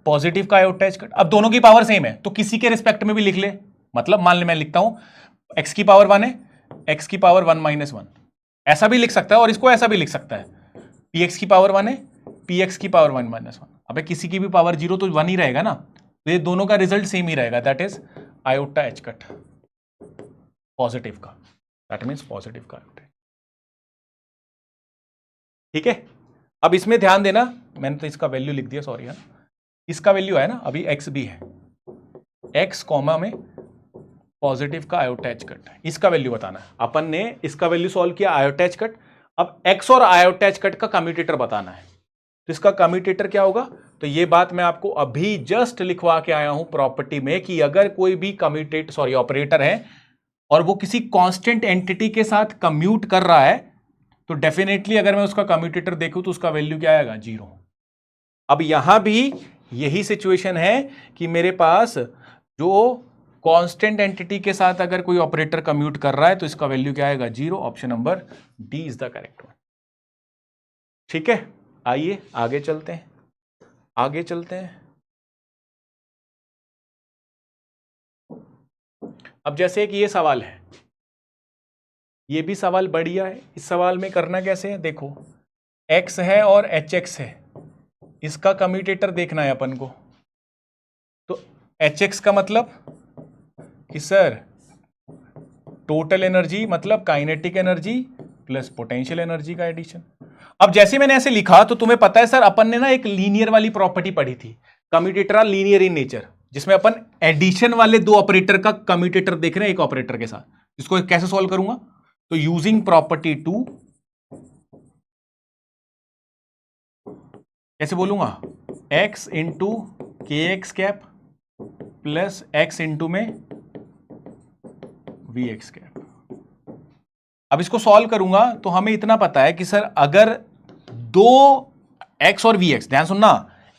पॉजिटिव का आयोटा एच कट, अब दोनों की पावर सेम है तो किसी के रिस्पेक्ट में भी लिख ले, मतलब मान ले मैं लिखता हूं एक्स की पावर 1 है, एक्स की पावर 1 माइनस 1, ऐसा भी लिख सकता है और इसको ऐसा भी लिख सकता है, पी एक्स की पावर 1 है, पी एक्स की पावर 1 माइनस 1, अबे किसी की भी पावर 0 तो 1 ही रहेगा ना, तो ये दोनों का रिजल्ट सेम ही रहेगा, that is iota H cut positive का, दैट मीन्स पॉजिटिव का आयोटा, ठीक है। अब इसमें ध्यान देना, मैंने तो इसका वैल्यू लिख दिया सॉरी, है इसका वैल्यू है ना, अभी एक्स भी है, एक्स कॉमा में पॉजिटिव का आयोटा एच कट, इसका वैल्यू बताना है, अपन ने इसका वैल्यू सॉल्व किया आयोटा एच कट, अब एक्स और आयोटा एच कट का कम्यूटेटर बताना है, तो इसका कम्यूटेटर क्या होगा? तो ये बात मैं आपको अभी जस्ट लिखवा के आया हूं प्रॉपर्टी में कि अगर कोई भी ऑपरेटर है और वो किसी कांस्टेंट एंटिटी के साथ कम्यूट कर रहा है, तो डेफिनेटली अगर मैं उसका कम्यूटेटर देखूं तो उसका वैल्यू क्या आएगा? 0। अब यहां भी यही सिचुएशन है कि मेरे पास जो कांस्टेंट एंटिटी के साथ अगर कोई ऑपरेटर कम्यूट कर रहा है तो इसका वैल्यू क्या आएगा? 0। Option number d is the correct one. ठीक है, आइए आगे चलते हैं, आगे चलते हैं। अब जैसे कि ये सवाल है, ये भी सवाल बढ़िया है। इस सवाल में करना कैसे है? देखो, x है और hx है, इसका कम्यूटेटर देखना है अपन को। तो hx का मतलब कि सर टोटल एनर्जी मतलब kinetic energy plus potential energy का एडिशन। अब जैसे मैंने ऐसे लिखा तो तुम्हें पता है सर, अपन ने ना एक लीनियर वाली प्रॉपर्टी पढ़ी थी, commutator are linear in nature, जिसमें अपन एडिशन वाले दो ऑपरेटर का कम्यूटेटर देख रहे हैं एक ऑपरेटर के साथ। इसको कैसे सॉल्व करूंगा? तो यूजिंग प्रॉपर्टी 2, कैसे बोलूंगा? x इंटू के x cap plus x into में वी एक्स कैप। अब इसको सॉल्व करूंगा तो हमें इतना पता है कि सर अगर दो x और वी एक्स, ध्यान सुनना,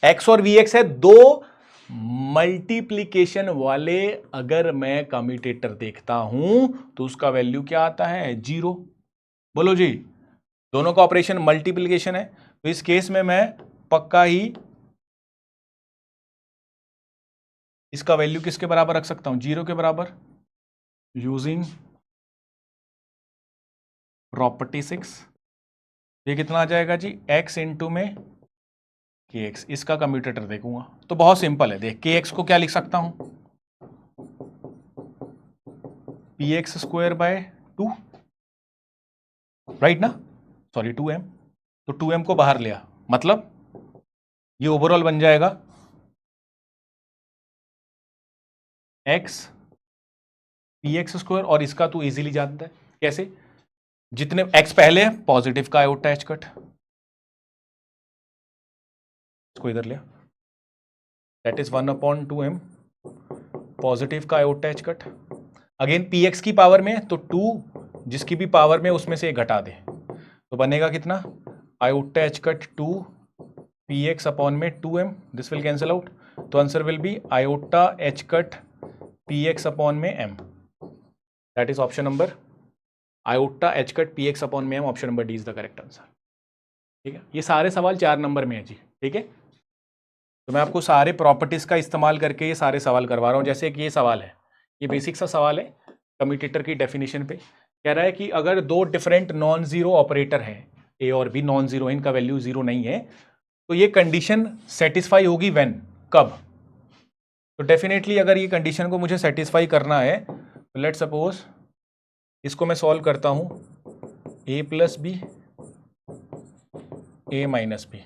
x और वी एक्स है दो मल्टीप्लीकेशन वाले, अगर मैं कम्यूटेटर देखता हूं तो उसका वैल्यू क्या आता है? 0। बोलो जी, दोनों का ऑपरेशन मल्टीप्लीकेशन है, तो इस केस में मैं पक्का ही इसका वैल्यू किसके बराबर रख सकता हूं? 0 के बराबर, यूजिंग प्रॉपर्टी 6। ये कितना आ जाएगा जी? x इंटू में के एक्स, इसका कम्यूटेटर देखूंगा तो बहुत सिंपल है। देख, के एक्स को क्या लिख सकता हूं? P x square by 2, right ना? सॉरी 2m, तो 2m को बाहर लिया, मतलब ये ओवरऑल बन जाएगा x पी एक्स स्क्वायर, और इसका तू इजीली जानता है कैसे, जितने x पहले है पॉजिटिव का आयोटा h कट, इसको इधर लिया, दैट इज 1/2m पॉजिटिव का iota h cut. Again P x की पावर में तो 2, जिसकी भी पावर में उसमें से एक घटा दे, तो बनेगा कितना? Iota h cut 2 p x upon में 2m, this will cancel out, तो answer will be iota h cut p x upon में m, that is option number iota h cut p x upon में m, option number d is the correct answer. ठीक है, ये सारे सवाल 4 number में है जी। ठीक है, तो मैं आपको सारे प्रॉपर्टीज का इस्तेमाल करके ये सारे सवाल करवा रहा हूँ। जैसे कि ये सवाल है, ये बेसिक सा सवाल है कम्यूटेटर की डेफिनेशन पे। कह रहा है कि अगर दो डिफरेंट नॉन जीरो ऑपरेटर हैं, ए और बी नॉन जीरो, इनका वैल्यू 0 नहीं है, तो ये कंडीशन सेटिस्फाई होगी व्हेन, कब? तो डेफिनेटली अगर ये कंडीशन को मुझे सेटिस्फाई करना है तो लेट सपोज इसको मैं सॉल्व करता हूँ, a plus B A minus B,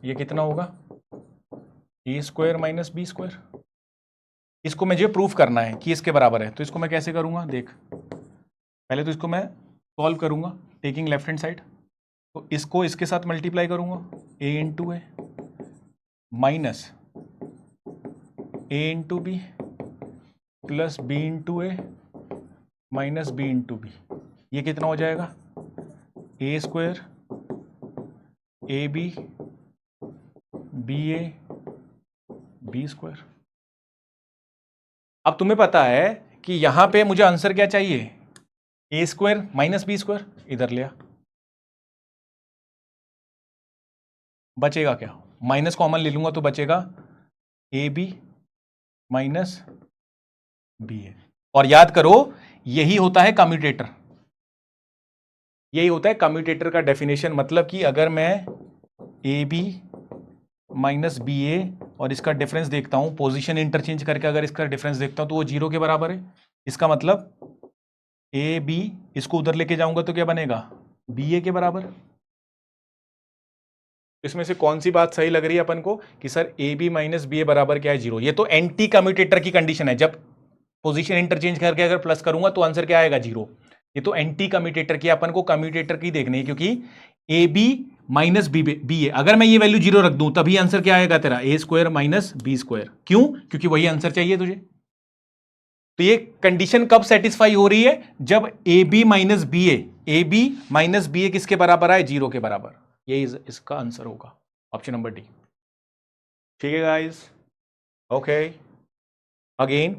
ये कितना होगा? A square minus B square. इसको मुझे प्रूफ करना है कि इसके बराबर है, तो इसको मैं कैसे करूंगा? देख, पहले तो इसको मैं सॉल्व करूंगा टेकिंग लेफ्ट हैंड साइड, तो इसको इसके साथ मल्टीप्लाई करूंगा, a into a minus a into b plus b into a minus b into b, ये कितना हो जाएगा? A square a B A b square. अब तुम्हें पता है कि यहां पे मुझे आंसर क्या चाहिए? ए स्क्वायर माइनस बी स्क्वायर, इधर लिया, बचेगा क्या? माइनस कॉमन ले लूंगा तो बचेगा ए बी माइनस बी ए। और याद करो, यही होता है कम्यूटेटर, यही होता है कम्यूटेटर का डेफिनेशन। मतलब कि अगर मैं ए बी माइनस बी ए और इसका डिफरेंस देखता हूं, पोजीशन इंटरचेंज करके अगर इसका डिफरेंस देखता हूं तो वो 0 के बराबर है। इसका मतलब ए बी, इसको उधर लेके जाऊंगा तो क्या बनेगा? बी ए के बराबर। इसमें से कौन सी बात सही लग रही है अपन को कि sir a b minus b a बराबर क्या है? 0। ये तो एंटी कम्यूटेटर की कंडीशन है, जब पोजीशन इंटरचेंज करके अगर प्लस करूंगा तो आंसर क्या आएगा? 0। ये तो एंटी कम्यूटेटर की, अपन को कम्यूटेटर की देखनी है, क्योंकि ए बी माइनस बी ए, अगर मैं ये वैल्यू 0 रख दूं तभी आंसर क्या आएगा तेरा, ए स्क्वायर माइनस बी स्क्वायर। क्यों? क्योंकि वही आंसर चाहिए तुझे। तो ये कंडीशन कब सेटिस्फाई हो रही है, जब ए बी माइनस बी ए किसके बराबर आए, 0 के बराबर। ये इसका आंसर होगा ऑप्शन नंबर डी। ठीक है गाइस, ओके। अगेन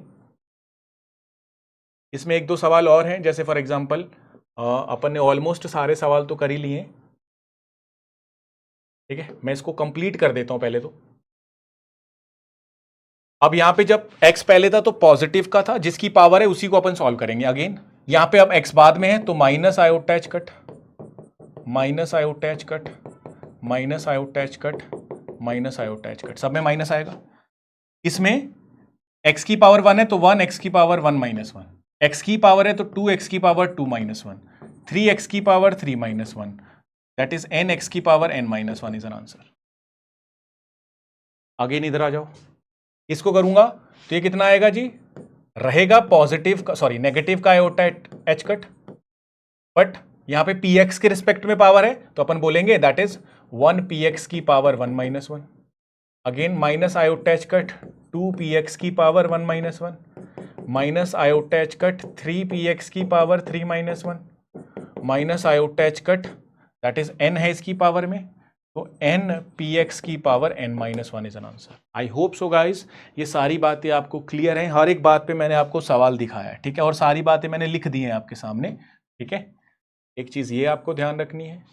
इसमें एक दो सवाल और हैं, जैसे फॉर एग्जांपल अपन ने ऑलमोस्ट सारे सवाल तो कर ही लिए हैं। ठीक है, मैं इसको कंप्लीट कर देता हूं पहले तो। अब यहां पे जब x पहले था तो पॉजिटिव का था, जिसकी पावर है उसी को अपन सॉल्व करेंगे। अगेन यहां पे अब x बाद में है तो minus iota H cut, minus iota H cut, minus iota H cut, minus iota H cut, सब में माइनस आएगा। इसमें x की पावर 1 है तो 1, x की पावर 1 माइनस 1, x की पावर है तो 2x की पावर 2 माइनस 1, 3x की power 3 minus 1, that is n x की power n minus 1 is an answer. Again इधर आ जाओ, इसको करूंगा तो ये कितना आएगा जी, रहेगा पॉजिटिव का, सॉरी नेगेटिव का आयोटा एच कट, बट यहां पे px के रिस्पेक्ट में पावर है तो अपन बोलेंगे दैट इज 1 px की power 1 minus 1। Again minus iota H cut 2 px की power 1 minus 1, minus iota H cut 3 px की power 3 minus 1, minus iota H cut that is n है इसकी पावर में, तो n px की power n minus 1 is an answer. I hope so guys ये सारी बातें आपको क्लियर हैं, हर एक बात पे मैंने आपको सवाल दिखाया है, ठीक है, और सारी बातें मैंने लिख दी हैं आपके सामने। ठीक है, एक चीज ये आपको ध्यान रखनी है,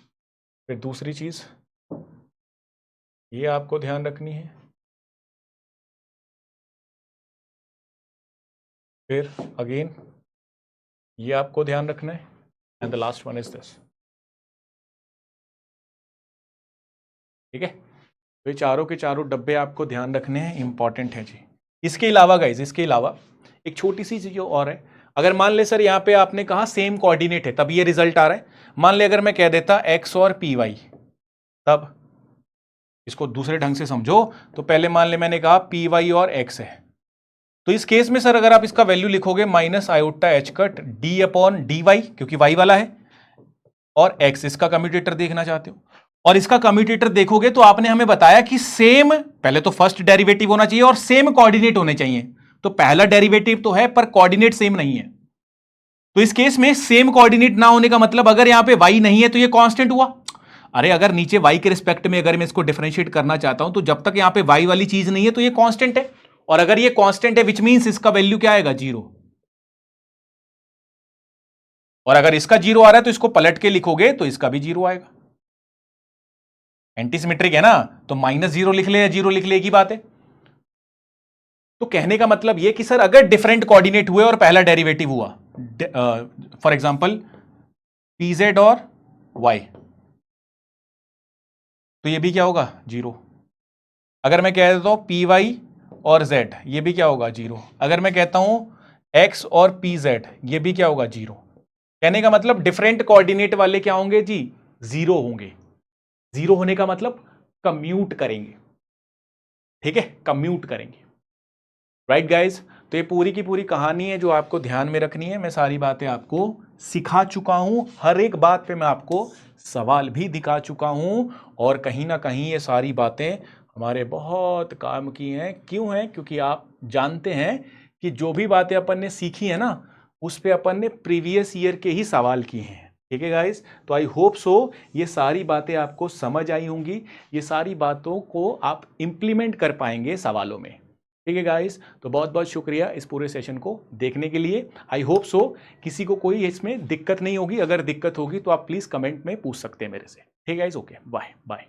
फिर दूसरी चीज ये आपको ध्यान रखनी है, फिर अगेन ये आपको ध्यान रखना है, and the last one is this. ठीक है, तो ये चारों के चारों डब्बे आपको ध्यान रखने हैं, इंपॉर्टेंट है जी। इसके अलावा गाइज, इसके अलावा एक छोटी सी चीज और है, अगर मान ले सर यहाँ पे आपने कहा सेम कोऑर्डिनेट है तब ये रिजल्ट आ रहा है, मान ले अगर मैं कह देता x और पी वाई, तब इसको दूसरे ढंग से समझो, तो पहले मान ले मैंने कहा पी वाई और x है, तो इस केस में सर अगर आप इसका वैल्यू लिखोगे minus iota H cut d upon d y, क्योंकि y वाला है, और x इसका कम्यूटेटर देखना चाहते हो, और इसका कम्यूटेटर देखोगे तो आपने हमें बताया कि सेम, पहले तो फर्स्ट डेरिवेटिव होना चाहिए और सेम कोऑर्डिनेट होने चाहिए, तो पहला डेरिवेटिव तो है पर कोऑर्डिनेट सेम नहीं है, तो इस केस में सेम कोऑर्डिनेट ना होने का मतलब अगर यहां पे y नहीं है तो ये कांस्टेंट हुआ। अरे अगर नीचे y के रिस्पेक्ट में अगर मैं इसको डिफरेंशिएट करना चाहता हूं तो जब तक यहां पे y वाली चीज नहीं है तो ये कांस्टेंट है, और अगर ये कांस्टेंट है विच मींस इसका वैल्यू क्या आएगा, 0, और अगर इसका 0 आ रहा है तो इसको पलट के लिखोगे तो इसका भी 0 आएगा। एंटीसिमेट्रिक है ना, तो -0 लिख ले या 0 लिख ले, एक ही बात है। तो कहने का मतलब यह कि सर अगर डिफरेंट कोऑर्डिनेट हुए और पहला डेरिवेटिव हुआ, फॉर एग्जांपल pz और y, तो ये भी क्या होगा, 0। अगर मैं कह देता हूं py और z, ये भी क्या होगा, 0। अगर मैं कहता हूं x और pz, ये भी क्या होगा, 0। कहने का मतलब डिफरेंट कोऑर्डिनेट वाले क्या होंगे जी, 0 होंगे। 0 होने का मतलब कम्यूट करेंगे, ठीक है, कम्यूट करेंगे, राइट गाइज। तो ये पूरी की पूरी कहानी है जो आपको ध्यान में रखनी है। मैं सारी बातें आपको सिखा चुका हूं, हर एक बात पे मैं आपको सवाल भी दिखा चुका हूं, और कहीं ना कहीं ये सारी बातें हमारे बहुत काम की हैं। क्यों हैं? क्योंकि आप जानते हैं कि जो भी बातें अपन ने सीखी है ना, उस पे अपन ने प्रीवियस ईयर के ही सवाल किए हैं। ठीक है गाइस, तो आई होप सो ये सारी बातें आपको समझ आई होंगी, ये सारी बातों को आप इंप्लीमेंट कर पाएंगे सवालों में। ठीक है गाइस, तो बहुत बहुत शुक्रिया इस पूरे सेशन को देखने के लिए। आई होप सो किसी को कोई इसमें दिक्कत नहीं होगी, अगर दिक्कत होगी तो आप प्लीज़ कमेंट में पूछ सकते हैं मेरे से। ठीक है गाइस, ओके, बाय बाय।